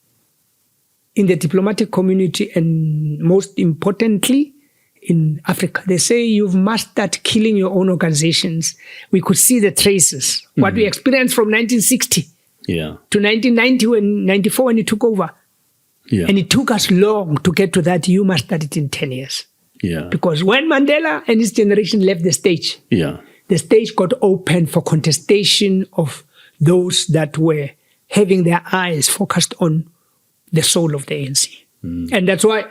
Speaker 1: in the diplomatic community and most importantly in Africa, they say you've mastered killing your own organizations. We could see the traces. What we experienced from 1960 to 1990 and 94 when you took over. And it took us long to get to that. You mastered it in 10 years. Because when Mandela and his generation left the stage, the stage got open for contestation of those that were having their eyes focused on the soul of the ANC. And that's why,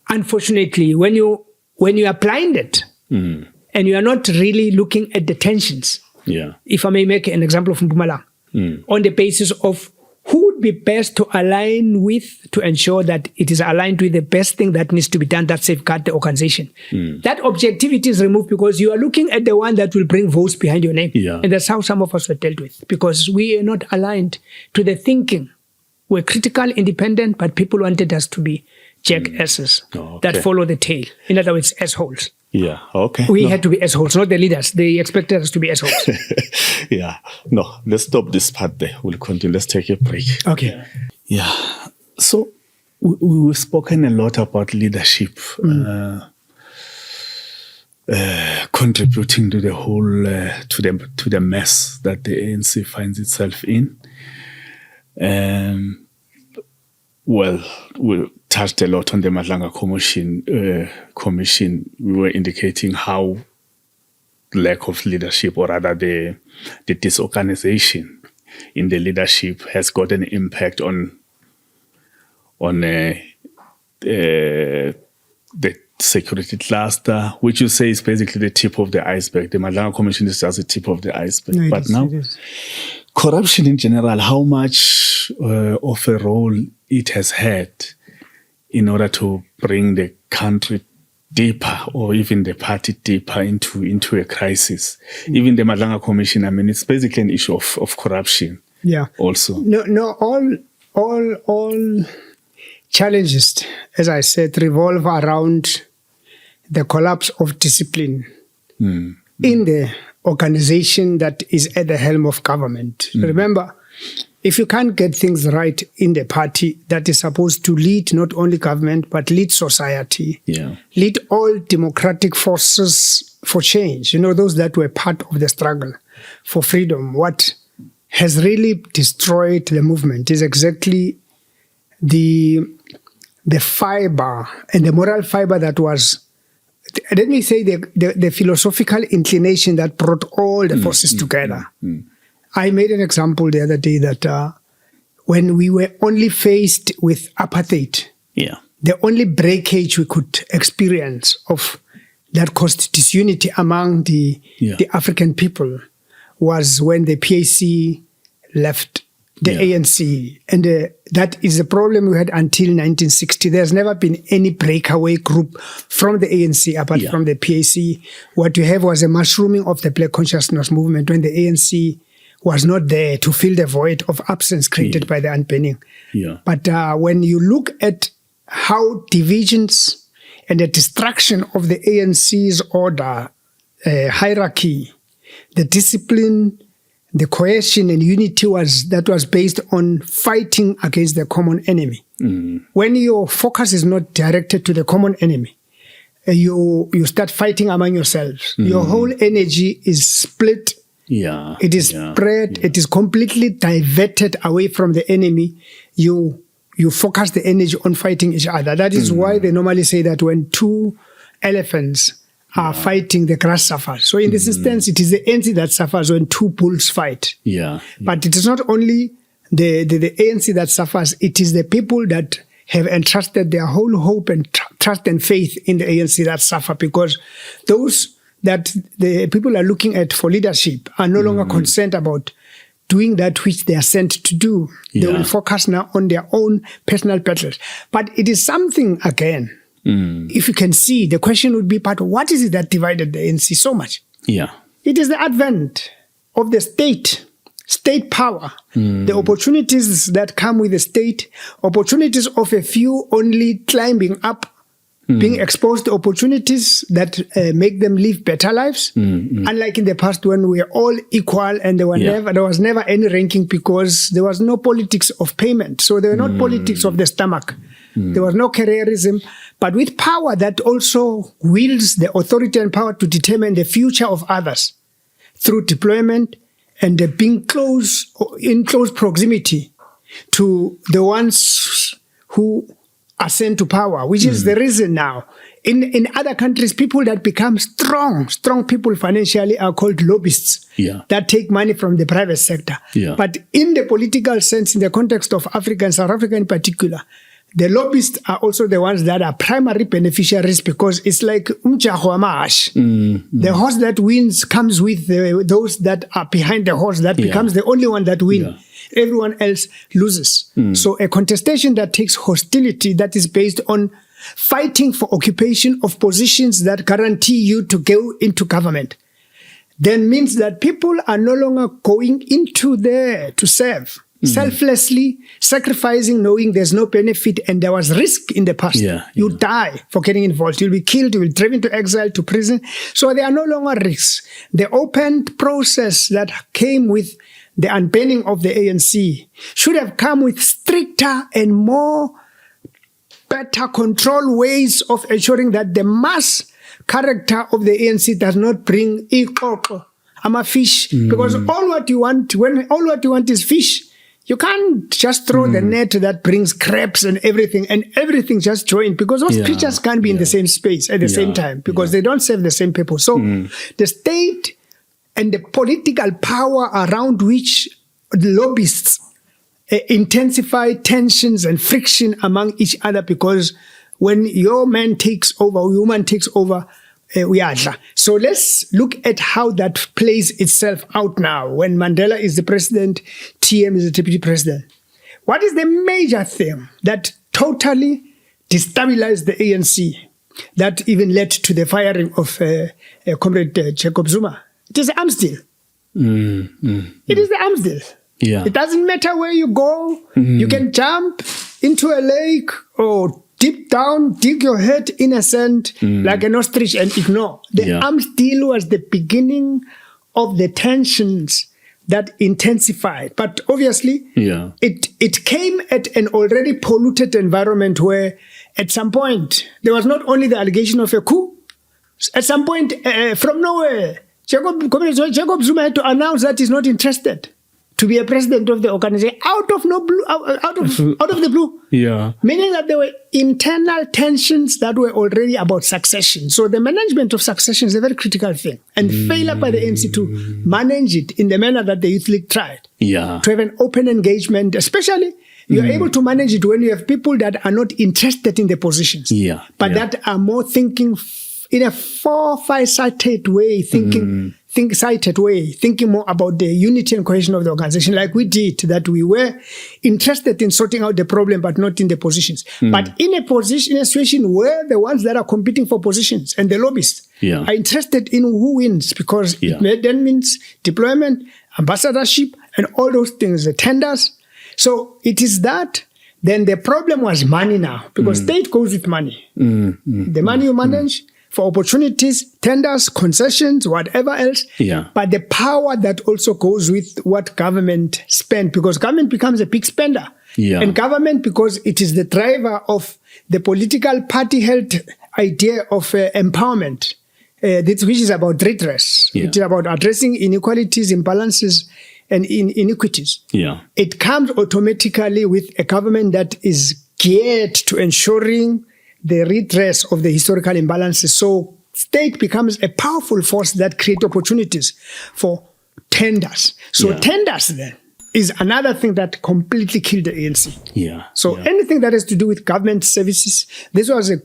Speaker 1: unfortunately, when you are blinded and you are not really looking at the tensions, if I may make an example from Mpumalanga, on the basis of who would be best to align with to ensure that it is aligned with the best thing that needs to be done that safeguard the organization. That objectivity is removed because you are looking at the one that will bring votes behind your name. And that's how some of us were dealt with, because we are not aligned to the thinking. We're critical, independent, but people wanted us to be jackasses that follow the tail. In other words, assholes. We had to be assholes, not the leaders. They expected us to be assholes.
Speaker 2: Let's stop this part there. We'll continue. Let's take a break. So we've spoken a lot about leadership, contributing to the whole, to the mess that the ANC finds itself in. We touched a lot on the Madlanga Commission. We were indicating how lack of leadership, or rather the disorganization in the leadership, has got an impact on the security cluster, which you say is basically the tip of the iceberg. The Madlanga Commission is just the tip of the iceberg. But now, corruption in general, how much of a role it has had in order to bring the country deeper, or even the party deeper into a crisis. Even the Madlanga Commission, I mean, it's basically an issue of corruption.
Speaker 1: Yeah.
Speaker 2: Also.
Speaker 1: No, all challenges, as I said, revolve around the collapse of discipline in the organization that is at the helm of government. Remember, if you can't get things right in the party that is supposed to lead not only government, but lead society, lead all democratic forces for change, those that were part of the struggle for freedom, what has really destroyed the movement is exactly the fiber and the moral fiber that was, let me say, the philosophical inclination that brought all the forces together. I made an example the other day that when we were only faced with apartheid, the only breakage we could experience of that caused disunity among the African people was when the PAC left the ANC. And that is the problem we had until 1960. There's never been any breakaway group from the ANC apart from the PAC. What you have was a mushrooming of the Black consciousness movement when the ANC was not there to fill the void of absence created by the unbanning. But when you look at how divisions and the destruction of the ANC's order, hierarchy, the discipline, the cohesion and unity was based on fighting against the common enemy. When your focus is not directed to the common enemy, you start fighting among yourselves. Your whole energy is split. It is spread. It is completely diverted away from the enemy. You focus the energy on fighting each other. That is why they normally say that when two elephants are fighting, the grass suffers. So in this instance, it is the ANC that suffers when two bulls fight. But it is not only the ANC that suffers, it is the people that have entrusted their whole hope and trust and faith in the ANC that suffer, because those that the people are looking at for leadership are no longer concerned about doing that which they are sent to do. They will focus now on their own personal battles. But it is something, again, if you can see, the question would be, but what is it that divided the ANC so much? It is the advent of the state power, the opportunities that come with the state, opportunities of a few only climbing up, being exposed to opportunities that make them live better lives. Unlike in the past when we were all equal and there was never any ranking because there was no politics of payment. So there were not politics of the stomach. There was no careerism. But with power that also wields the authority and power to determine the future of others through deployment and being in close proximity to the ones who ascend to power, which is the reason now. In other countries, people that become strong people financially are called lobbyists that take money from the private sector. But in the political sense, in the context of Africa and South Africa in particular, the lobbyists are also the ones that are primary beneficiaries, because it's like umjaho amash. The horse that wins comes with those that are behind the horse that becomes the only one that wins. Everyone else loses. So a contestation that takes hostility, that is based on fighting for occupation of positions that guarantee you to go into government, then means that people are no longer going into there to serve. Selflessly sacrificing, knowing there's no benefit and there was risk in the past. You die for getting involved. You'll be killed, you'll be driven to exile, to prison. So there are no longer risks. The open process that came with the unbanning of the ANC should have come with stricter and better control ways of ensuring that the mass character of the ANC does not bring a fish. Because all what you want is fish. You can't just throw the net that brings crabs and everything just joined, because those creatures can't be in the same space at the same time, because they don't serve the same people. So the state and the political power around which the lobbyists intensify tensions and friction among each other, because when your man takes over, or woman takes over, so let's look at how that plays itself out now. When Mandela is the president, TM is the deputy president. What is the major thing that totally destabilized the ANC that even led to the firing of Comrade Jacob Zuma. It is the arms deal. It is the arms deal.
Speaker 2: Yeah.
Speaker 1: It doesn't matter where you go. You can jump into a lake or deep down, dig your head in a sand like an ostrich and ignore. The arms deal was the beginning of the tensions that intensified. But obviously, it came at an already polluted environment where at some point, there was not only the allegation of a coup, at some point, from nowhere, Jacob Zuma had to announce that he's not interested to be a president of the organization out of the blue.
Speaker 2: Yeah.
Speaker 1: Meaning that there were internal tensions that were already about succession. So the management of succession is a very critical thing. And failure by the ANC to manage it in the manner that the Youth League tried.
Speaker 2: Yeah.
Speaker 1: To have an open engagement, especially you're able to manage it when you have people that are not interested in the positions.
Speaker 2: Yeah.
Speaker 1: But that are more thinking in a five-sided way, thinking more about the unity and cohesion of the organization, like we did, that we were interested in sorting out the problem, but not in the positions. But in a situation where the ones that are competing for positions and the lobbyists are interested in who wins, because it then means deployment, ambassadorship, and all those things, the tenders. So it is that. Then the problem was money now, because state goes with money. The money you manage for opportunities, tenders, concessions, whatever else. But the power that also goes with what government spend, because government becomes a big spender. And government, because it is the driver of the political party-held idea of empowerment, which is about redress. It is about addressing inequalities, imbalances, and inequities. It comes automatically with a government that is geared to ensuring the redress of the historical imbalances. So state becomes a powerful force that creates opportunities for tenders. So tenders then is another thing that completely killed the ANC. So anything that has to do with government services, this was a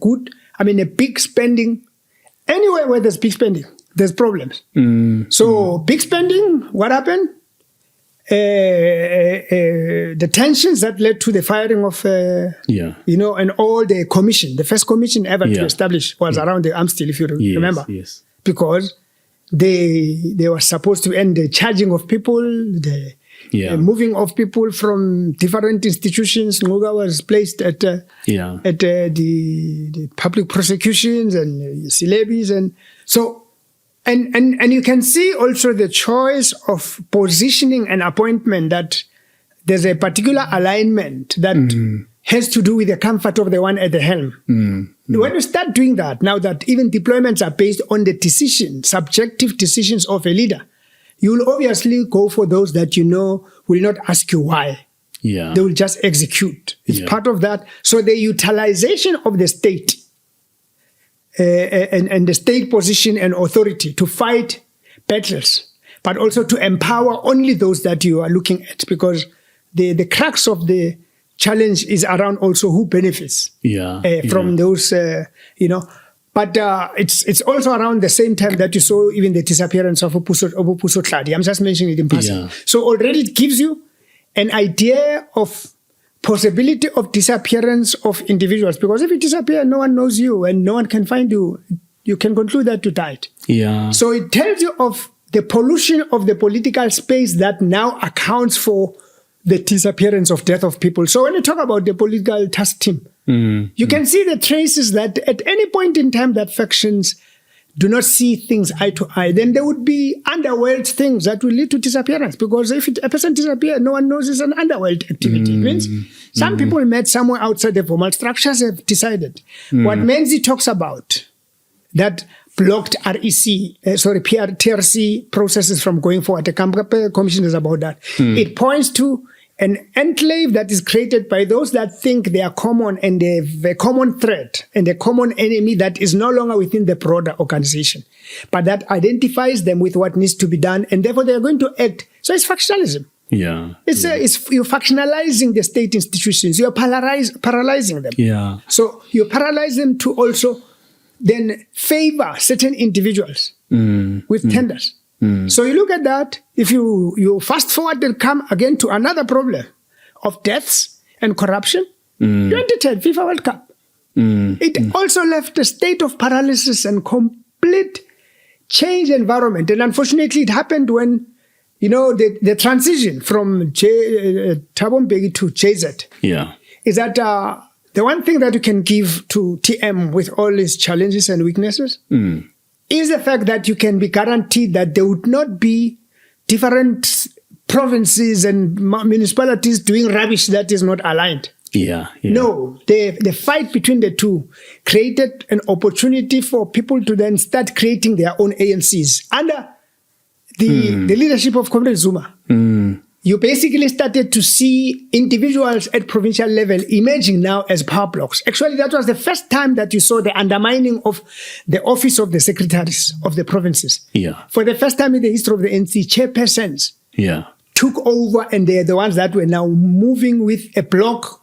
Speaker 1: big spending. Anywhere where there's big spending, there's problems. So big spending, what happened? The tensions that led to the firing of, and all the commission, the first commission ever to establish was around the arms deal, if you remember. Because they were supposed to end the charging of people, the moving of people from different institutions. Nguga was placed at the public prosecutions and levies, and so. And you can see also the choice of positioning an appointment, that there's a particular alignment that has to do with the comfort of the one at the helm. When you start doing that, now that even deployments are based on the subjective decisions of a leader, you will obviously go for those that you know will not ask you why. They will just execute. It's part of that. So the utilization of the state and the state position and authority to fight battles, but also to empower only those that you are looking at, because the crux of the challenge is around also who benefits from those, But it's also around the same time that you saw even the disappearance of Obupuso Tladi. I'm just mentioning it in passing. So already it gives you an idea of possibility of disappearance of individuals, because if you disappear, no one knows you and no one can find you. You can conclude that you died. So it tells you of the pollution of the political space that now accounts for the disappearance of death of people. So when you talk about the political task team, you can see the traces that at any point in time that factions do not see things eye to eye, then there would be underworld things that will lead to disappearance. Because if a person disappears, no one knows it's an underworld activity. It means some people met somewhere outside the formal structures have decided. What Menzi talks about, that blocked TRC processes from going forward. The Kamkape Commission is about that. It points to an enclave that is created by those that think they are common and they have a common threat and a common enemy that is no longer within the broader organization, but that identifies them with what needs to be done, and therefore they are going to act. So it's factionalism. You're factionalizing the state institutions. You're paralyzing them. So you paralyze them to also then favor certain individuals with tenders. So you look at that, if you fast forward and come again to another problem of deaths and corruption, 2010 FIFA World Cup. It also left a state of paralysis and complete change environment. And unfortunately, it happened when, the transition from Thabo Mbeki to JZ is that the one thing that you can give to TM with all its challenges and weaknesses is the fact that you can be guaranteed that there would not be different provinces and municipalities doing rubbish that is not aligned. No, the fight between the two created an opportunity for people to then start creating their own ANCs. Under the leadership of Comrade Zuma, you basically started to see individuals at provincial level emerging now as power blocks. Actually, that was the first time that you saw the undermining of the office of the secretaries of the provinces. For the first time in the history of the ANC, chairpersons took over, and they're the ones that were now moving with a block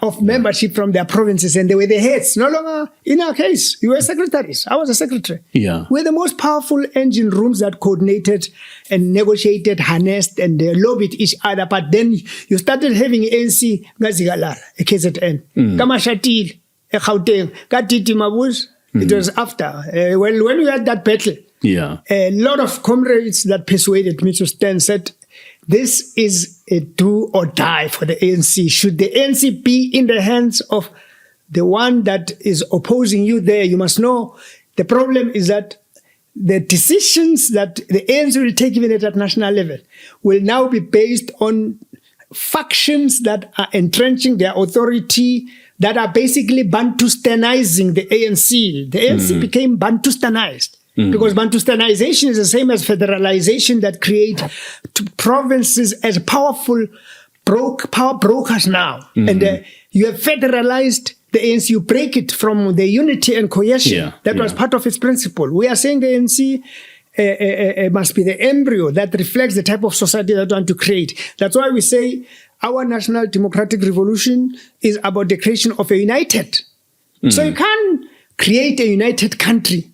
Speaker 1: of membership from their provinces, and they were the heads. No longer, in our case, you were secretaries. I was a secretary. We're the most powerful engine rooms that coordinated and negotiated, harnessed, and lobbied each other. But then you started having ANC, Ngazigalar, a KZN, Kamashatil, a Gauteng, Katiti Mabuz. It was after. When we had that battle, a lot of comrades that persuaded me to stand said, this is a do or die for the ANC. Should the ANC be in the hands of the one that is opposing you there, you must know the problem is that the decisions that the ANC will take even at that national level will now be based on factions that are entrenching their authority, that are basically Bantustanizing the ANC. The ANC became Bantustanized. Because Bantustanization is the same as federalization that create provinces as powerful power brokers now. And you have federalized the ANC, you break it from the unity and cohesion. That was part of its principle. We are saying the ANC must be the embryo that reflects the type of society that we want to create. That's why we say our national democratic revolution is about the creation of a united. So you can't create a united country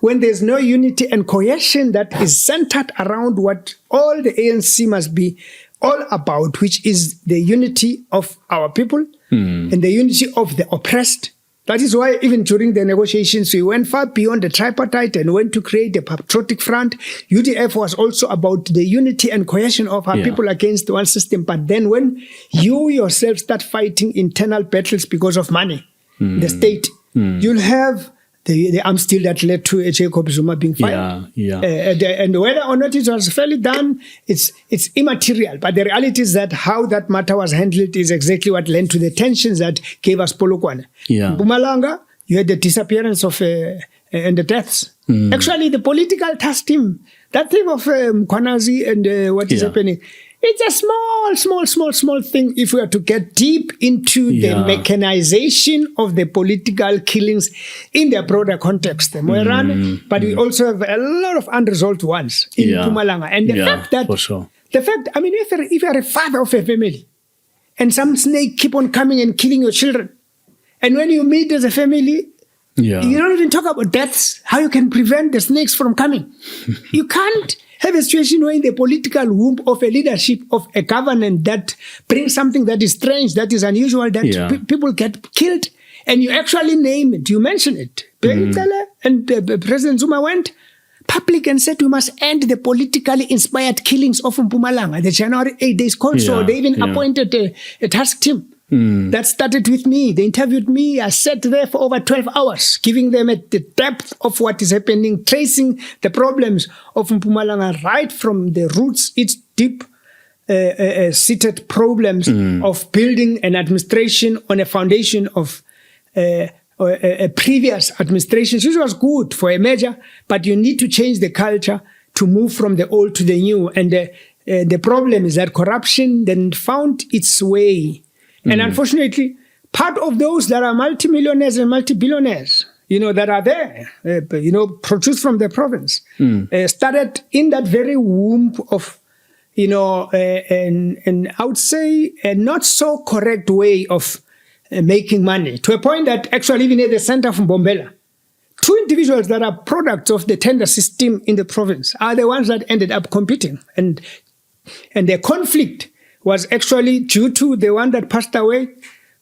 Speaker 1: when there's no unity and cohesion that is centered around what all the ANC must be all about, which is the unity of our people and the unity of the oppressed. That is why even during the negotiations, we went far beyond the tripartite and went to create a patriotic front. UDF was also about the unity and cohesion of our people against one system. But then when you yourself start fighting internal battles because of money, the state, you'll have the arms deal that led to Jacob Zuma being fired. And whether or not it was fairly done, it's immaterial. But the reality is that how that matter was handled is exactly what led to the tensions that gave us Polokwane. Mpumalanga, you had the disappearance of and the deaths. Actually, the political task team, that thing of Mkwanazi and what is happening, it's a small thing if we are to get deep into the mechanization of the political killings in their broader context. But we also have a lot of unresolved ones in Mpumalanga. And the fact that, I mean, if you're a father of a family and some snake keep on coming and killing your children, and when you meet as a family, you don't even talk about deaths, how you can prevent the snakes from coming. You can't have a situation where in the political womb of a leadership of a government that brings something that is strange, that is unusual, that people get killed, and you actually name it, you mention it. And President Zuma went public and said we must end the politically inspired killings of Mpumalanga. The January 8 days called, so they even appointed a task team. That started with me. They interviewed me. I sat there for over 12 hours, giving them the depth of what is happening, tracing the problems of Mpumalanga right from the roots, its deep seated problems of building an administration on a foundation of a previous administration, which was good for a measure, but you need to change the culture to move from the old to the new. And the problem is that corruption then found its way. And unfortunately, part of those that are multimillionaires and multi-billionaires, that are there, produced from the province, started in that very womb of, and I would say a not so correct way of making money, to a point that actually even at the center from Bombela, two individuals that are products of the tender system in the province are the ones that ended up competing. And the conflict was actually due to the one that passed away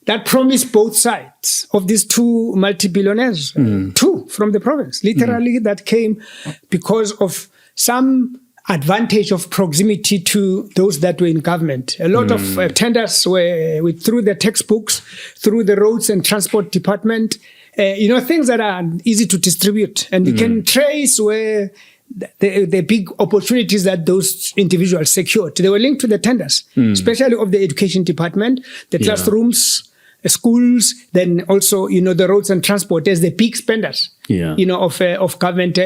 Speaker 1: that promised both sides of these two multi-billionaires, two from the province. Literally, that came because of some advantage of proximity to those that were in government. A lot of tenders were through the textbooks, through the roads and transport department, things that are easy to distribute. And you can trace where the big opportunities that those individuals secured. They were linked to the tenders, especially of the education department, the classrooms, schools, then also, the roads and transport as the big spenders, of government.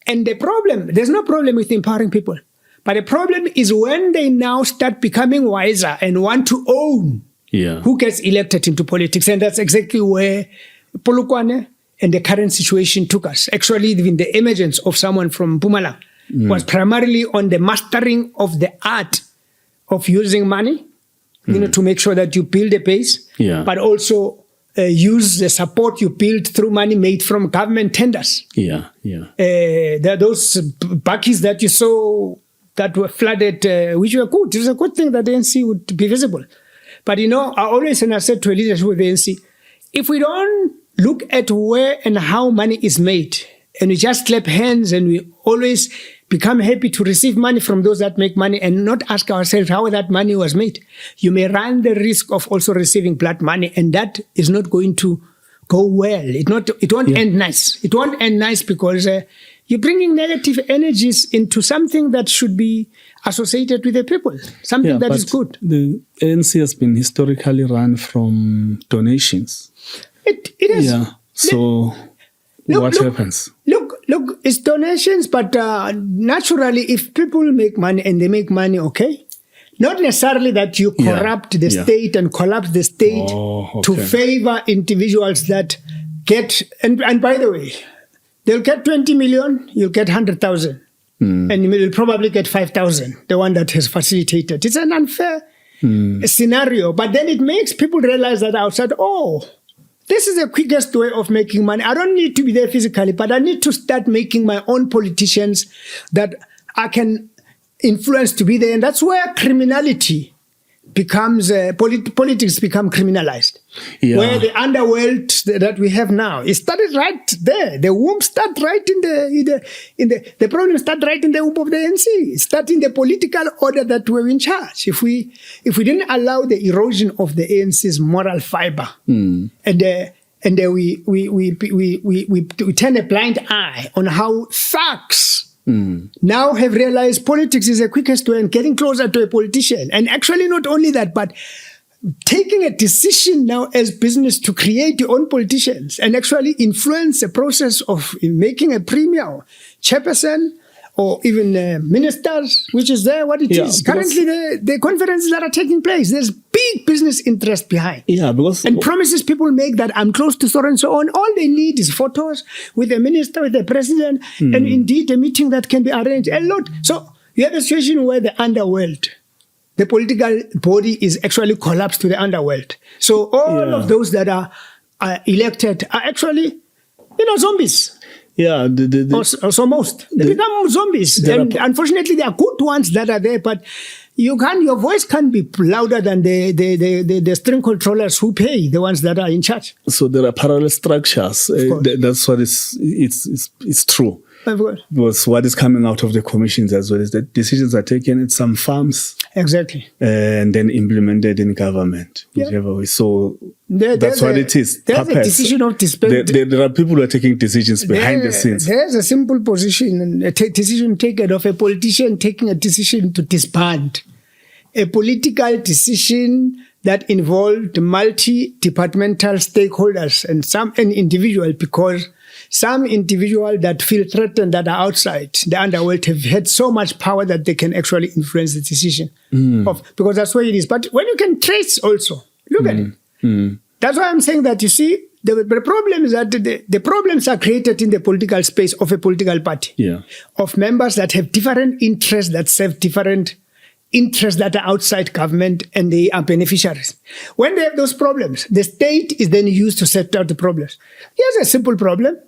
Speaker 1: And the problem, there's no problem with empowering people. But the problem is when they now start becoming wiser and want to own who gets elected into politics. And that's exactly where Polokwane and the current situation took us. Actually, even the emergence of someone from Mpumalanga was primarily on the mastering of the art of using money, to make sure that you build a base, but also use the support you build through money made from government tenders. There are those buckies that you saw that were flooded, which were good. It was a good thing that the ANC would be visible. But, I always, and I said to a leadership of the ANC, if we don't look at where and how money is made, and we just clap hands and we always become happy to receive money from those that make money and not ask ourselves how that money was made, you may run the risk of also receiving blood money, and that is not going to go well. It won't end nice. It won't end nice because you're bringing negative energies into something that should be associated with the people, something that is good.
Speaker 3: The ANC has been historically run from donations.
Speaker 1: It is.
Speaker 3: Yeah. So what happens?
Speaker 1: Look, it's donations, but naturally, if people make money and they make money, okay, not necessarily that you corrupt the state and collapse the state to favor individuals that get, and by the way, they'll get 20 million, you'll get 100,000. And you'll probably get 5,000, the one that has facilitated. It's an unfair scenario, but then it makes people realize that outside, this is the quickest way of making money. I don't need to be there physically, but I need to start making my own politicians that I can influence to be there. And that's where criminality becomes, politics become criminalized. Where the underworld that we have now, it started right there. The womb started right the problem started right in the womb of the ANC. It started in the political order that were in charge. If we didn't allow the erosion of the ANC's moral fiber, and we turn a blind eye on how thugs now have realized politics is the quickest way and getting closer to a politician. And actually not only that, but taking a decision now as business to create your own politicians and actually influence the process of making a premier, chairperson, or even ministers, which is what it is. Currently, the conferences that are taking place, there's big business interest behind. And promises people make that I'm close to so and so on. All they need is photos with the minister, with the president, and indeed a meeting that can be arranged. A lot. So you have a situation where the underworld, the political body is actually collapsed to the underworld. So all of those that are elected are actually, zombies. So most. They become zombies. And unfortunately, there are good ones that are there, but your voice can't be louder than the string controllers who pay, the ones that are in charge.
Speaker 3: So there are parallel structures. That's what it's true. Because what is coming out of the commissions as well is that decisions are taken at some farms.
Speaker 1: Exactly.
Speaker 3: And then implemented in government. Whichever way. So that's what it is.
Speaker 1: There's a decision of disband.
Speaker 3: There are people who are taking decisions behind the scenes.
Speaker 1: There's a simple position, a decision taken of a politician taking a decision to disband. A political decision that involved multi-departmental stakeholders and an individual, because some individual that feel threatened that are outside the underworld have had so much power that they can actually influence the decision because that's where it is. But when you can trace also, look at it. That's why I'm saying that, you see, the problem is that the problems are created in the political space of a political party, of members that have different interests, that serve different interests that are outside government, and they are beneficiaries. When they have those problems, the state is then used to set out the problems. Here's a simple problem.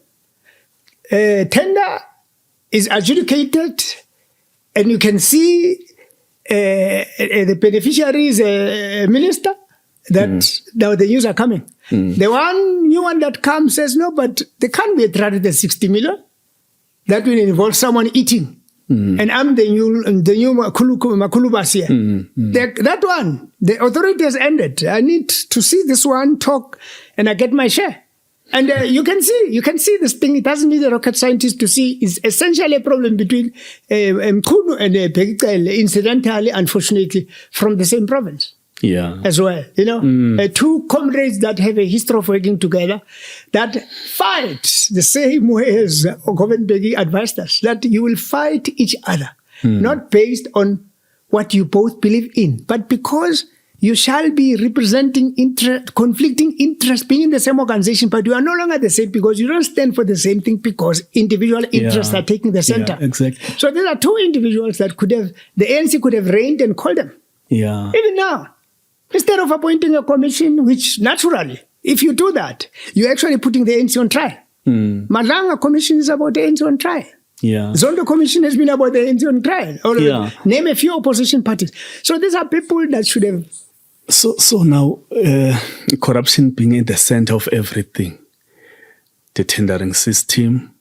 Speaker 1: Tender is adjudicated, and you can see the beneficiary is a minister, that now the news are coming. The new one that comes says, no, but there can't be 360 million. That will involve someone eating. And I'm the new Makulubas here. That one, the authority has ended. I need to see this one talk and I get my share. And you can see this thing. It doesn't need a rocket scientist to see. It's essentially a problem between Mkhunu and Mbeki, incidentally, unfortunately, from the same province.
Speaker 3: Yeah.
Speaker 1: As well, you know, two comrades that have a history of working together that fight the same way as Mbeki advised us, that you will fight each other, not based on what you both believe in, but because you shall be representing conflicting interests, being in the same organization, but you are no longer the same because you don't stand for the same thing because individual interests are taking the center.
Speaker 3: Yeah, exactly.
Speaker 1: So there are two individuals that the ANC could have reigned and called them.
Speaker 3: Yeah.
Speaker 1: Even now. Instead of appointing a commission, which naturally, if you do that, you're actually putting the ANC on trial. Madlanga Commission is about the ANC on trial.
Speaker 3: Yeah.
Speaker 1: Zondo Commission has been about the ANC on trial. Or name a few opposition parties. So these are people that should have...
Speaker 3: So now, corruption being at the center of everything, the tendering system,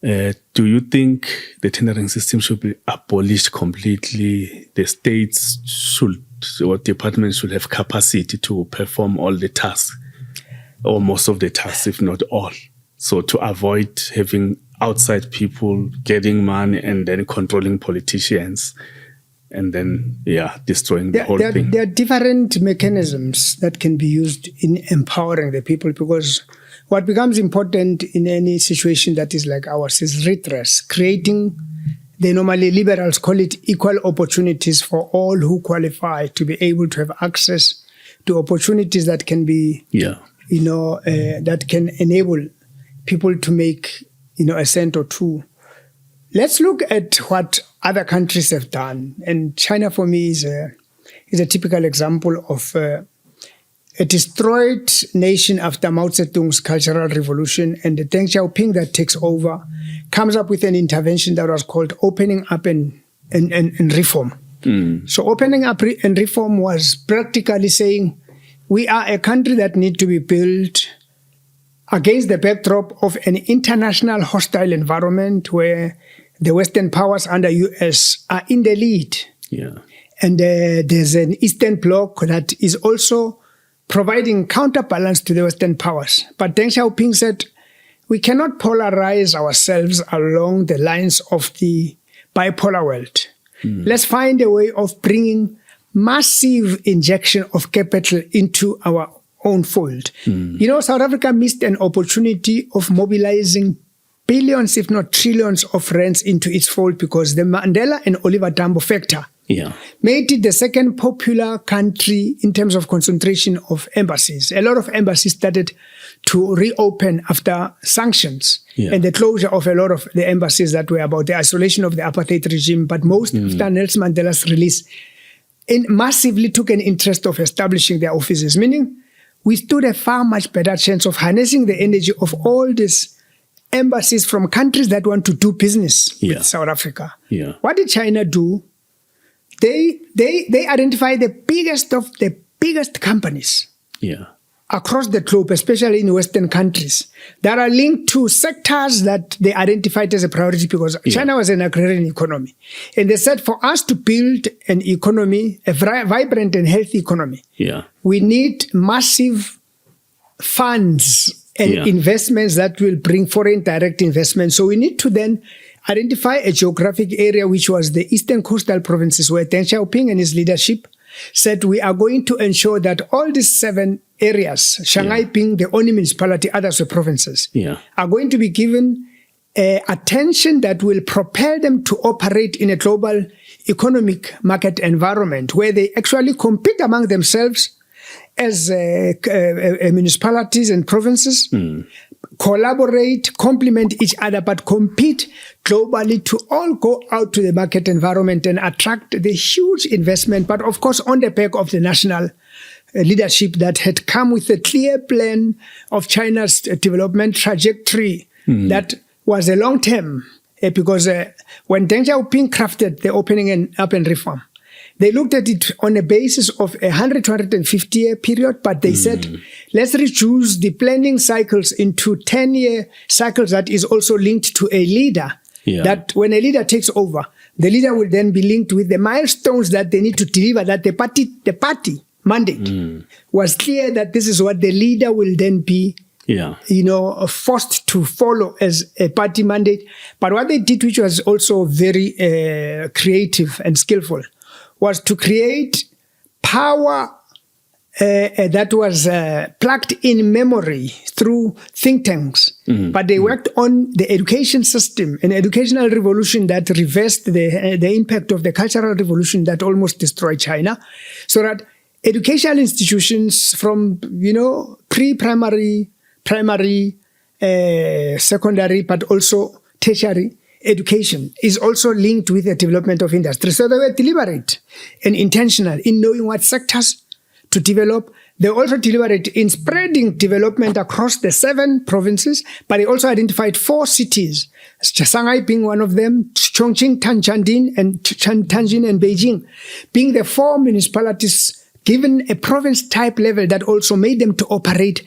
Speaker 3: do you think the tendering system should be abolished completely? The states should, or departments should have capacity to perform all the tasks, or most of the tasks, if not all. So to avoid having outside people getting money and then controlling politicians and then, destroying the whole thing.
Speaker 1: There are different mechanisms that can be used in empowering the people, because what becomes important in any situation that is like ours is redress, creating, they normally liberals call it equal opportunities for all who qualify to be able to have access to opportunities that can be, that can enable people to make, a cent or two. Let's look at what other countries have done. And China, for me, is a typical example of a destroyed nation after Mao Zedong's Cultural Revolution, and the Deng Xiaoping that takes over comes up with an intervention that was called opening up and reform. So opening up and reform was practically saying, we are a country that needs to be built against the backdrop of an international hostile environment where the Western powers under US are in the lead.
Speaker 3: Yeah.
Speaker 1: And there's an Eastern Bloc that is also providing counterbalance to the Western powers. But Deng Xiaoping said, we cannot polarize ourselves along the lines of the bipolar world. Let's find a way of bringing massive injection of capital into our own fold. South Africa missed an opportunity of mobilizing billions, if not trillions of rands into its fold because the Mandela and Oliver Tambo factor made it the second popular country in terms of concentration of embassies. A lot of embassies started to reopen after sanctions and the closure of a lot of the embassies that were about the isolation of the apartheid regime, but most after Nelson Mandela's release, massively took an interest of establishing their offices, meaning we stood a far much better chance of harnessing the energy of all these embassies from countries that want to do business with South Africa. What did China do? They identify the biggest of the biggest companies across the globe, especially in Western countries, that are linked to sectors that they identified as a priority because China was an agrarian economy. And they said for us to build an economy, a vibrant and healthy economy, we need massive funds and investments that will bring foreign direct investment. So we need to then identify a geographic area, which was the eastern coastal provinces, where Deng Xiaoping and his leadership said we are going to ensure that all these 7 areas, Shanghai being the only municipality, others were provinces, are going to be given attention that will propel them to operate in a global economic market environment where they actually compete among themselves as municipalities and provinces, collaborate, complement each other, but compete globally to all go out to the market environment and attract the huge investment, but of course on the back of the national leadership that had come with a clear plan of China's development trajectory that was a long term, because when Deng Xiaoping crafted the opening and up and reform, They looked at it on a basis of a 100 to 150-year period, but they said, let's reduce the planning cycles into 10-year cycles that is also linked to a leader.
Speaker 3: Yeah.
Speaker 1: That when a leader takes over, the leader will then be linked with the milestones that they need to deliver, that the party mandate was clear that this is what the leader will then be forced to follow as a party mandate. But what they did, which was also very creative and skillful, was to create power that was plugged in memory through think tanks. But they worked on the education system, an educational revolution that reversed the impact of the Cultural Revolution that almost destroyed China, so that educational institutions from, pre-primary, primary, secondary, but also tertiary education is also linked with the development of industry. So they were deliberate and intentional in knowing what sectors to develop. They also deliberate in spreading development across the 7 provinces, but they also identified 4 cities, Shanghai being one of them, Chongqing, Tianjin, and Beijing being the 4 municipalities given a province-type level that also made them to operate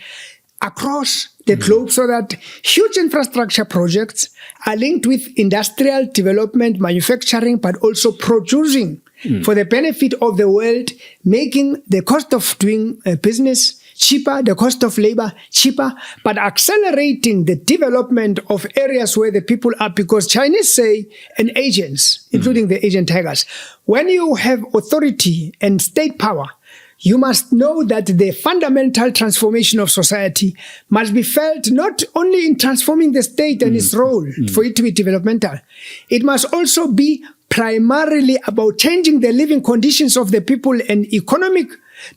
Speaker 1: across the globe, so that huge infrastructure projects are linked with industrial development, manufacturing, but also producing for the benefit of the world, making the cost of doing business cheaper, the cost of labor cheaper, but accelerating the development of areas where the people are, because Chinese say, and Asians, including the Asian tigers, when you have authority and state power, you must know that the fundamental transformation of society must be felt not only in transforming the state and its role for it to be developmental. It must also be primarily about changing the living conditions of the people, and economic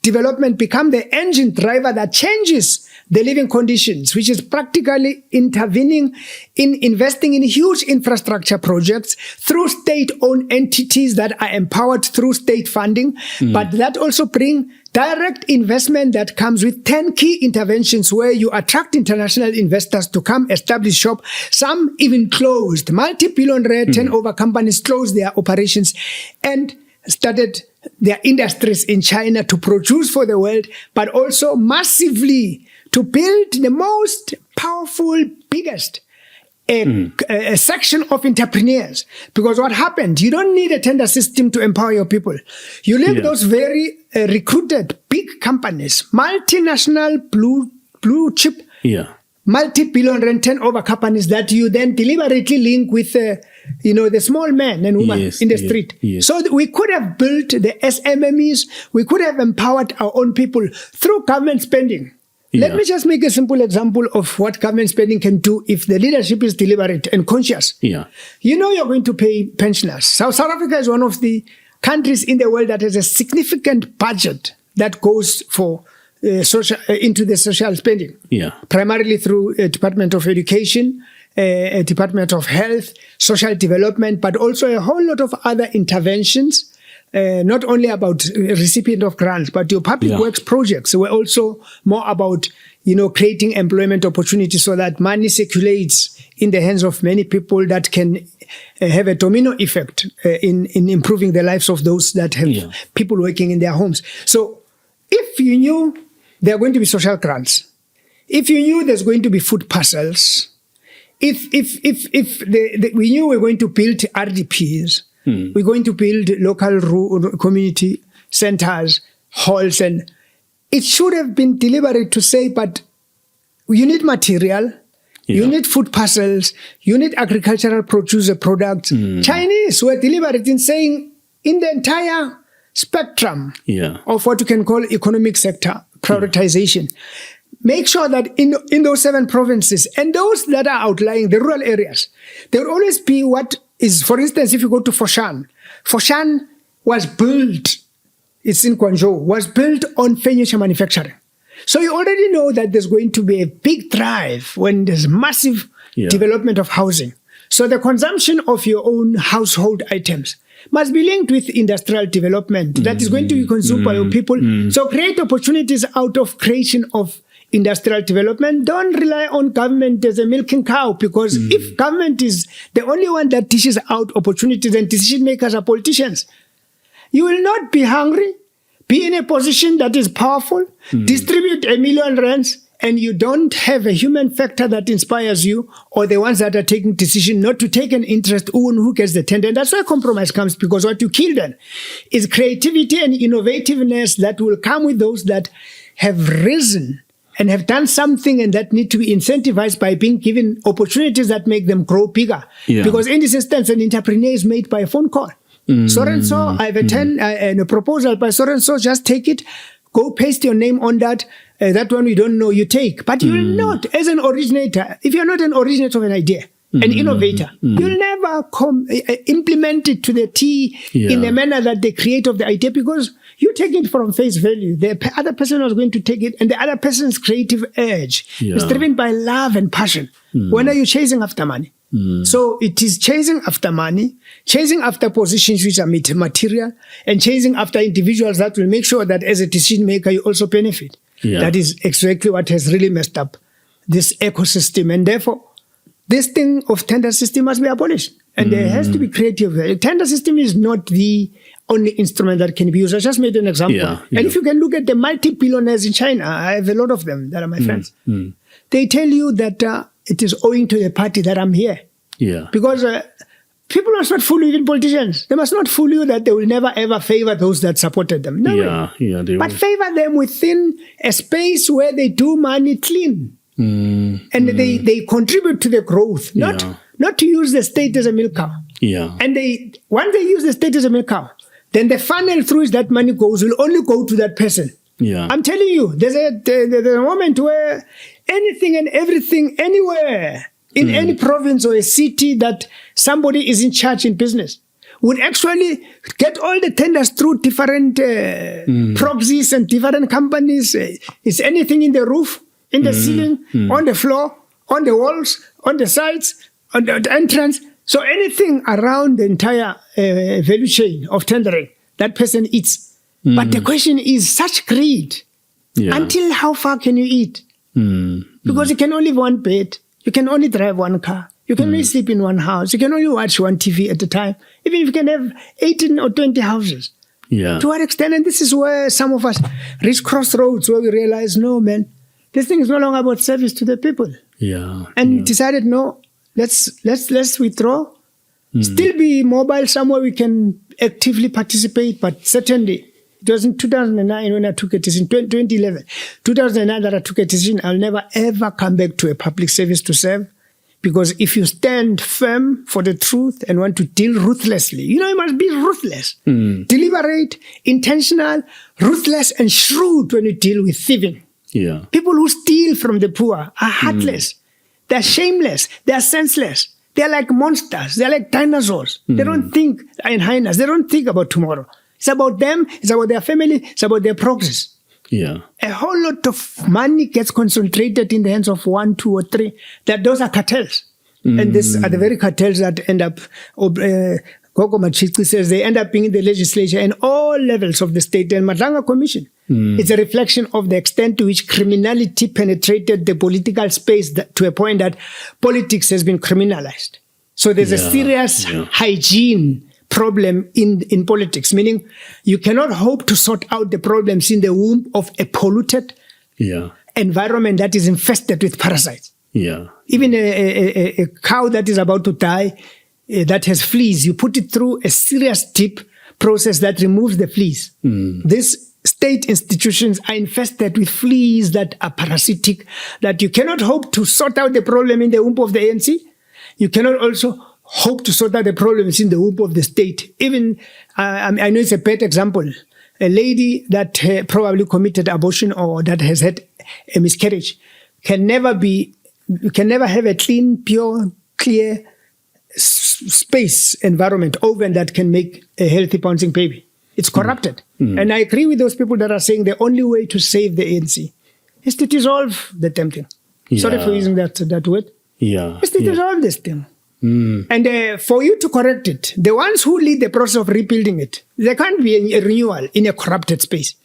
Speaker 1: development become the engine driver that changes the living conditions, which is practically intervening in investing in huge infrastructure projects through state-owned entities that are empowered through state funding, but that also bring direct investment that comes with 10 key interventions where you attract international investors to come establish shop. Some even closed. Multi-billion rand turnover companies closed their operations and started their industries in China to produce for the world, but also massively to build the most powerful, biggest a section of entrepreneurs. Because what happened, you don't need a tender system to empower your people. You leave those very recruited big companies, multinational blue chip, multi-billion rand turnover companies that you then deliberately link with the small man and woman in the street. So we could have built the SMMEs, we could have empowered our own people through government spending. Let me just make a simple example of what government spending can do if the leadership is deliberate and conscious. You're going to pay pensioners. South Africa is one of the countries in the world that has a significant budget that goes for into the social spending. Primarily through Department of Education, Department of Health, Social Development, but also a whole lot of other interventions. Not only about recipient of grants, but your public works projects were also more about, creating employment opportunities so that money circulates in the hands of many people that can have a domino effect in improving the lives of those that have people working in their homes. So if you knew there are going to be social grants, if you knew there's going to be food parcels, if we knew we're going to build RDPs, we're going to build local community centers, halls, and it should have been deliberate to say, but you need material, you need food parcels, you need agricultural producer products. Chinese were deliberate in saying, in the entire spectrum of what you can call economic sector prioritization, make sure that in those 7 provinces and those that are outlying, the rural areas, there will always be what is, for instance, if you go to Foshan was built, it's in Guangzhou, was built on furniture manufacturing. So you already know that there's going to be a big drive when there's massive development of housing. So the consumption of your own household items must be linked with industrial development that is going to be consumed by your people. So create opportunities out of creation of industrial development. Don't rely on government as a milking cow, because if government is the only one that dishes out opportunities and decision makers are politicians, You will not be hungry, be in a position that is powerful, distribute 1 million rands, and you don't have a human factor that inspires you, or the ones that are taking decision not to take an interest in who gets the tender. And that's why compromise comes, because what you kill then is creativity and innovativeness that will come with those that have risen and have done something and that need to be incentivized by being given opportunities that make them grow bigger. Yeah. Because in this instance, an entrepreneur is made by a phone call. So-and-so, I have a proposal by so-and-so, just take it, go paste your name on that. That one we don't know, you take. But you'll not, as an originator, if you're not an originator of an idea, an innovator, you'll never implement it to the T in the manner that the creator of the idea, because you take it from face value. The other person was going to take it, and the other person's creative urge is driven by love and passion. When are you chasing after money? So it is chasing after money, chasing after positions which are material, and chasing after individuals that will make sure that as a decision maker, you also benefit. That is exactly what has really messed up this ecosystem. And therefore, this thing of tender system must be abolished. And there has to be creative. A tender system is not the only instrument that can be used. I just made an example. And if you can look at the multi-billionaires in China, I have a lot of them that are my friends. They tell you that it is owing to the party that I'm here. Because people must not fool even politicians. They must not fool you that they will never ever favor those that supported them. No way. But favor them within a space where they do money clean. And they contribute to the growth, not to use the state as a milk cow. And once they use the state as a milk cow, then the funnel through which that money goes will only go to that person. I'm telling you, there's a moment where anything and everything, anywhere, in any province or a city that somebody is in charge in business, would actually get all the tenders through different proxies and different companies. Is anything in the roof, in the ceiling, on the floor, on the walls, on the sides, on the entrance? So anything around the entire value chain of tendering, that person eats. But the question is such greed. Until how far can you eat? Because you can only have one bed. You can only drive one car. You can only sleep in one house. You can only watch one TV at a time. Even if you can have 18 or 20 houses. To what extent? And this is where some of us reach crossroads where we realize, no, man, this thing is no longer about service to the people. And decided, no, let's withdraw. Still be mobile somewhere we can actively participate, but certainly it was in 2009 when I took a decision, 2011, 2009 that I took a decision, I'll never ever come back to a public service to serve. Because if you stand firm for the truth and want to deal ruthlessly, you must be ruthless, deliberate, intentional, ruthless, and shrewd when you deal with thieving. People who steal from the poor are heartless. They're shameless. They're senseless. They're like monsters. They're like dinosaurs. They don't think in highness. They don't think about tomorrow. It's about them. It's about their family. It's about their progress. A whole lot of money gets concentrated in the hands of 1, 2, or 3. Those are cartels. And these are the very cartels that end up, Gogo Machichi says, they end up being in the legislature and all levels of the state. And Madlanga Commission is a reflection of the extent to which criminality penetrated the political space to a point that politics has been criminalized. So there's a serious hygiene problem in politics, meaning you cannot hope to sort out the problems in the womb of a polluted environment that is infested with parasites. Even a cow that is about to die, that has fleas, you put it through a serious tip process that removes the fleas. These state institutions are infested with fleas that are parasitic, that you cannot hope to sort out the problem in the womb of the ANC. You cannot also hope to sort out the problems in the womb of the state. Even, I know it's a bad example, a lady that probably committed abortion or that has had a miscarriage can never have a clean, pure, clear space, environment, oven that can make a healthy bouncing baby. It's corrupted. And I agree with those people that are saying the only way to save the ANC is to dissolve the damn thing. Sorry for using that word. Is to dissolve this thing. And for you to correct it, the ones who lead the process of rebuilding it, there can't be a renewal in a corrupted space.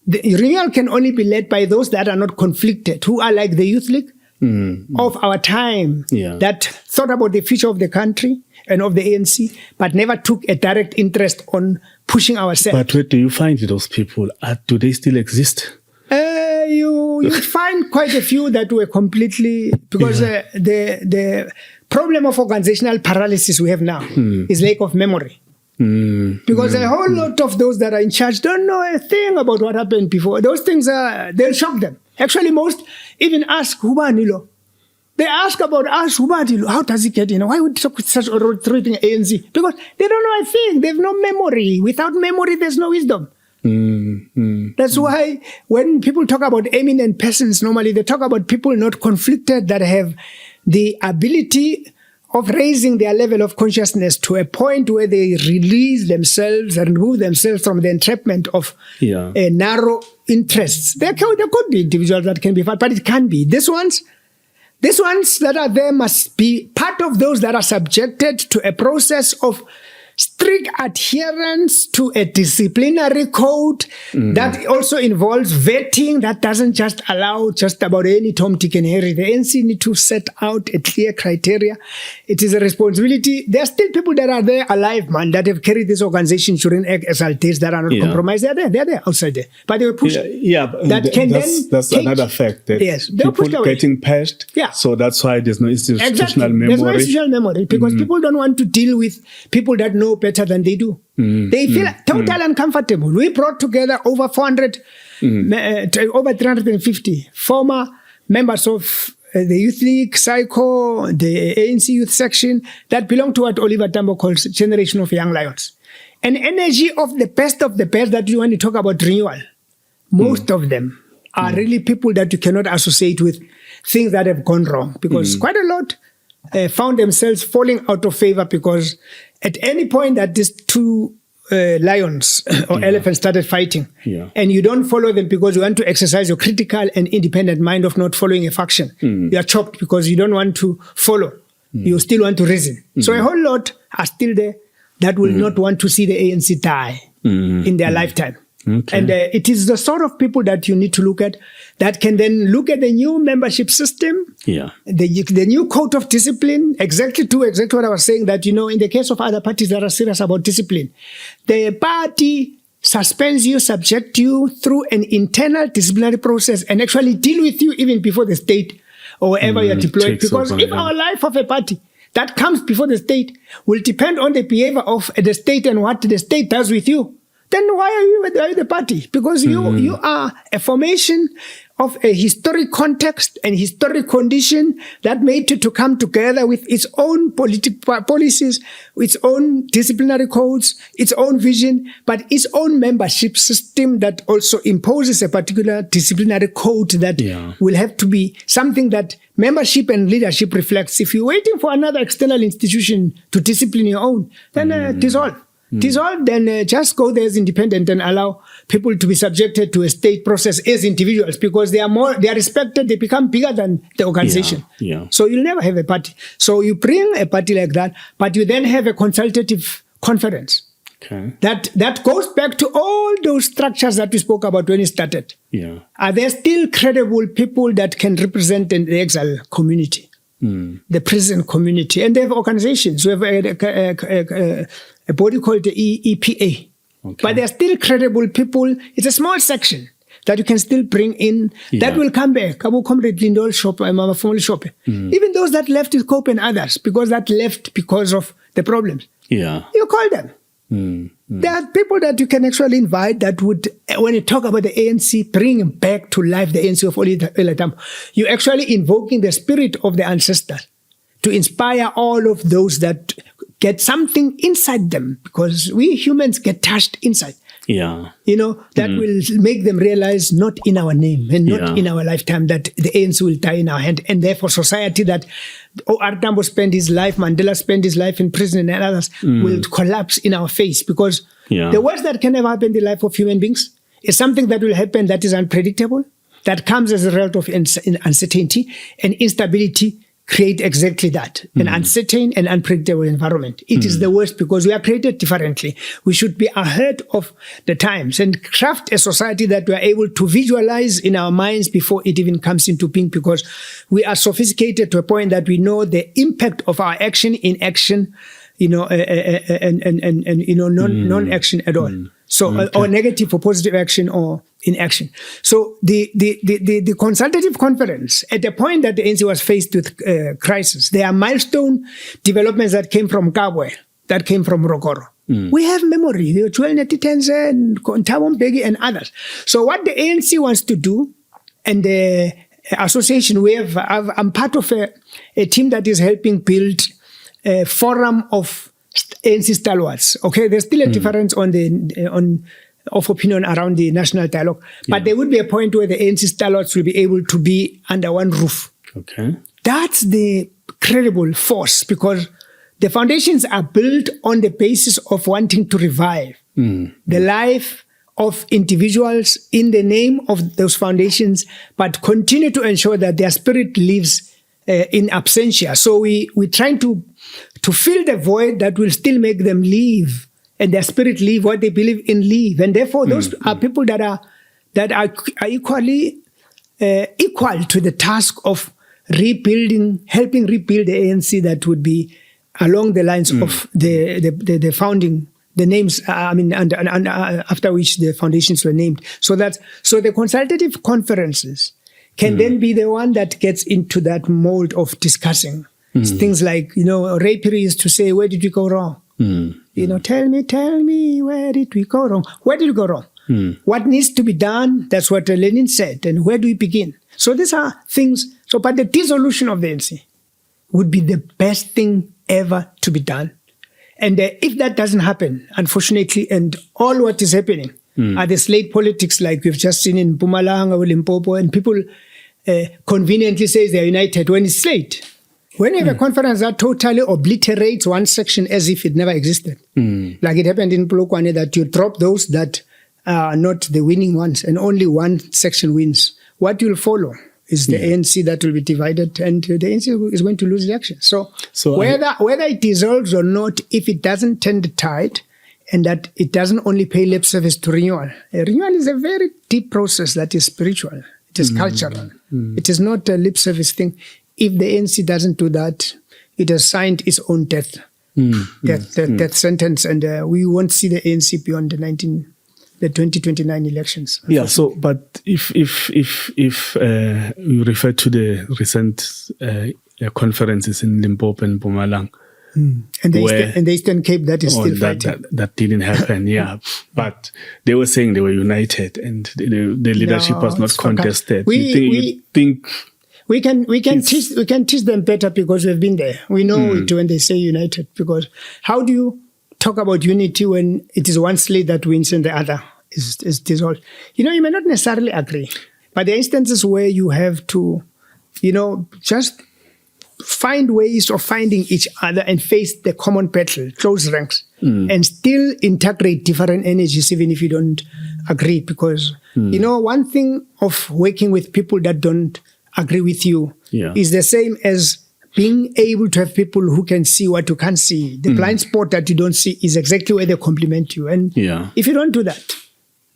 Speaker 1: The renewal can only be led by those that are not conflicted, who are like the Youth League of our time, that thought about the future of the country and of the ANC, but never took a direct interest on pushing ourselves.
Speaker 3: But where do you find those people? Do they still exist?
Speaker 1: You find quite a few that were completely, because the problem of organizational paralysis we have now is lack of memory. Because a whole lot of those that are in charge don't know a thing about what happened before. Those things they'll shock them. Actually, most even ask Hubanilo. They ask about us, Hubanilo. How does it get in? Why would talk with such authoritating ANC? Because they don't know a thing. They have no memory. Without memory, there's no wisdom. That's why when people talk about eminent persons, normally they talk about people not conflicted, that have the ability of raising their level of consciousness to a point where they release themselves and remove themselves from the entrapment of narrow interests. There could be individuals that can be fought, but it can be. These ones that are there must be part of those that are subjected to a process of strict adherence to a disciplinary code that also involves vetting, that doesn't just allow just about any Tom, Dick and Harry. The ANC need to set out a clear criteria. It is a responsibility. There are still people that are there alive, man, that have carried this organization during ANCYL days that are not compromised. They're there, outside there. But they were pushed.
Speaker 3: That's another fact. That people getting passed. So that's why there's no institutional memory.
Speaker 1: There's no institutional memory because people don't want to deal with people that know better than they do. They feel totally uncomfortable. We brought together over 400, over 350 former members of the Youth League, Psycho, the ANC Youth Section that belong to what Oliver Tambo calls generation of young lions. An energy of the best that you want to talk about renewal. Most of them are really people that you cannot associate with things that have gone wrong because quite a lot found themselves falling out of favor because at any point that these two lions or elephants started fighting and you don't follow them because you want to exercise your critical and independent mind of not following a faction, you are chopped because you don't want to follow. You still want to reason. So a whole lot are still there that will not want to see the ANC die in their lifetime. Okay. And it is the sort of people that you need to look at that can then look at the new membership system, the new code of discipline, exactly what I was saying, that, in the case of other parties that are serious about discipline, the party suspends you, subject you through an internal disciplinary process and actually deal with you even before the state or wherever you are deployed. Because if our life of a party that comes before the state will depend on the behavior of the state and what the state does with you, then why are you the party? Because you are a formation of a historic context and historic condition that made it to come together with its own political policies, its own disciplinary codes, its own vision, but its own membership system that also imposes a particular disciplinary code that will have to be something that membership and leadership reflects. If you're waiting for another external institution to discipline your own, then dissolve. Dissolve, then just go there as independent and allow people to be subjected to a state process as individuals because they are respected, they become bigger than the organization. So you'll never have a party. So you bring a party like that, but you then have a consultative conference. Okay. That goes back to all those structures that we spoke about when we started. Are there still credible people that can represent the exile community? The prison community, and they have organizations. We have a body called the EPA, but they are still credible people. It's a small section that you can still bring in that will come back. Abu Comrade Lindol shop, my family shop. Even those that left with COPE and others, because that left because of the problems. You call them. There are people that you can actually invite that would, when you talk about the ANC, bring back to life the ANC of Oliver Tambo. You're actually invoking the spirit of the ancestors to inspire all of those that get something inside them, because we humans get touched inside. That will make them realize not in our name and not in our lifetime that the ANC will die in our hand. And therefore society that Tambo spent his life, Mandela spent his life in prison and others will collapse in our face, because the worst that can ever happen in the life of human beings is something that will happen that is unpredictable, that comes as a result of uncertainty and instability. Create exactly that, an uncertain and unpredictable environment. It is the worst because we are created differently. We should be ahead of the times and craft a society that we are able to visualize in our minds before it even comes into being, because we are sophisticated to a point that we know the impact of our action in action, non-action at all. So, or negative or positive action or inaction. So the consultative conference, at the point that the ANC was faced with crisis, there are milestone developments that came from Kabwe, that came from Rokoro. We have memory. The Joel Netitenze and Thabo Mbeki and others. So what the ANC wants to do, and the association, I'm part of a team that is helping build a forum of ANC stalwarts. Okay, there's still a difference of opinion around the national dialogue, but there would be a point where the ANC stalwarts will be able to be under one roof.
Speaker 3: Okay,
Speaker 1: that's the credible force, because the foundations are built on the basis of wanting to revive the life of individuals in the name of those foundations, but continue to ensure that their spirit lives in absentia. So we're trying to fill the void that will still make them live, and their spirit live what they believe in live. And therefore, those are people that are equally equal to the task of helping rebuild the ANC that would be along the lines of the founding, the names, after which the foundations were named. So the consultative conferences can then be the one that gets into that mold of discussing things like, Ray Piri used to say, where did we go wrong? Tell me, where did we go wrong? Where did we go wrong? What needs to be done? That's what Lenin said. And where do we begin? So these are things. But the dissolution of the ANC would be the best thing ever to be done. And if that doesn't happen, unfortunately, and all what is happening are the slate politics like we've just seen in Mpumalanga or Limpopo, and people conveniently say they're united when it's slate. When you have a conference that totally obliterates one section as if it never existed, like it happened in Polokwane, that you drop those that are not the winning ones and only one section wins, what will follow is the ANC that will be divided, and the ANC is going to lose elections. So whether it dissolves or not, if it doesn't turn the tide and that it doesn't only pay lip service to renewal. Renewal is a very deep process that is spiritual. It is cultural. It is not a lip service thing. If the ANC doesn't do that, it has signed its own death sentence, and we won't see the ANC beyond the 2029 elections.
Speaker 3: Yeah. So, but if you refer to the recent conferences in Limpopo and Mpumalanga,
Speaker 1: and the Eastern Cape, that is still fighting.
Speaker 3: That didn't happen. Yeah, but they were saying they were united, and the leadership was not contested. You think
Speaker 1: we can teach them better because we've been there. We know it when they say united. Because how do you talk about unity when it is one slate that wins and the other is dissolved? You may not necessarily agree, but there are instances where you have to, just find ways of finding each other and face the common battle, close ranks, and still integrate different energies even if you don't agree. Because, one thing of working with people that don't agree with you is the same as being able to have people who can see what you can't see. The blind spot that you don't see is exactly where they complement you. And if you don't do that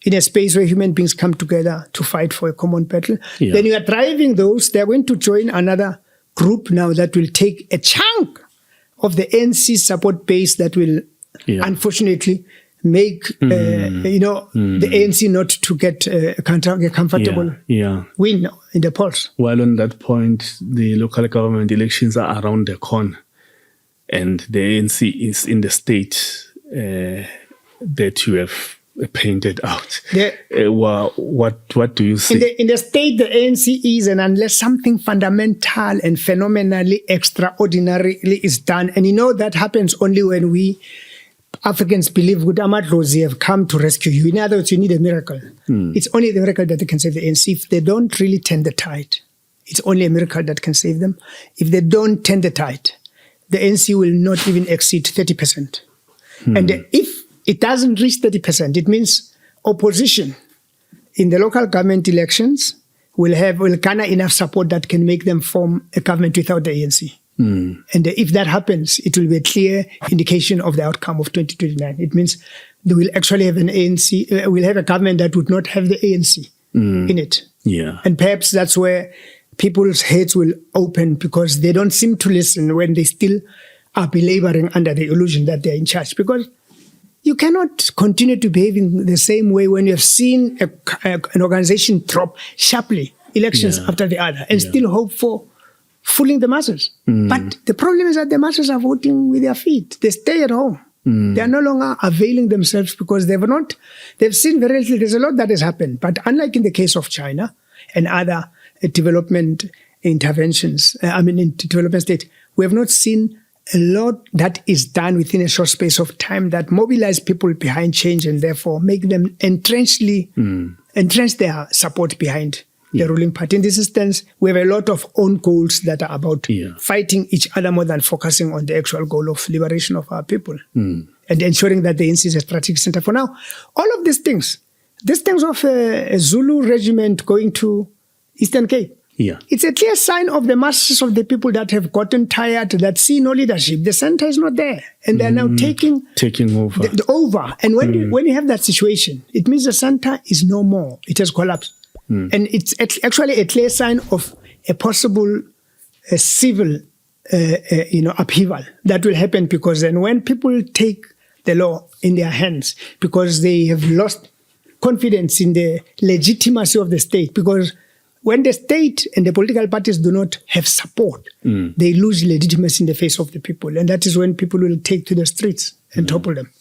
Speaker 1: in a space where human beings come together to fight for a common battle, then you are driving those. They're going to join another group now that will take a chunk of the ANC support base that will unfortunately make the ANC not to get a comfortable win in the polls.
Speaker 3: While on that point, the local government elections are around the corner, and the ANC is in the state that you have painted out. What do you see?
Speaker 1: In the state the ANC is, and unless something fundamental and phenomenally extraordinarily is done, and that happens only when we Africans believe good Amadlozi have come to rescue you. In other words, you need a miracle. It's only the miracle that can save the ANC. If they don't really turn the tide, it's only a miracle that can save them. If they don't turn the tide, the ANC will not even exceed 30%. And if it doesn't reach 30%, it means opposition in the local government elections will garner enough support that can make them form a government without the ANC. And if that happens, it will be a clear indication of the outcome of 2029. It means they will actually have an ANC, will have a government that would not have the ANC in it.
Speaker 3: Yeah.
Speaker 1: And perhaps that's where people's heads will open, because they don't seem to listen when they still are belaboring under the illusion that they're in charge. Because you cannot continue to behave in the same way when you have seen an organization drop sharply, elections after the other, and still hope for fooling the masses. But the problem is that the masses are voting with their feet. They stay at home. They are no longer availing themselves because they've seen very little. There's a lot that has happened. But unlike in the case of China and other development interventions, in development state, we have not seen a lot that is done within a short space of time that mobilize people behind change and therefore make them entrench their support behind the ruling party. In this instance, we have a lot of own goals that are about fighting each other more than focusing on the actual goal of liberation of our people and ensuring that the ANC is a strategic center. For now, all of these things of a Zulu regiment going to Eastern Cape, it's a clear sign of the masses of the people that have gotten tired, that see no leadership. The center is not there. And they're now taking over. And when you have that situation, it means the center is no more. It has collapsed. And it's actually a clear sign of a possible civil upheaval that will happen, because then when people take the law in their hands, because they have lost confidence in the legitimacy of the state, because when the state and the political parties do not have support, they lose legitimacy in the face of the people. And that is when people will take to the streets and topple them.